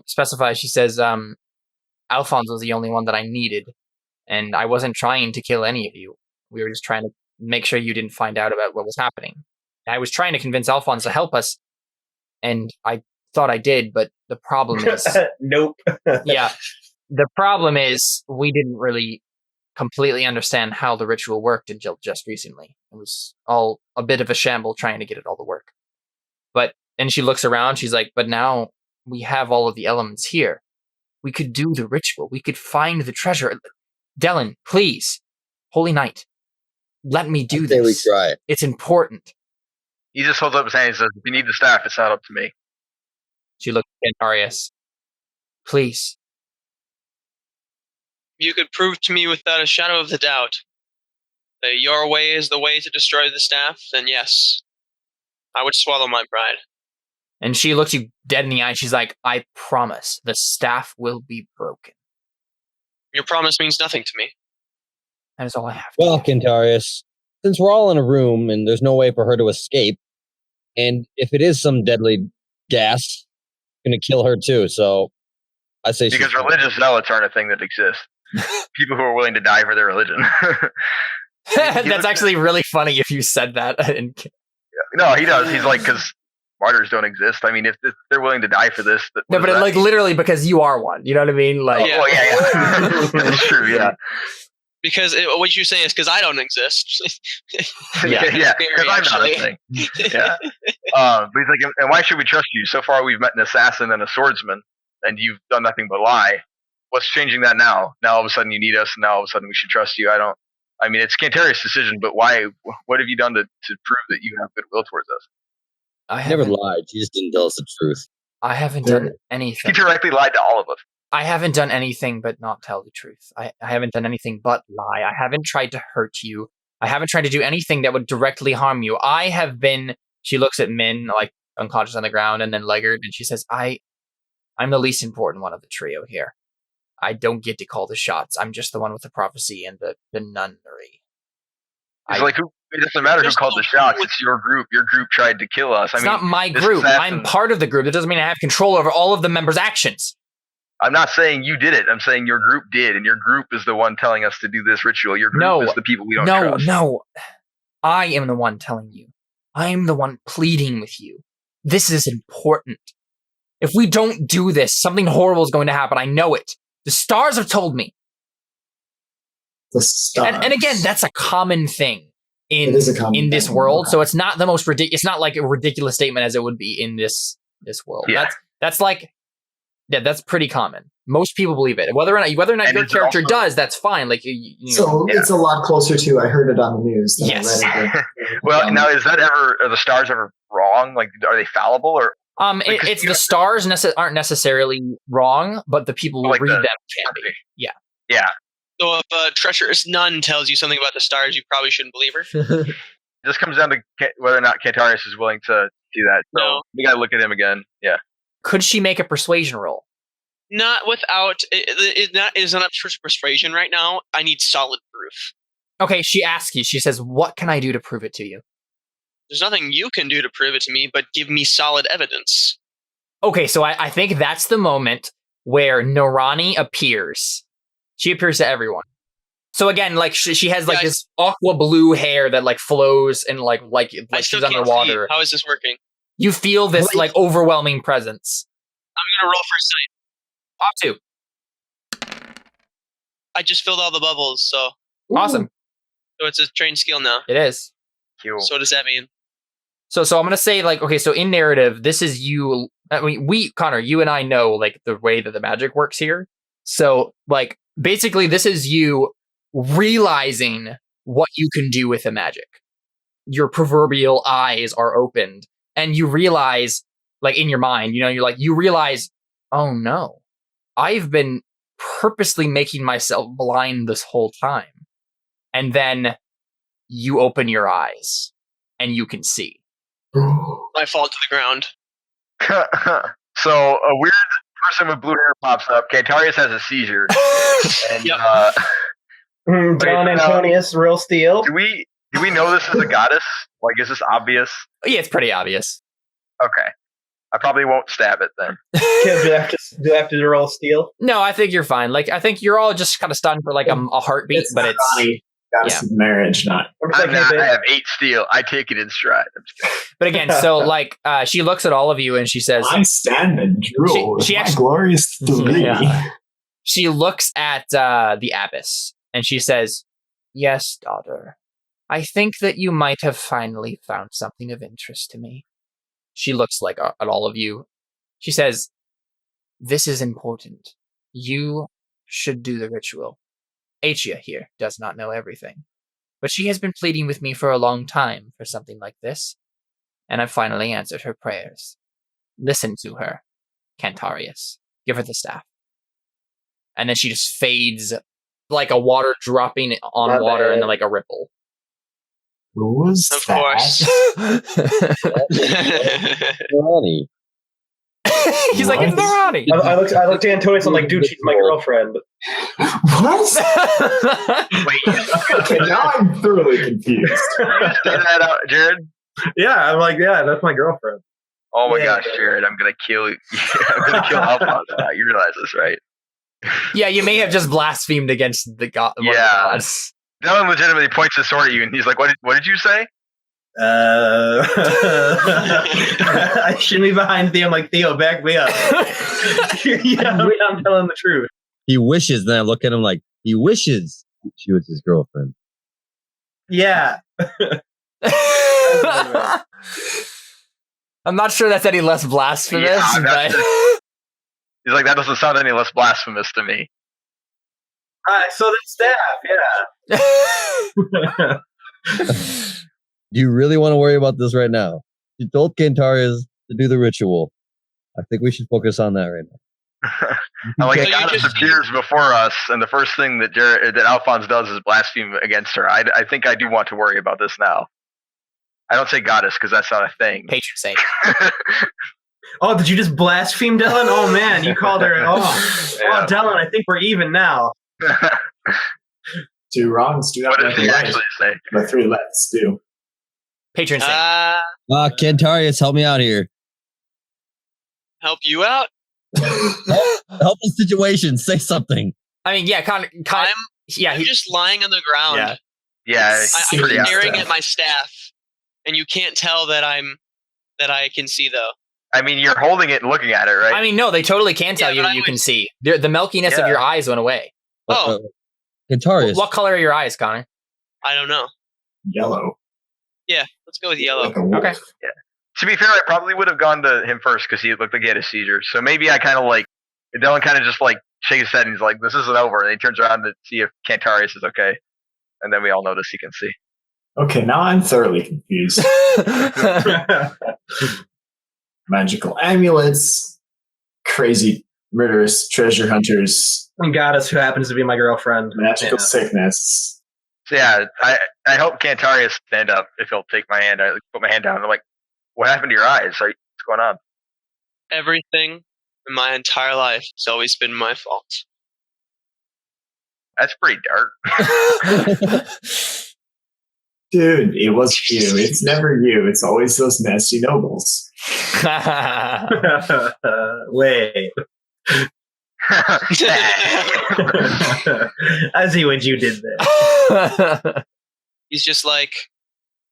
[SPEAKER 2] specifies, she says, Alphonse was the only one that I needed. And I wasn't trying to kill any of you. We were just trying to make sure you didn't find out about what was happening. I was trying to convince Alphonse to help us. And I thought I did, but the problem is...
[SPEAKER 4] Nope.
[SPEAKER 2] Yeah. The problem is we didn't really completely understand how the ritual worked until just recently. It was all a bit of a shamble trying to get it all to work. And she looks around, she's like, but now we have all of the elements here. We could do the ritual. We could find the treasure. Dylan, please. Holy Knight. Let me do
[SPEAKER 7] Say we
[SPEAKER 2] this.
[SPEAKER 7] try.
[SPEAKER 2] It's important.
[SPEAKER 3] He just holds up his hand and says, if you need the staff, it's not up to me.
[SPEAKER 2] She looks at Arius. Please.
[SPEAKER 5] You could prove to me without a shadow of a doubt that your way is the way to destroy the staff, then yes, I would swallow my pride.
[SPEAKER 2] And she looks you dead in the eye. She's like, I promise the staff will be broken.
[SPEAKER 5] Your promise means nothing to me.
[SPEAKER 2] That is all I have.
[SPEAKER 7] Well, Kentarius, since we're all in a room and there's no way for her to escape, and if it is some deadly gas, gonna kill her too. So I say
[SPEAKER 3] Because religious zealots aren't a thing that exists. People who are willing to die for their religion.
[SPEAKER 2] That's actually really funny if you said that.
[SPEAKER 3] No, he does. He's like, because martyrs don't exist. I mean, if they're willing to die for this,
[SPEAKER 2] No, but like literally because you are one. You know what I mean? Like,
[SPEAKER 5] Yeah.
[SPEAKER 3] Oh, yeah. That's true. Yeah,
[SPEAKER 5] Because what you say is because I don't exist.
[SPEAKER 3] yeah. Because I'm not a thing. Yeah. But he's like, and why should we trust you? So far, we've met an assassin and a swordsman, and you've done nothing but lie. What's changing that now? Now all of a sudden you need us, and now all of a sudden we should trust you. I mean, it's Cantarius' decision, but why? What have you done to prove that you have goodwill towards us?
[SPEAKER 2] I
[SPEAKER 7] never
[SPEAKER 2] haven't,
[SPEAKER 7] lied. She just didn't tell us the truth.
[SPEAKER 2] I haven't done anything.
[SPEAKER 3] He directly lied to all of us.
[SPEAKER 2] I haven't done anything but not tell the truth. I haven't done anything but lie. I haven't tried to hurt you. I haven't tried to do anything that would directly harm you. I have been... She looks at Min, like, unconscious on the ground, and then Leggard, and she says, I'm the least important one of the trio here. I don't get to call the shots. I'm just the one with the prophecy and the nunnery.
[SPEAKER 3] It's like, it doesn't matter who called the shots. It's your group. Your group tried to kill us.
[SPEAKER 2] It's not my group. I'm part of the group. That doesn't mean I have control over all of the members' actions.
[SPEAKER 3] I'm not saying you did it. I'm saying your group did, and your group is the one telling us to do this ritual. Your group is the people we don't trust.
[SPEAKER 2] No. I am the one telling you. I am the one pleading with you. This is important. If we don't do this, something horrible is going to happen. I know it. The stars have told me.
[SPEAKER 9] The stars.
[SPEAKER 2] And again, that's a common thing in this
[SPEAKER 9] thing.
[SPEAKER 2] world. So it's not the most ridiculous. It's not like a ridiculous statement as it would be in this world.
[SPEAKER 3] Yeah.
[SPEAKER 2] That's like, yeah, that's pretty common. Most people believe it. Whether or not
[SPEAKER 3] And
[SPEAKER 2] your
[SPEAKER 3] it's
[SPEAKER 2] character
[SPEAKER 3] also-
[SPEAKER 2] does, that's fine. Like you know.
[SPEAKER 6] So it's a lot closer to I heard it on the news than
[SPEAKER 2] Yes.
[SPEAKER 6] I read it.
[SPEAKER 3] Well, now are the stars ever wrong? Like, are they fallible or?
[SPEAKER 2] It's the stars aren't necessarily wrong, but the people who
[SPEAKER 3] Like
[SPEAKER 2] read
[SPEAKER 3] the-
[SPEAKER 2] them can be. Yeah.
[SPEAKER 3] Yeah,
[SPEAKER 5] So if a treacherous nun tells you something about the stars, you probably shouldn't believe her.
[SPEAKER 3] it just comes down to whether or not Cantarius is willing to do that. So
[SPEAKER 5] No.
[SPEAKER 3] we gotta look at him again. Yeah.
[SPEAKER 2] Could she make a persuasion roll?
[SPEAKER 5] Not without it's not up for persuasion right now. I need solid proof.
[SPEAKER 2] Okay, she asks you. She says, "What can I do to prove it to you?"
[SPEAKER 5] There's nothing you can do to prove it to me, but give me solid evidence.
[SPEAKER 2] Okay, so I think that's the moment where Narani appears. She appears to everyone. So again, like she has like this aqua blue hair that like flows and like
[SPEAKER 5] I still
[SPEAKER 2] she's
[SPEAKER 5] can't
[SPEAKER 2] underwater.
[SPEAKER 5] see. How is this working?
[SPEAKER 2] You feel this like overwhelming presence.
[SPEAKER 5] I'm gonna roll for sight.
[SPEAKER 2] Pop 2.
[SPEAKER 5] I just filled all the bubbles, so
[SPEAKER 2] Awesome.
[SPEAKER 5] it's a trained skill now.
[SPEAKER 2] It is.
[SPEAKER 3] Cool.
[SPEAKER 5] So what does that mean?
[SPEAKER 2] So I'm gonna say like, okay, so in narrative, this is you. I mean, Connor, you and I know like the way that the magic works here. So like basically, this is you realizing what you can do with the magic. Your proverbial eyes are opened, and you realize, like in your mind, you realize, oh no, I've been purposely making myself blind this whole time. And then you open your eyes and you can see.
[SPEAKER 5] I fall to the ground.
[SPEAKER 3] So a weird person with blue hair pops up. Cantarius has a seizure. And,
[SPEAKER 5] Yep.
[SPEAKER 4] John Antonius, real steel.
[SPEAKER 3] Do we know this is a goddess? Like, is this obvious?
[SPEAKER 2] Yeah, it's pretty obvious.
[SPEAKER 3] Okay. I probably won't stab it then.
[SPEAKER 4] Do I have to roll steel?
[SPEAKER 2] No, I think you're fine. Like, I think you're all just kind of stunned for like a heartbeat, but it's
[SPEAKER 9] Ronnie, goddess of marriage, not.
[SPEAKER 3] I have 8 steel. I take it in stride. I'm just kidding.
[SPEAKER 2] But again, so like she looks at all of you and she says,
[SPEAKER 9] I stand and drool.
[SPEAKER 2] She
[SPEAKER 9] She
[SPEAKER 2] actually-
[SPEAKER 9] glorious three.
[SPEAKER 2] Yeah. She looks at the abbess and she says, "Yes, daughter. I think that you might have finally found something of interest to me." She looks like at all of you. She says, "This is important. You should do the ritual. Achia here does not know everything, but she has been pleading with me for a long time for something like this, and I've finally answered her prayers. Listen to her, Cantarius. Give her the staff." And then she just fades like a water dropping on
[SPEAKER 4] My
[SPEAKER 2] water and
[SPEAKER 4] bad.
[SPEAKER 2] then like a ripple.
[SPEAKER 9] Who was
[SPEAKER 5] Of
[SPEAKER 9] that?
[SPEAKER 5] course.
[SPEAKER 7] Ronnie.
[SPEAKER 2] He's like, "It's Narani."
[SPEAKER 4] I looked at Antonius. I'm like, dude, she's my girlfriend.
[SPEAKER 9] What?
[SPEAKER 3] Wait,
[SPEAKER 9] Okay, now I'm thoroughly confused.
[SPEAKER 3] say that out, Jared?
[SPEAKER 4] Yeah, I'm like, yeah, that's my girlfriend.
[SPEAKER 3] Oh my
[SPEAKER 4] Yeah.
[SPEAKER 3] gosh, Jared, I'm gonna kill you. I'm gonna kill Alphonse now. You realize this, right?
[SPEAKER 2] Yeah, you may have just blasphemed against the god. one of the
[SPEAKER 3] Yeah.
[SPEAKER 2] gods.
[SPEAKER 3] Dylan legitimately points his sword at you, and he's like, "What did you say?"
[SPEAKER 4] I shouldn't be behind Theo. I'm like, Theo, back me up. Yeah, I'm telling the truth.
[SPEAKER 7] He wishes, then I look at him like, he wishes she was his girlfriend.
[SPEAKER 4] Yeah.
[SPEAKER 2] I'm not sure that's any less blasphemous,
[SPEAKER 3] Yeah,
[SPEAKER 2] but
[SPEAKER 3] He's like, "That doesn't sound any less blasphemous to me."
[SPEAKER 4] Alright, so then staff, yeah.
[SPEAKER 7] Do you really want to worry about this right now? You told Cantarius to do the ritual. I think we should focus on that right now.
[SPEAKER 3] I'm like,
[SPEAKER 5] So
[SPEAKER 3] a
[SPEAKER 5] you
[SPEAKER 3] goddess
[SPEAKER 5] just-
[SPEAKER 3] appears before us, and the first thing that Alphonse does is blaspheme against her. I think I do want to worry about this now. I don't say goddess because that's not a thing.
[SPEAKER 2] patron saint.
[SPEAKER 4] Oh, did you just blaspheme Dylan? Oh man, you called her.
[SPEAKER 3] Yeah.
[SPEAKER 4] Oh, Dylan, I think we're even now.
[SPEAKER 9] 2 wrongs do not
[SPEAKER 3] What did
[SPEAKER 9] make
[SPEAKER 3] he
[SPEAKER 9] a right.
[SPEAKER 3] actually say?
[SPEAKER 9] But 3 lefts do.
[SPEAKER 2] Patron saint.
[SPEAKER 7] Cantarius, help me out here.
[SPEAKER 5] Help you out?
[SPEAKER 7] Help the situation. Say something.
[SPEAKER 2] I mean, yeah,
[SPEAKER 5] I'm
[SPEAKER 2] yeah,
[SPEAKER 5] just lying on the ground.
[SPEAKER 2] Yeah.
[SPEAKER 3] Yeah,
[SPEAKER 5] I'm
[SPEAKER 3] it's pretty
[SPEAKER 5] staring
[SPEAKER 3] obvious.
[SPEAKER 5] at my staff, and you can't tell that I can see though.
[SPEAKER 3] I mean, you're holding it and looking at it, right?
[SPEAKER 2] I mean, no, they totally can tell
[SPEAKER 5] Yeah,
[SPEAKER 2] you
[SPEAKER 5] but
[SPEAKER 2] that
[SPEAKER 5] I
[SPEAKER 2] you can
[SPEAKER 5] would-
[SPEAKER 2] see. The milkiness of
[SPEAKER 3] Yeah.
[SPEAKER 2] your eyes went away.
[SPEAKER 5] Oh.
[SPEAKER 7] Cantarius.
[SPEAKER 2] What color are your eyes, Connor?
[SPEAKER 5] I don't know.
[SPEAKER 9] Yellow.
[SPEAKER 5] Yeah, let's go with yellow.
[SPEAKER 9] Like a wolf.
[SPEAKER 2] Okay.
[SPEAKER 3] To be fair, I probably would have gone to him first because he looked like he had a seizure. So maybe I kind of like, Dylan kind of just like shakes his head and he's like, "This isn't over." And he turns around to see if Cantarius is okay. And then we all notice he can see.
[SPEAKER 9] Okay, now I'm thoroughly confused. Magical amulets, crazy murderous treasure hunters,
[SPEAKER 4] Some goddess who happens to be my girlfriend.
[SPEAKER 9] magical sickness.
[SPEAKER 3] So yeah, I hope Cantarius stand up if he'll take my hand. I put my hand down. I'm like, what happened to your eyes? What's going on?
[SPEAKER 5] Everything in my entire life has always been my fault.
[SPEAKER 3] That's pretty dark.
[SPEAKER 9] Dude, it was you. It's never you. It's always those nasty nobles.
[SPEAKER 4] Wait. I see what you did there.
[SPEAKER 5] He's just like,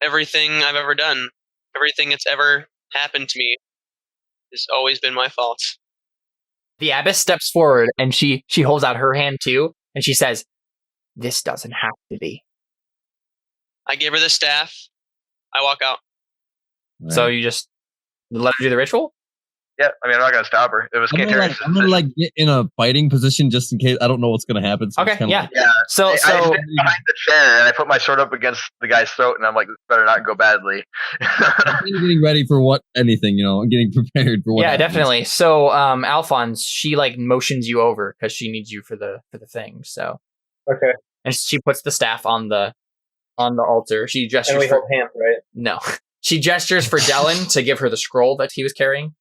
[SPEAKER 5] everything I've ever done, everything that's ever happened to me has always been my fault.
[SPEAKER 2] The abbess steps forward and she holds out her hand too, and she says, "This doesn't have to be."
[SPEAKER 5] I give her the staff. I walk out.
[SPEAKER 2] So you just let her do the ritual?
[SPEAKER 3] Yeah, I mean, I'm not gonna stop her. It was Cantarius.
[SPEAKER 7] I'm gonna get in a fighting position just in case. I don't know what's gonna happen. So
[SPEAKER 2] Okay, yeah.
[SPEAKER 3] Yeah.
[SPEAKER 2] So
[SPEAKER 3] I stand behind the chair and I put my sword up against the guy's throat, and I'm like, this better not go badly.
[SPEAKER 7] I'm getting ready for anything, I'm getting prepared for what.
[SPEAKER 2] yeah,
[SPEAKER 7] happens.
[SPEAKER 2] definitely. So Alphonse, she like motions you over because she needs you for the thing. So
[SPEAKER 4] Okay.
[SPEAKER 2] and she puts the staff on the altar. She gestures
[SPEAKER 4] And we
[SPEAKER 2] for
[SPEAKER 4] hold hands, right?
[SPEAKER 2] no. She gestures for Dellen to give her the scroll that he was carrying.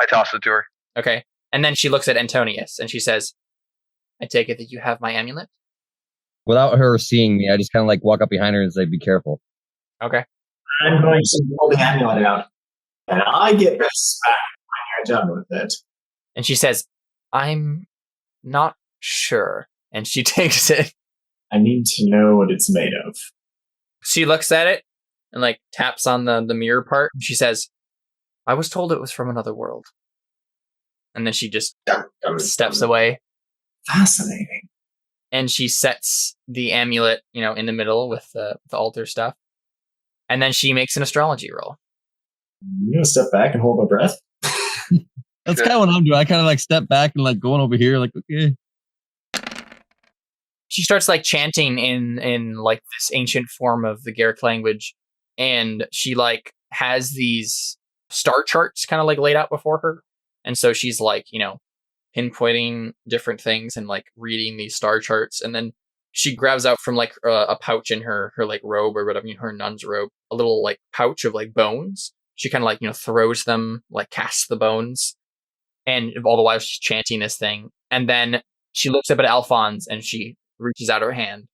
[SPEAKER 3] I toss it to her.
[SPEAKER 2] Okay. And then she looks at Antonius and she says, "I take it that you have my amulet?"
[SPEAKER 7] Without her seeing me, I just kind of like walk up behind her and say, "Be careful."
[SPEAKER 2] Okay.
[SPEAKER 6] I'm going to pull the amulet out, and I get this back when you're done with it.
[SPEAKER 2] And she says, "I'm not sure." And she takes it.
[SPEAKER 9] I need to know what it's made of.
[SPEAKER 2] She looks at it and like taps on the mirror part. And she says, "I was told it was from another world." And then she just steps away.
[SPEAKER 6] Fascinating.
[SPEAKER 2] And she sets the amulet, in the middle with the altar stuff. And then she makes an astrology roll.
[SPEAKER 9] I'm gonna step back and hold my breath.
[SPEAKER 7] That's kind of what I'm doing. I kind of like step back and like going over here, like, okay.
[SPEAKER 2] She starts like chanting in like this ancient form of the Garrick language. And she like has these star charts kind of like laid out before her. And so she's like, pinpointing different things and like reading these star charts. And then she grabs out from like a pouch in her like robe or whatever, her nun's robe, a little like pouch of like bones. She kind of like, throws them, like casts the bones. And all the while she's chanting this thing. And then she looks up at Alphonse and she reaches out her hand.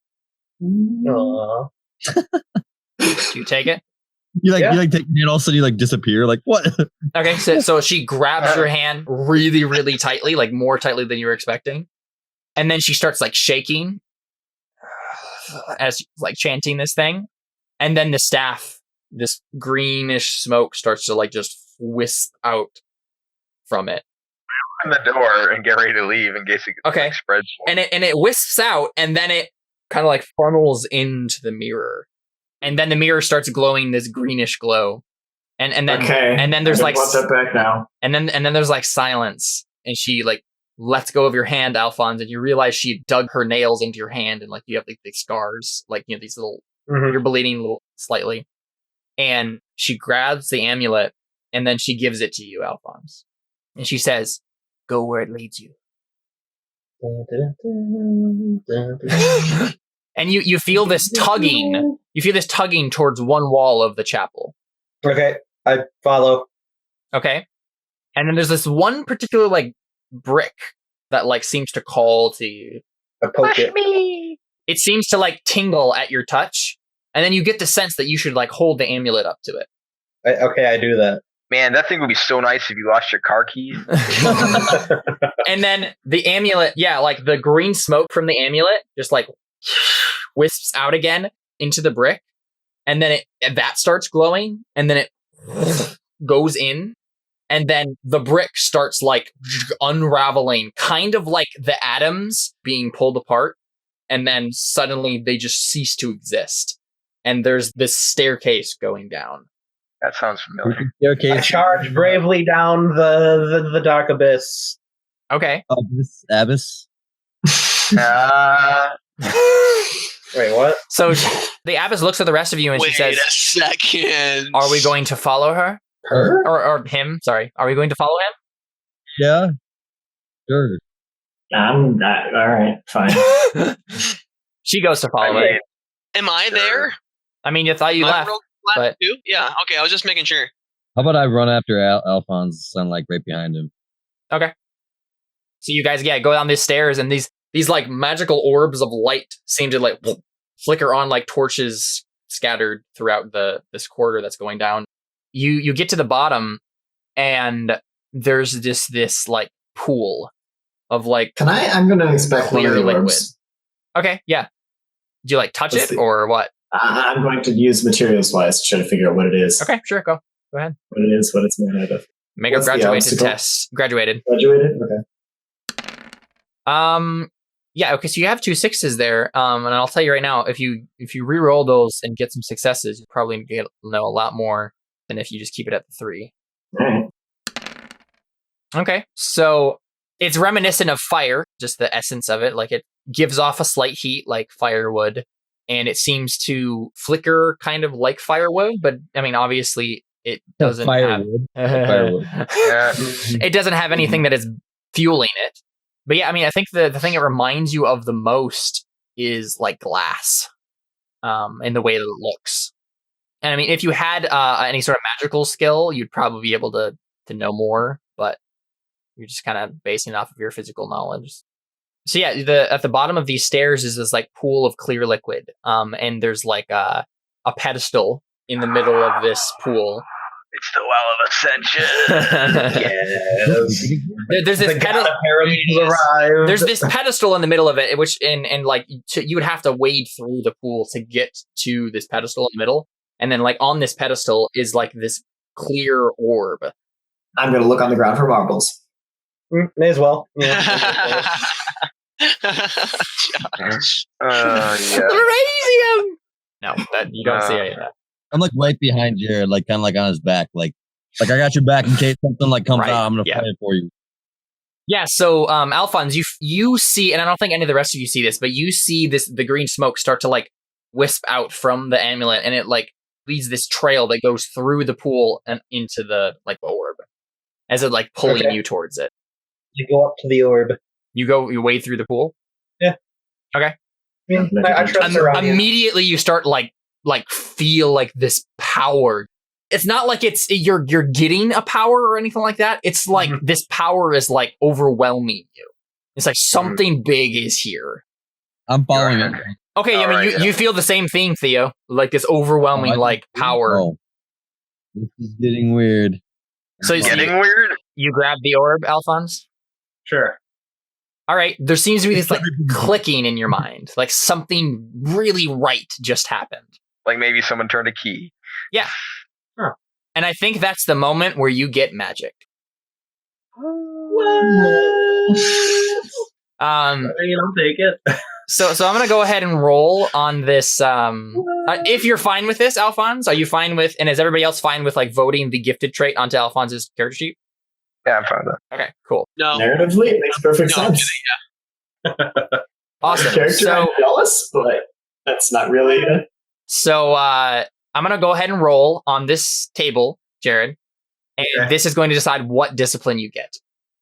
[SPEAKER 4] Aww.
[SPEAKER 2] Do you take it?
[SPEAKER 7] You take your hand, all of a sudden you like disappear. Like, what?
[SPEAKER 2] Okay, so she grabs your hand really, really tightly, like more tightly than you were expecting. And then she starts like shaking as like chanting this thing. And then the staff, this greenish smoke starts to like just wisp out from it.
[SPEAKER 3] I'm the door and get ready to leave in case it
[SPEAKER 2] Okay.
[SPEAKER 3] spreads.
[SPEAKER 2] And it wisps out, and then it kind of like funnels into the mirror. And then the mirror starts glowing this greenish glow. And then
[SPEAKER 9] Okay.
[SPEAKER 2] and then there's like
[SPEAKER 9] want that back now.
[SPEAKER 2] and then there's like silence, and she like lets go of your hand, Alphonse, and you realize she dug her nails into your hand, and like you have like these scars, like these little you're bleeding a little slightly. And she grabs the amulet and then she gives it to you, Alphonse. And she says, "Go where it leads you." And you feel this tugging. You feel this tugging towards one wall of the chapel.
[SPEAKER 4] Okay, I follow.
[SPEAKER 2] Okay. And then there's this one particular like brick that like seems to call to you.
[SPEAKER 4] I poke it.
[SPEAKER 2] Me. It seems to like tingle at your touch. And then you get the sense that you should like hold the amulet up to it.
[SPEAKER 4] I do that.
[SPEAKER 3] Man, that thing would be so nice if you lost your car keys.
[SPEAKER 2] And then the amulet, like the green smoke from the amulet just like wisps out again into the brick. And then that starts glowing, and then it goes in, and then the brick starts like unraveling, kind of like the atoms being pulled apart. And then suddenly they just cease to exist. And there's this staircase going down.
[SPEAKER 3] That sounds familiar.
[SPEAKER 4] I charge bravely down the dark abyss.
[SPEAKER 2] Okay.
[SPEAKER 7] This abyss.
[SPEAKER 4] Wait, what?
[SPEAKER 2] So the abbess looks at the rest of you and
[SPEAKER 5] Wait
[SPEAKER 2] she says,
[SPEAKER 5] a second.
[SPEAKER 2] "Are we going to follow her
[SPEAKER 9] Her?
[SPEAKER 2] or him? Sorry, are we going to follow him?"
[SPEAKER 7] Yeah. Sure.
[SPEAKER 9] All right, fine.
[SPEAKER 2] She goes to follow him.
[SPEAKER 5] Am I there?
[SPEAKER 2] I mean, you thought you
[SPEAKER 5] Am I
[SPEAKER 2] left.
[SPEAKER 5] real
[SPEAKER 2] but-
[SPEAKER 5] left too? Yeah. Okay. I was just making sure.
[SPEAKER 7] How about I run after Alphonse and like right behind him?
[SPEAKER 2] Okay. So you guys, go down these stairs, and these like magical orbs of light seem to like flicker on like torches scattered throughout this corridor that's going down. You get to the bottom, and there's this like pool of like
[SPEAKER 6] I'm going to expect one of
[SPEAKER 2] clear
[SPEAKER 6] the
[SPEAKER 2] liquid.
[SPEAKER 6] orbs.
[SPEAKER 2] Okay, yeah. Do you like touch
[SPEAKER 6] Let's
[SPEAKER 2] it
[SPEAKER 6] see.
[SPEAKER 2] or what?
[SPEAKER 6] I'm going to use materials wise to try to figure out what it is.
[SPEAKER 2] Okay, sure, go ahead.
[SPEAKER 6] What it is, what it's made out of.
[SPEAKER 2] Make
[SPEAKER 6] What's
[SPEAKER 2] a
[SPEAKER 6] the
[SPEAKER 2] graduated
[SPEAKER 6] obstacle?
[SPEAKER 2] test. Graduated.
[SPEAKER 6] Graduated? Okay.
[SPEAKER 2] Yeah, okay, so you have 2 6s there. And I'll tell you right now, if you re-roll those and get some successes, you probably know a lot more than if you just keep it at the 3.
[SPEAKER 6] All right.
[SPEAKER 2] Okay, so it's reminiscent of fire, just the essence of it. Like it gives off a slight heat like firewood, and it seems to flicker kind of like firewood, but I mean, obviously it doesn't
[SPEAKER 7] Firewood. Firewood.
[SPEAKER 2] it doesn't have anything that is fueling it. But yeah, I mean, I think the thing it reminds you of the most is like glass, in the way that it looks. And I mean, if you had any sort of magical skill, you'd probably be able to know more, but you're just kind of basing it off of your physical knowledge. So yeah, at the bottom of these stairs is this like pool of clear liquid, and there's like a pedestal in the middle of this pool.
[SPEAKER 3] It's the well of ascension.
[SPEAKER 4] Yes.
[SPEAKER 2] There's this
[SPEAKER 4] The god of Hermes arrived.
[SPEAKER 2] There's this pedestal in the middle of it, which and like you would have to wade through the pool to get to this pedestal in the middle, and then like on this pedestal is like this clear orb.
[SPEAKER 6] I'm going to look on the ground for marbles.
[SPEAKER 4] May as well. Yeah.
[SPEAKER 3] Yeah.
[SPEAKER 2] Crazy! No, you don't see any of that.
[SPEAKER 7] I'm like right behind Jared, like kind of like on his back, like I got your back in case something like comes
[SPEAKER 2] Right,
[SPEAKER 7] out. I'm gonna
[SPEAKER 2] yeah.
[SPEAKER 7] play it for you.
[SPEAKER 2] Yeah, so Alphonse, you see, and I don't think any of the rest of you see this, but you see the green smoke start to like wisp out from the amulet, and it like leads this trail that goes through the pool and into the like orb, as it like pulling you towards it.
[SPEAKER 4] You go up to the orb.
[SPEAKER 2] You wade through the pool.
[SPEAKER 4] Yeah.
[SPEAKER 2] Okay.
[SPEAKER 4] I mean, I trust around you.
[SPEAKER 2] Immediately you start like feel like this power. It's not like it's you're getting a power or anything like that. It's like this power is like overwhelming you. It's like something big is here.
[SPEAKER 7] I'm following it.
[SPEAKER 2] Okay, I mean you feel the same thing, Theo. Like this overwhelming like power.
[SPEAKER 7] Oh, this is getting weird.
[SPEAKER 2] So
[SPEAKER 3] weird.
[SPEAKER 2] You grab the orb, Alphonse?
[SPEAKER 4] Sure.
[SPEAKER 2] All right, there seems to be this like clicking in your mind. Like something really right just happened.
[SPEAKER 3] Like maybe someone turned a key.
[SPEAKER 2] Yeah.
[SPEAKER 4] Huh.
[SPEAKER 2] And I think that's the moment where you get magic.
[SPEAKER 4] I'll take it.
[SPEAKER 2] So I'm gonna go ahead and roll on this. If you're fine with this, Alphonse, are you fine with? And is everybody else fine with like voting the gifted trait onto Alphonse's character sheet?
[SPEAKER 3] Yeah, I'm fine with that.
[SPEAKER 2] Okay, cool,
[SPEAKER 5] No.
[SPEAKER 9] Narratively, it makes perfect
[SPEAKER 5] No, I'm
[SPEAKER 9] sense.
[SPEAKER 2] awesome.
[SPEAKER 9] Character, I'm jealous, but that's not really it.
[SPEAKER 2] So I'm gonna go ahead and roll on this table, Jared, and this is going to decide what discipline you get.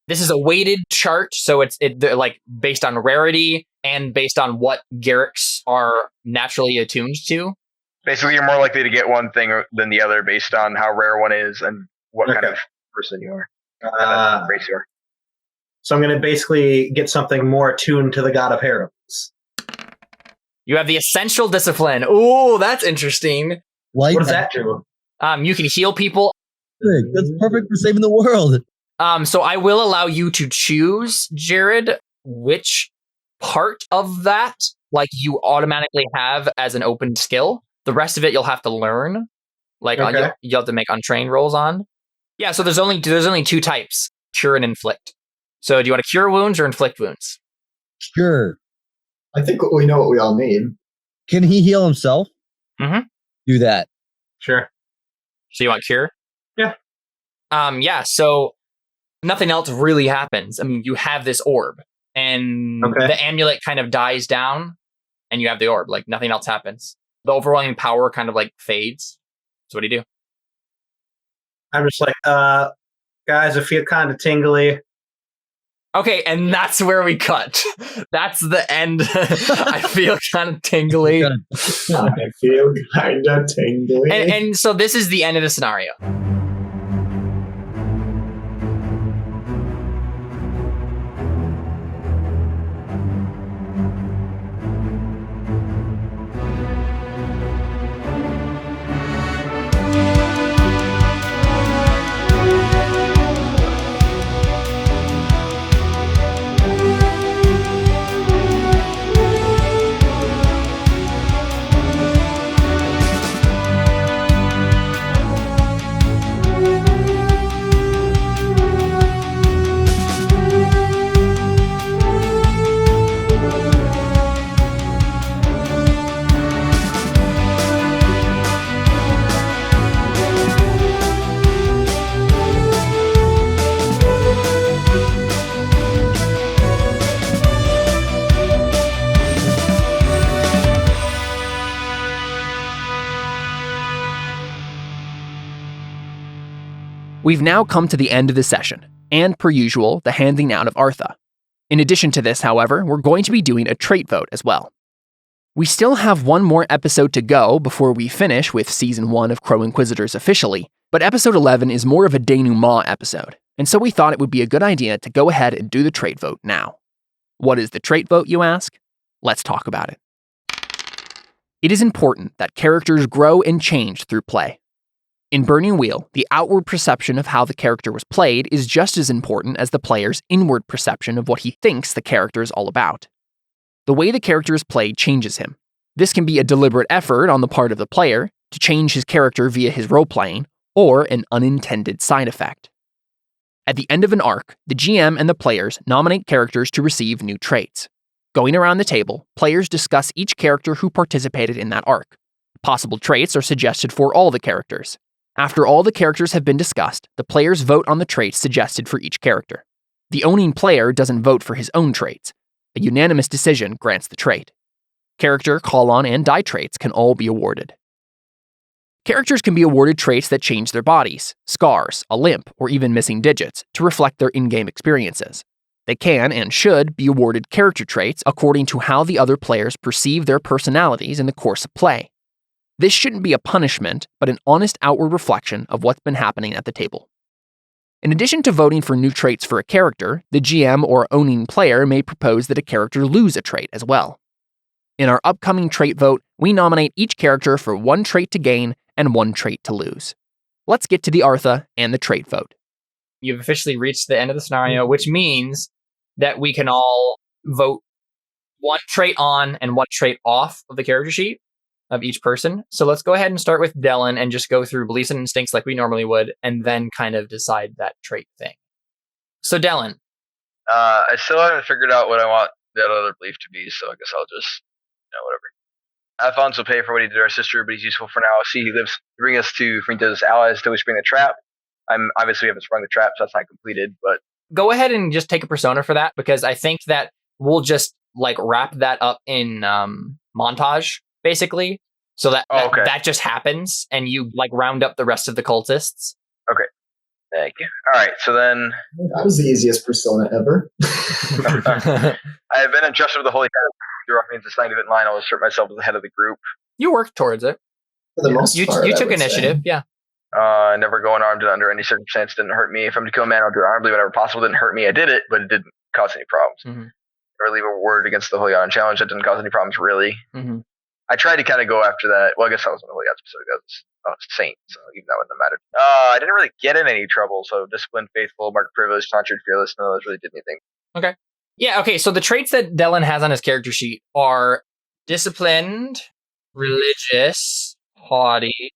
[SPEAKER 2] This is a weighted chart, so they're like based on rarity and based on what Garricks are naturally attuned to.
[SPEAKER 3] Basically, you're more likely to get one thing than the other based on how rare one is and what kind of person you are. Race you are.
[SPEAKER 4] So I'm going to basically get something more attuned to the god of Hermes.
[SPEAKER 2] You have the essential discipline. Ooh, that's interesting.
[SPEAKER 7] Like
[SPEAKER 4] What does that do?
[SPEAKER 2] You can heal people.
[SPEAKER 7] That's perfect for saving the world.
[SPEAKER 2] So I will allow you to choose, Jared, which part of that like you automatically have as an open skill. The rest of it you'll have to learn. Like you'll have to make untrained rolls on. Yeah, so there's only 2 types: cure and inflict. So do you want to cure wounds or inflict wounds?
[SPEAKER 7] Sure.
[SPEAKER 6] I think we know what we all need.
[SPEAKER 7] Can he heal himself?
[SPEAKER 2] Mm-hmm.
[SPEAKER 7] Do that.
[SPEAKER 4] Sure.
[SPEAKER 2] So you want cure?
[SPEAKER 4] Yeah.
[SPEAKER 2] Yeah, so nothing else really happens. I mean, you have this orb, and the amulet kind of dies down, and you have the orb. Like nothing else happens. The overwhelming power kind of like fades. So what do you do?
[SPEAKER 4] I'm just like, guys, I feel kind of tingly.
[SPEAKER 2] Okay, and that's where we cut. That's the end. I feel kind of tingly.
[SPEAKER 9] I feel kind of tingly.
[SPEAKER 2] And so this is the end of the scenario.
[SPEAKER 1] We've now come to the end of the session, and per usual, the handing out of Artha. In addition to this, however, we're going to be doing a trait vote as well. We still have one more episode to go before we finish with Season 1 of Crow Inquisitors officially, but Episode 11 is more of a denouement episode, and so we thought it would be a good idea to go ahead and do the trait vote now. What is the trait vote, you ask? Let's talk about it. It is important that characters grow and change through play. In Burning Wheel, the outward perception of how the character was played is just as important as the player's inward perception of what he thinks the character is all about. The way the character is played changes him. This can be a deliberate effort on the part of the player to change his character via his role-playing, or an unintended side effect. At the end of an arc, the GM and the players nominate characters to receive new traits. Going around the table, players discuss each character who participated in that arc. Possible traits are suggested for all the characters. After all the characters have been discussed, the players vote on the traits suggested for each character. The owning player doesn't vote for his own traits. A unanimous decision grants the trait. Character, call-on, and die traits can all be awarded. Characters can be awarded traits that change their bodies, scars, a limp, or even missing digits, to reflect their in-game experiences. They can, and should, be awarded character traits according to how the other players perceive their personalities in the course of play. This shouldn't be a punishment, but an honest outward reflection of what's been happening at the table. In addition to voting for new traits for a character, the GM or owning player may propose that a character lose a trait as well. In our upcoming trait vote, we nominate each character for one trait to gain and one trait to lose. Let's get to the Artha and the trait vote.
[SPEAKER 2] You've officially reached the end of the scenario, which means that we can all vote one trait on and one trait off of the character sheet of each person. So let's go ahead and start with Dylan and just go through beliefs and instincts like we normally would, and then kind of decide that trait thing. So Dylan.
[SPEAKER 3] I still haven't figured out what I want that other belief to be, so I guess I'll just, whatever. Alphonse will pay for what he did to our sister, but he's useful for now. See, he lives to bring us to Frinta's allies till we spring the trap. Obviously we haven't sprung the trap, so that's not completed, but...
[SPEAKER 2] Go ahead and just take a persona for that, because I think that we'll just wrap that up in montage, basically. So that just happens, and you round up the rest of the cultists.
[SPEAKER 3] Okay. Thank you. All right, so then...
[SPEAKER 6] That was the easiest persona ever.
[SPEAKER 3] I have been entrusted with the Holy Task. You're off means assigned to it in line. I'll assert myself as the head of the group.
[SPEAKER 2] You worked towards it.
[SPEAKER 6] For the most part,
[SPEAKER 2] you took initiative, yeah.
[SPEAKER 3] Never going armed under any circumstance didn't hurt me. If I'm to kill a man, I'll do it armed whenever possible. Didn't hurt me. I did it, but it didn't cause any problems.
[SPEAKER 2] Mm-hmm.
[SPEAKER 3] Or leave a word against the Holy God challenge. That didn't cause any problems, really.
[SPEAKER 2] Mm-hmm.
[SPEAKER 3] I tried to kind of go after that. Well, I guess I wasn't a Holy God specific. I was a saint, so even that wouldn't have mattered. I didn't really get in any trouble, so disciplined, faithful, marked privileged, conjured, fearless. None of those really did anything.
[SPEAKER 2] Okay. Yeah, okay, so the traits that Dylan has on his character sheet are disciplined, religious, haughty,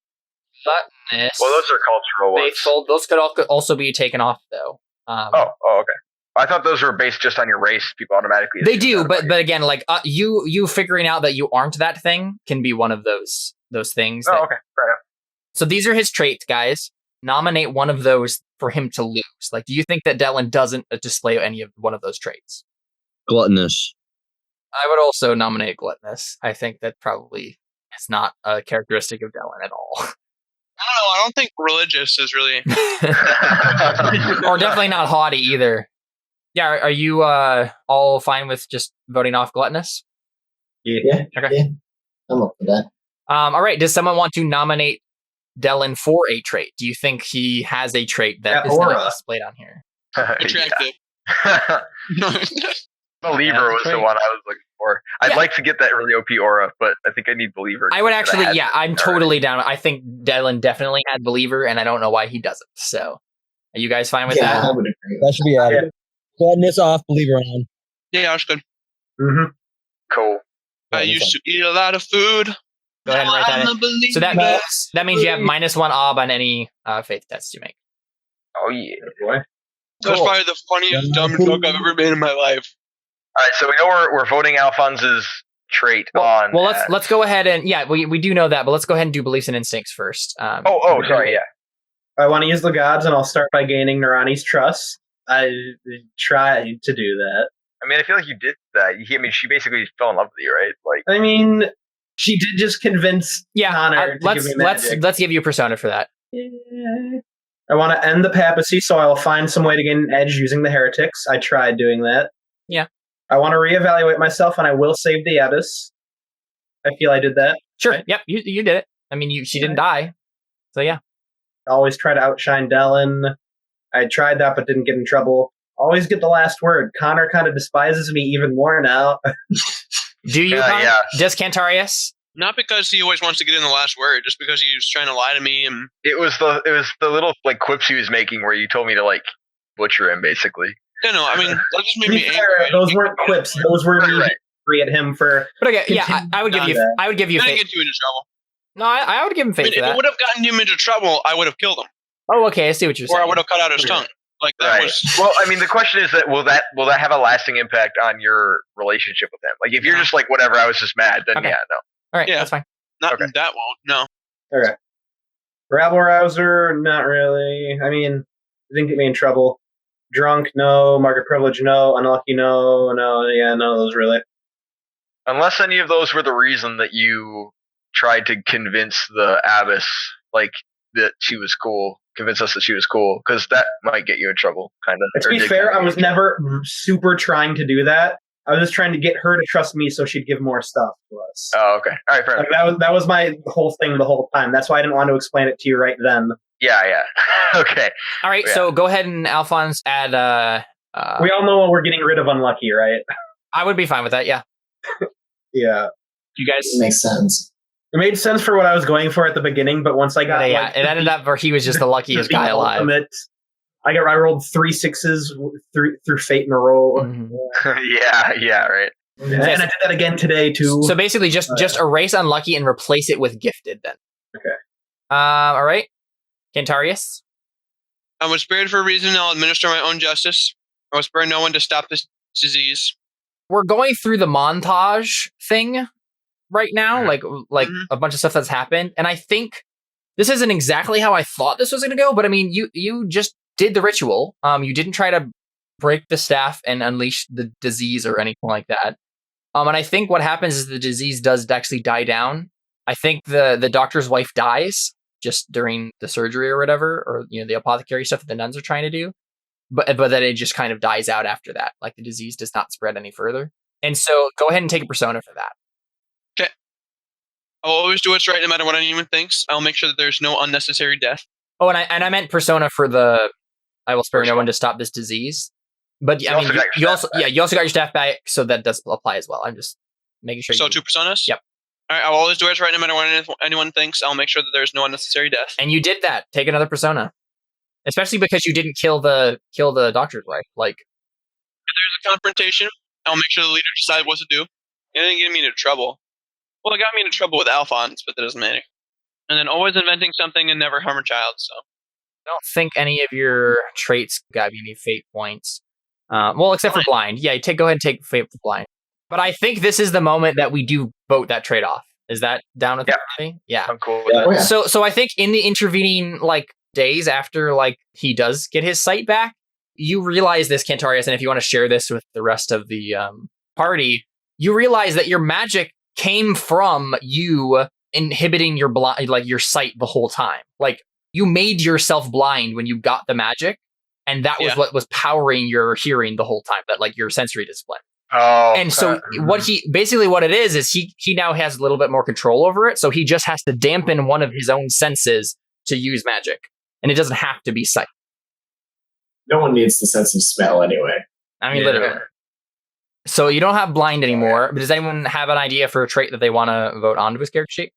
[SPEAKER 2] gluttonous.
[SPEAKER 3] Well, those are cultural ones.
[SPEAKER 2] Faithful. Those could also be taken off, though.
[SPEAKER 3] Okay. I thought those were based just on your race. People automatically.
[SPEAKER 2] They do, but again, you figuring out that you aren't that thing can be one of those things.
[SPEAKER 3] Okay, fair enough.
[SPEAKER 2] So these are his traits, guys. Nominate one of those for him to lose. Do you think that Dylan doesn't display any of one of those traits?
[SPEAKER 7] Gluttonous.
[SPEAKER 2] I would also nominate gluttonous. I think that probably is not a characteristic of Dellen at all.
[SPEAKER 5] I don't know. I don't think religious is really.
[SPEAKER 2] Or definitely not haughty either. Yeah, are you all fine with just voting off gluttonous?
[SPEAKER 6] Yeah.
[SPEAKER 2] Okay.
[SPEAKER 6] Yeah. I'm up for that.
[SPEAKER 2] All right. Does someone want to nominate Dellen for a trait? Do you think he has a trait that is
[SPEAKER 4] aura.
[SPEAKER 2] not displayed on here?
[SPEAKER 5] Attractive.
[SPEAKER 3] Believer was the one I was looking for. I'd like to get that really OP aura, but I think I need believer.
[SPEAKER 2] I would actually, I'm totally down. I think Dellen definitely had believer, and I don't know why he doesn't. So, are you guys fine with
[SPEAKER 6] Yeah, I
[SPEAKER 2] that?
[SPEAKER 6] would agree.
[SPEAKER 7] That should be added. Gluttonous off, believer on.
[SPEAKER 5] Yeah, that's good.
[SPEAKER 4] Mm-hmm.
[SPEAKER 3] Cool.
[SPEAKER 5] I used to eat a lot of food.
[SPEAKER 2] Go ahead and write that
[SPEAKER 5] I'm
[SPEAKER 2] in.
[SPEAKER 5] a believer.
[SPEAKER 2] So that means you have -1 ob on any faith test you make.
[SPEAKER 3] Oh yeah.
[SPEAKER 4] Boy.
[SPEAKER 5] That's probably the funniest dumb joke I've ever made in my life.
[SPEAKER 3] All right, so we know we're voting Alphonse's trait on.
[SPEAKER 2] Well, let's go ahead and we do know that, but let's go ahead and do beliefs and instincts first.
[SPEAKER 3] Sorry, yeah.
[SPEAKER 4] I want to use the gods, and I'll start by gaining Narani's trust. I tried to do that.
[SPEAKER 3] I mean, I feel like you did that. She basically fell in love with you, right? Like,
[SPEAKER 4] I mean, she did just convince Connor to give me magic.
[SPEAKER 2] Let's give you a persona for that.
[SPEAKER 4] I want to end the papacy, so I will find some way to gain an edge using the heretics. I tried doing that.
[SPEAKER 2] Yeah.
[SPEAKER 4] I want to reevaluate myself, and I will save the abbess. I feel I did that.
[SPEAKER 2] Sure.
[SPEAKER 4] Right?
[SPEAKER 2] Yep. You did it. I mean, she didn't die. So yeah.
[SPEAKER 4] Always try to outshine Dellen. I tried that, but didn't get in trouble. Always get the last word. Connor kind of despises me even more now.
[SPEAKER 2] Do you?
[SPEAKER 3] Yeah.
[SPEAKER 2] Does Cantarius?
[SPEAKER 5] Not because he always wants to get in the last word, just because he was trying to lie to me. And
[SPEAKER 3] it was the little like quips he was making where you told me to like butcher him, basically.
[SPEAKER 5] no, I mean that just made
[SPEAKER 4] To
[SPEAKER 5] me
[SPEAKER 4] be
[SPEAKER 5] angry.
[SPEAKER 4] fair, those weren't quips. Those were me
[SPEAKER 3] Right.
[SPEAKER 4] angry at him for.
[SPEAKER 2] But okay, yeah, I would give you.
[SPEAKER 4] that.
[SPEAKER 2] I would give you.
[SPEAKER 5] I didn't
[SPEAKER 2] Faith.
[SPEAKER 5] get you into trouble.
[SPEAKER 2] No, I would give him
[SPEAKER 5] I
[SPEAKER 2] faith
[SPEAKER 5] mean,
[SPEAKER 2] for
[SPEAKER 5] if it
[SPEAKER 2] that.
[SPEAKER 5] would have gotten him into trouble, I would have killed him,
[SPEAKER 2] Oh, okay. I see what you're
[SPEAKER 5] or
[SPEAKER 2] saying.
[SPEAKER 5] I would have cut out his tongue. Like that
[SPEAKER 3] Right.
[SPEAKER 5] was.
[SPEAKER 3] Well, I mean, the question is that will that have a lasting impact on your relationship with him? Like, if you're just like whatever, I was just mad, then
[SPEAKER 2] Okay.
[SPEAKER 3] yeah, no.
[SPEAKER 2] All right,
[SPEAKER 5] Yeah.
[SPEAKER 2] that's fine.
[SPEAKER 5] Not
[SPEAKER 3] Okay.
[SPEAKER 5] that won't. No.
[SPEAKER 4] Okay. Rabble rouser, not really. I mean, it didn't get me in trouble. Drunk, no. Market privilege, no. Unlucky, no. Yeah, none of those really.
[SPEAKER 3] Unless any of those were the reason that you tried to convince the abbess, like, that she was cool, convince us that she was cool, because that might get you in trouble, kind of.
[SPEAKER 4] To be fair, I was never super trying to do that. I was just trying to get her to trust me so she'd give more stuff to us.
[SPEAKER 3] Oh, okay. All right, fair enough.
[SPEAKER 4] Like, that was my whole thing the whole time. That's why I didn't want to explain it to you right then.
[SPEAKER 3] Yeah. Okay.
[SPEAKER 2] All right,
[SPEAKER 3] Yeah.
[SPEAKER 2] so go ahead and Alphonse add.
[SPEAKER 4] We all know we're getting rid of unlucky, right?
[SPEAKER 2] I would be fine with that. Yeah.
[SPEAKER 4] Yeah.
[SPEAKER 2] You guys.
[SPEAKER 6] It makes sense.
[SPEAKER 4] It made sense for what I was going for at the beginning, but once I got
[SPEAKER 2] Yeah, it ended up where he was just the luckiest guy alive.
[SPEAKER 4] Ultimate, I rolled 3 6s through fate in a roll.
[SPEAKER 2] Mhm.
[SPEAKER 3] yeah, right.
[SPEAKER 4] And I did that again today too.
[SPEAKER 2] So basically, just erase unlucky and replace it with gifted. Then.
[SPEAKER 4] Okay.
[SPEAKER 2] All right. Cantarius.
[SPEAKER 5] I was spared for a reason. I'll administer my own justice. I will spare no one to stop this disease.
[SPEAKER 2] We're going through the montage thing right now, like
[SPEAKER 5] Mhm.
[SPEAKER 2] a bunch of stuff that's happened, and I think this isn't exactly how I thought this was going to go. But I mean, you just did the ritual. You didn't try to break the staff and unleash the disease or anything like that. And I think what happens is the disease does actually die down. I think the doctor's wife dies just during the surgery or whatever, or the apothecary stuff that the nuns are trying to do. But then it just kind of dies out after that. Like the disease does not spread any further. And so go ahead and take a persona for that.
[SPEAKER 5] I'll always do what's right no matter what anyone thinks. I'll make sure that there's no unnecessary death.
[SPEAKER 2] Oh, and I meant persona for the I will spare no one to stop this disease. But I mean, you also got your staff back, so that does apply as well. I'm just making sure.
[SPEAKER 5] So 2 personas?
[SPEAKER 2] Yep.
[SPEAKER 5] All right, I'll always do what's right no matter what anyone thinks. I'll make sure that there's no unnecessary death.
[SPEAKER 2] And you did that. Take another persona. Especially because you didn't kill the doctor's wife. Like,
[SPEAKER 5] If there's a confrontation, I'll make sure the leader decides what to do. It didn't get me into trouble. Well, it got me into trouble with Alphonse, but that doesn't matter. And then always inventing something and never harm a child, so.
[SPEAKER 2] I don't think any of your traits got you any fate points. Well, except for blind. Yeah, go ahead and take fate for blind. But I think this is the moment that we do vote that trait off. Is that down with everybody? Yeah.
[SPEAKER 3] I'm cool with that.
[SPEAKER 6] Oh, yeah.
[SPEAKER 2] So I think in the intervening days after he does get his sight back, you realize this, Cantarius, and if you want to share this with the rest of the party, you realize that your magic came from you inhibiting your your sight the whole time. Like, you made yourself blind when you got the magic, and that was what was powering your hearing the whole time, that like your sensory discipline.
[SPEAKER 3] Oh,
[SPEAKER 2] and so what it is he now has a little bit more control over it, so he just has to dampen one of his own senses to use magic, and it doesn't have to be sight.
[SPEAKER 9] No one needs the sense of smell anyway.
[SPEAKER 2] I mean, literally. So you don't have blind anymore, but does anyone have an idea for a trait that they want to vote onto his character sheet?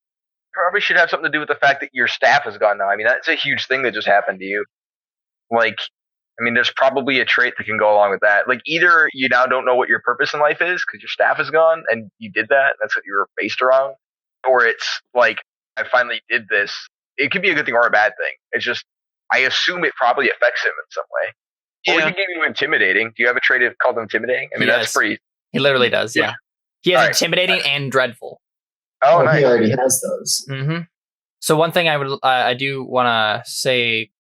[SPEAKER 3] Probably should have something to do with the fact that your staff is gone now. I mean, that's a huge thing that just happened to you. Like, I mean, there's probably a trait that can go along with that. Like, either you now don't know what your purpose in life is because your staff is gone and you did that, that's what you were based around, or it's like, I finally did this. It could be a good thing or a bad thing. It's just, I assume it probably affects him in some way. Or he can give you intimidating. Do you have a trait called intimidating? I mean, that's pretty.
[SPEAKER 2] He literally does, yeah. He has intimidating and dreadful.
[SPEAKER 3] Oh, nice.
[SPEAKER 6] He already has those.
[SPEAKER 2] Mm-hmm. So one thing I do want to say,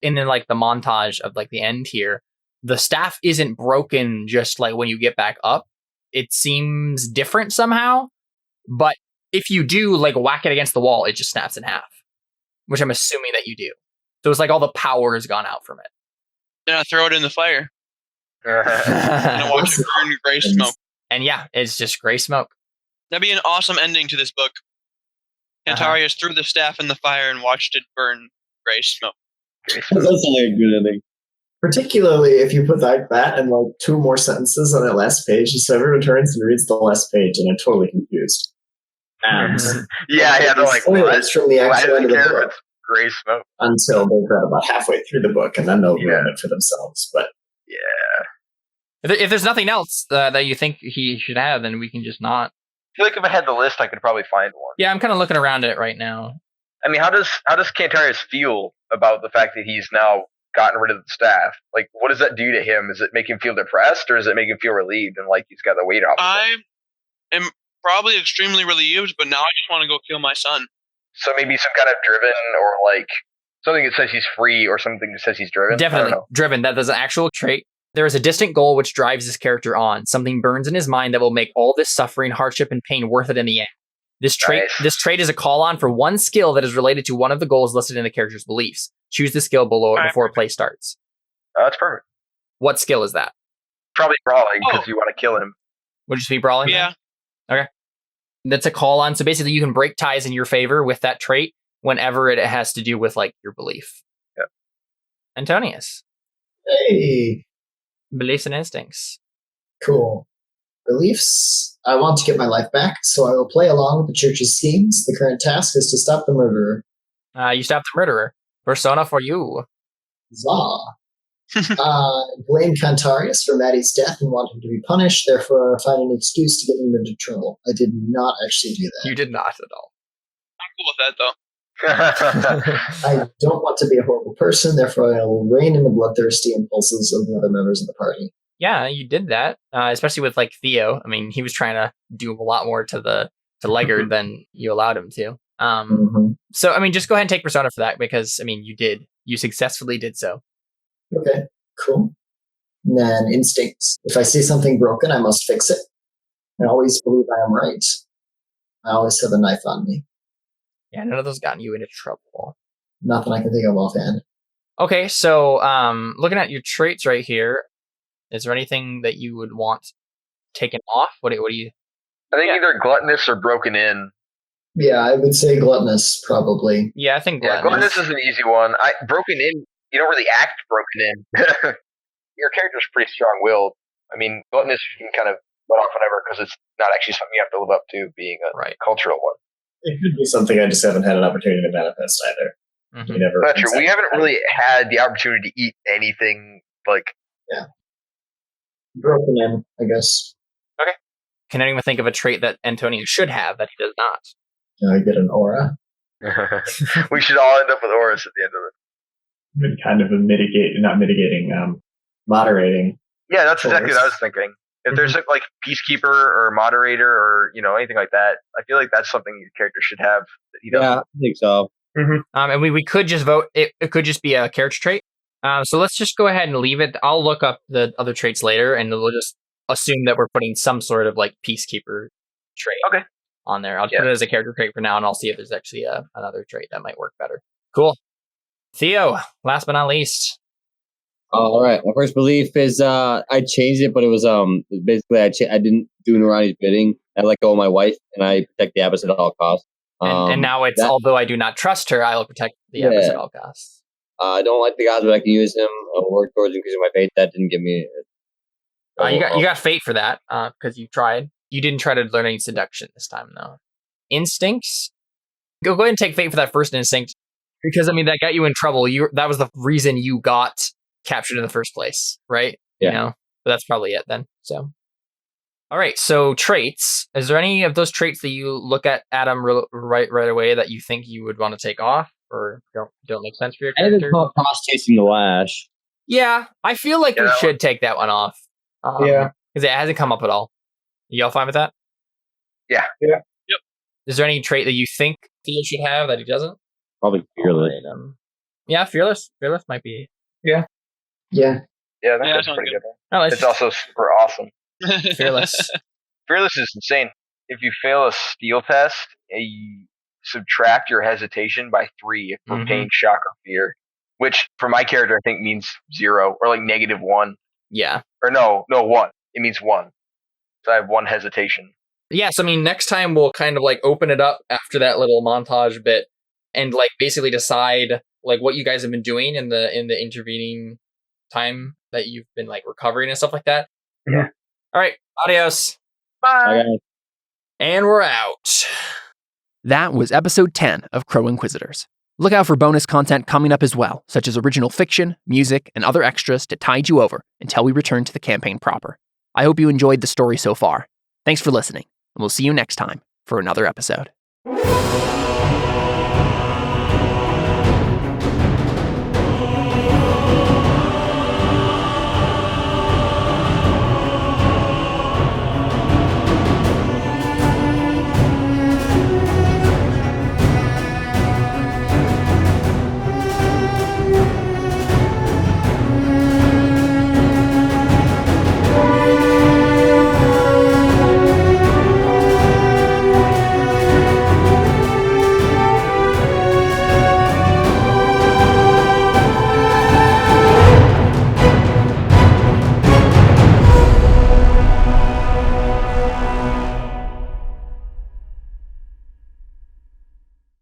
[SPEAKER 2] in like the montage of like the end here, the staff isn't broken just like when you get back up. It seems different somehow, but if you do like whack it against the wall, it just snaps in half, which I'm assuming that you do. So it's like all the power has gone out from it.
[SPEAKER 5] Then I throw it in the fire. And I watch it burn gray smoke.
[SPEAKER 2] And yeah, it's just gray smoke.
[SPEAKER 5] That'd be an awesome ending to this book. Cantarius threw the staff in the fire and watched it burn gray smoke.
[SPEAKER 7] That's only a good ending.
[SPEAKER 6] Particularly if you put that and like 2 more sentences on that last page, so everyone turns and reads the last page, and I'm totally confused.
[SPEAKER 3] They're like,
[SPEAKER 6] it's from the actual end of the book.
[SPEAKER 3] Gray smoke.
[SPEAKER 6] Until they've read about halfway through the book, and then they'll ruin it for themselves. But
[SPEAKER 2] if there's nothing else that you think he should have, then we can just not.
[SPEAKER 3] I feel like if I had the list, I could probably find one.
[SPEAKER 2] Yeah, I'm kind of looking around it right now.
[SPEAKER 3] I mean, how does Cantarius feel about the fact that he's now gotten rid of the staff? Like, what does that do to him? Does it make him feel depressed, or does it make him feel relieved and like he's got the weight off?
[SPEAKER 5] I am probably extremely relieved, but now I just want to go kill my son.
[SPEAKER 3] So maybe some kind of driven, or like something that says he's free, or something that says he's driven.
[SPEAKER 2] Definitely driven. That is an actual trait. There is a distant goal which drives this character on. Something burns in his mind that will make all this suffering, hardship, and pain worth it in the end. This trait is a call on for one skill that is related to one of the goals listed in the character's beliefs. Choose the skill below it before play starts.
[SPEAKER 3] Oh, that's perfect.
[SPEAKER 2] What skill is that?
[SPEAKER 3] Probably brawling, because you want to kill him.
[SPEAKER 2] Would you just be brawling?
[SPEAKER 5] Yeah.
[SPEAKER 2] Then? Okay. That's a call on. So basically, you can break ties in your favor with that trait whenever it has to do with like your belief.
[SPEAKER 3] Yep.
[SPEAKER 2] Antonius.
[SPEAKER 6] Hey.
[SPEAKER 2] Beliefs and instincts.
[SPEAKER 6] Cool. Beliefs. I want to get my life back, so I will play along with the church's schemes. The current task is to stop the murderer.
[SPEAKER 2] You stop the murderer. Persona for you.
[SPEAKER 6] Zah. Blame Cantarius for Maddie's death and want him to be punished, therefore find an excuse to get him into trouble. I did not actually do that.
[SPEAKER 2] You did not at all.
[SPEAKER 5] I'm cool with that, though.
[SPEAKER 6] I don't want to be a horrible person, therefore I will rein in the bloodthirsty impulses of the other members of the party.
[SPEAKER 2] Yeah, you did that, especially with like Theo. I mean, he was trying to do a lot more to Legard than you allowed him to. So, I mean, just go ahead and take Persona for that, because, I mean, you successfully did so.
[SPEAKER 6] Okay, cool. And then instincts. If I see something broken, I must fix it. I always believe I am right. I always have a knife on me.
[SPEAKER 2] Yeah, none of those gotten you into trouble.
[SPEAKER 6] Nothing I can think of offhand.
[SPEAKER 2] Okay, so looking at your traits right here, is there anything that you would want taken off? What do you?
[SPEAKER 3] I think either gluttonous or broken in.
[SPEAKER 6] Yeah, I would say gluttonous, probably.
[SPEAKER 2] Yeah, I think gluttonous.
[SPEAKER 3] Yeah, gluttonous is an easy one. Broken in, you don't really act broken in. Your character's pretty strong-willed. I mean, gluttonous you can kind of let off whenever, because it's not actually something you have to live up to, being a cultural one.
[SPEAKER 9] It could be something I just haven't had an opportunity to manifest either.
[SPEAKER 2] Mm-hmm.
[SPEAKER 3] That's true. We haven't really had the opportunity to eat anything like...
[SPEAKER 6] Yeah. Broken in, I guess.
[SPEAKER 2] Okay. Can anyone think of a trait that Antonio should have that he does not?
[SPEAKER 6] I get an aura.
[SPEAKER 3] We should all end up with auras at the end of it.
[SPEAKER 9] Been kind of moderating.
[SPEAKER 3] Yeah, that's exactly what I was thinking. If there's like peacekeeper or moderator or anything like that, I feel like that's something your character should have that he doesn't.
[SPEAKER 7] Yeah, I think so.
[SPEAKER 2] Mm-hmm. And we could just vote. It could just be a character trait. So let's just go ahead and leave it. I'll look up the other traits later, and assume that we're putting some sort of like peacekeeper trait on there. I'll put it as a character trait for now, and I'll see if there's actually another trait that might work better. Cool. Theo, last but not least.
[SPEAKER 7] All right. My first belief is I changed it, but it was basically I didn't do Nurani's bidding. I let go of my wife, and I protect the Abyss at all costs.
[SPEAKER 2] And now it's although I do not trust her, I will protect the Abyss at all costs.
[SPEAKER 7] I don't like the gods, but I can use him. I'll work towards increasing my faith. That didn't give me.
[SPEAKER 2] You got fate for that because you tried. You didn't try to learn any seduction this time, though. Instincts. Go ahead and take fate for that first instinct, because I mean that got you in trouble. That was the reason you got captured in the first place, right?
[SPEAKER 7] Yeah.
[SPEAKER 2] You know, but that's probably it then. So, all right. So traits. Is there any of those traits that you look at Adam right away that you think you would want to take off or don't make sense for your character?
[SPEAKER 7] I didn't call cross chasing the lash.
[SPEAKER 2] Yeah, I feel like we should take that one off. Because it hasn't come up at all. Y'all fine with that?
[SPEAKER 3] Yeah.
[SPEAKER 5] Yep.
[SPEAKER 2] Is there any trait that you think Theo should have that he doesn't?
[SPEAKER 7] Probably fearless.
[SPEAKER 2] Yeah, fearless. Fearless might be.
[SPEAKER 6] Yeah.
[SPEAKER 3] Yeah, that's a pretty good one. It's also super awesome.
[SPEAKER 2] Fearless.
[SPEAKER 3] Fearless is insane. If you fail a steel test, you subtract your hesitation by 3 for pain, shock, or fear. Which, for my character, I think means 0 or like -1.
[SPEAKER 2] Yeah.
[SPEAKER 3] Or no, 1. It means 1. So I have 1 hesitation.
[SPEAKER 2] Yes, I mean, next time we'll kind of like open it up after that little montage bit and like basically decide like what you guys have been doing in the intervening time that you've been like recovering and stuff like that.
[SPEAKER 3] Yeah.
[SPEAKER 2] All right. Adios.
[SPEAKER 3] Bye.
[SPEAKER 7] Okay.
[SPEAKER 2] And we're out.
[SPEAKER 1] That was episode 10 of Crow Inquisitors. Look out for bonus content coming up as well, such as original fiction, music, and other extras to tide you over until we return to the campaign proper. I hope you enjoyed the story so far. Thanks for listening, and we'll see you next time for another episode.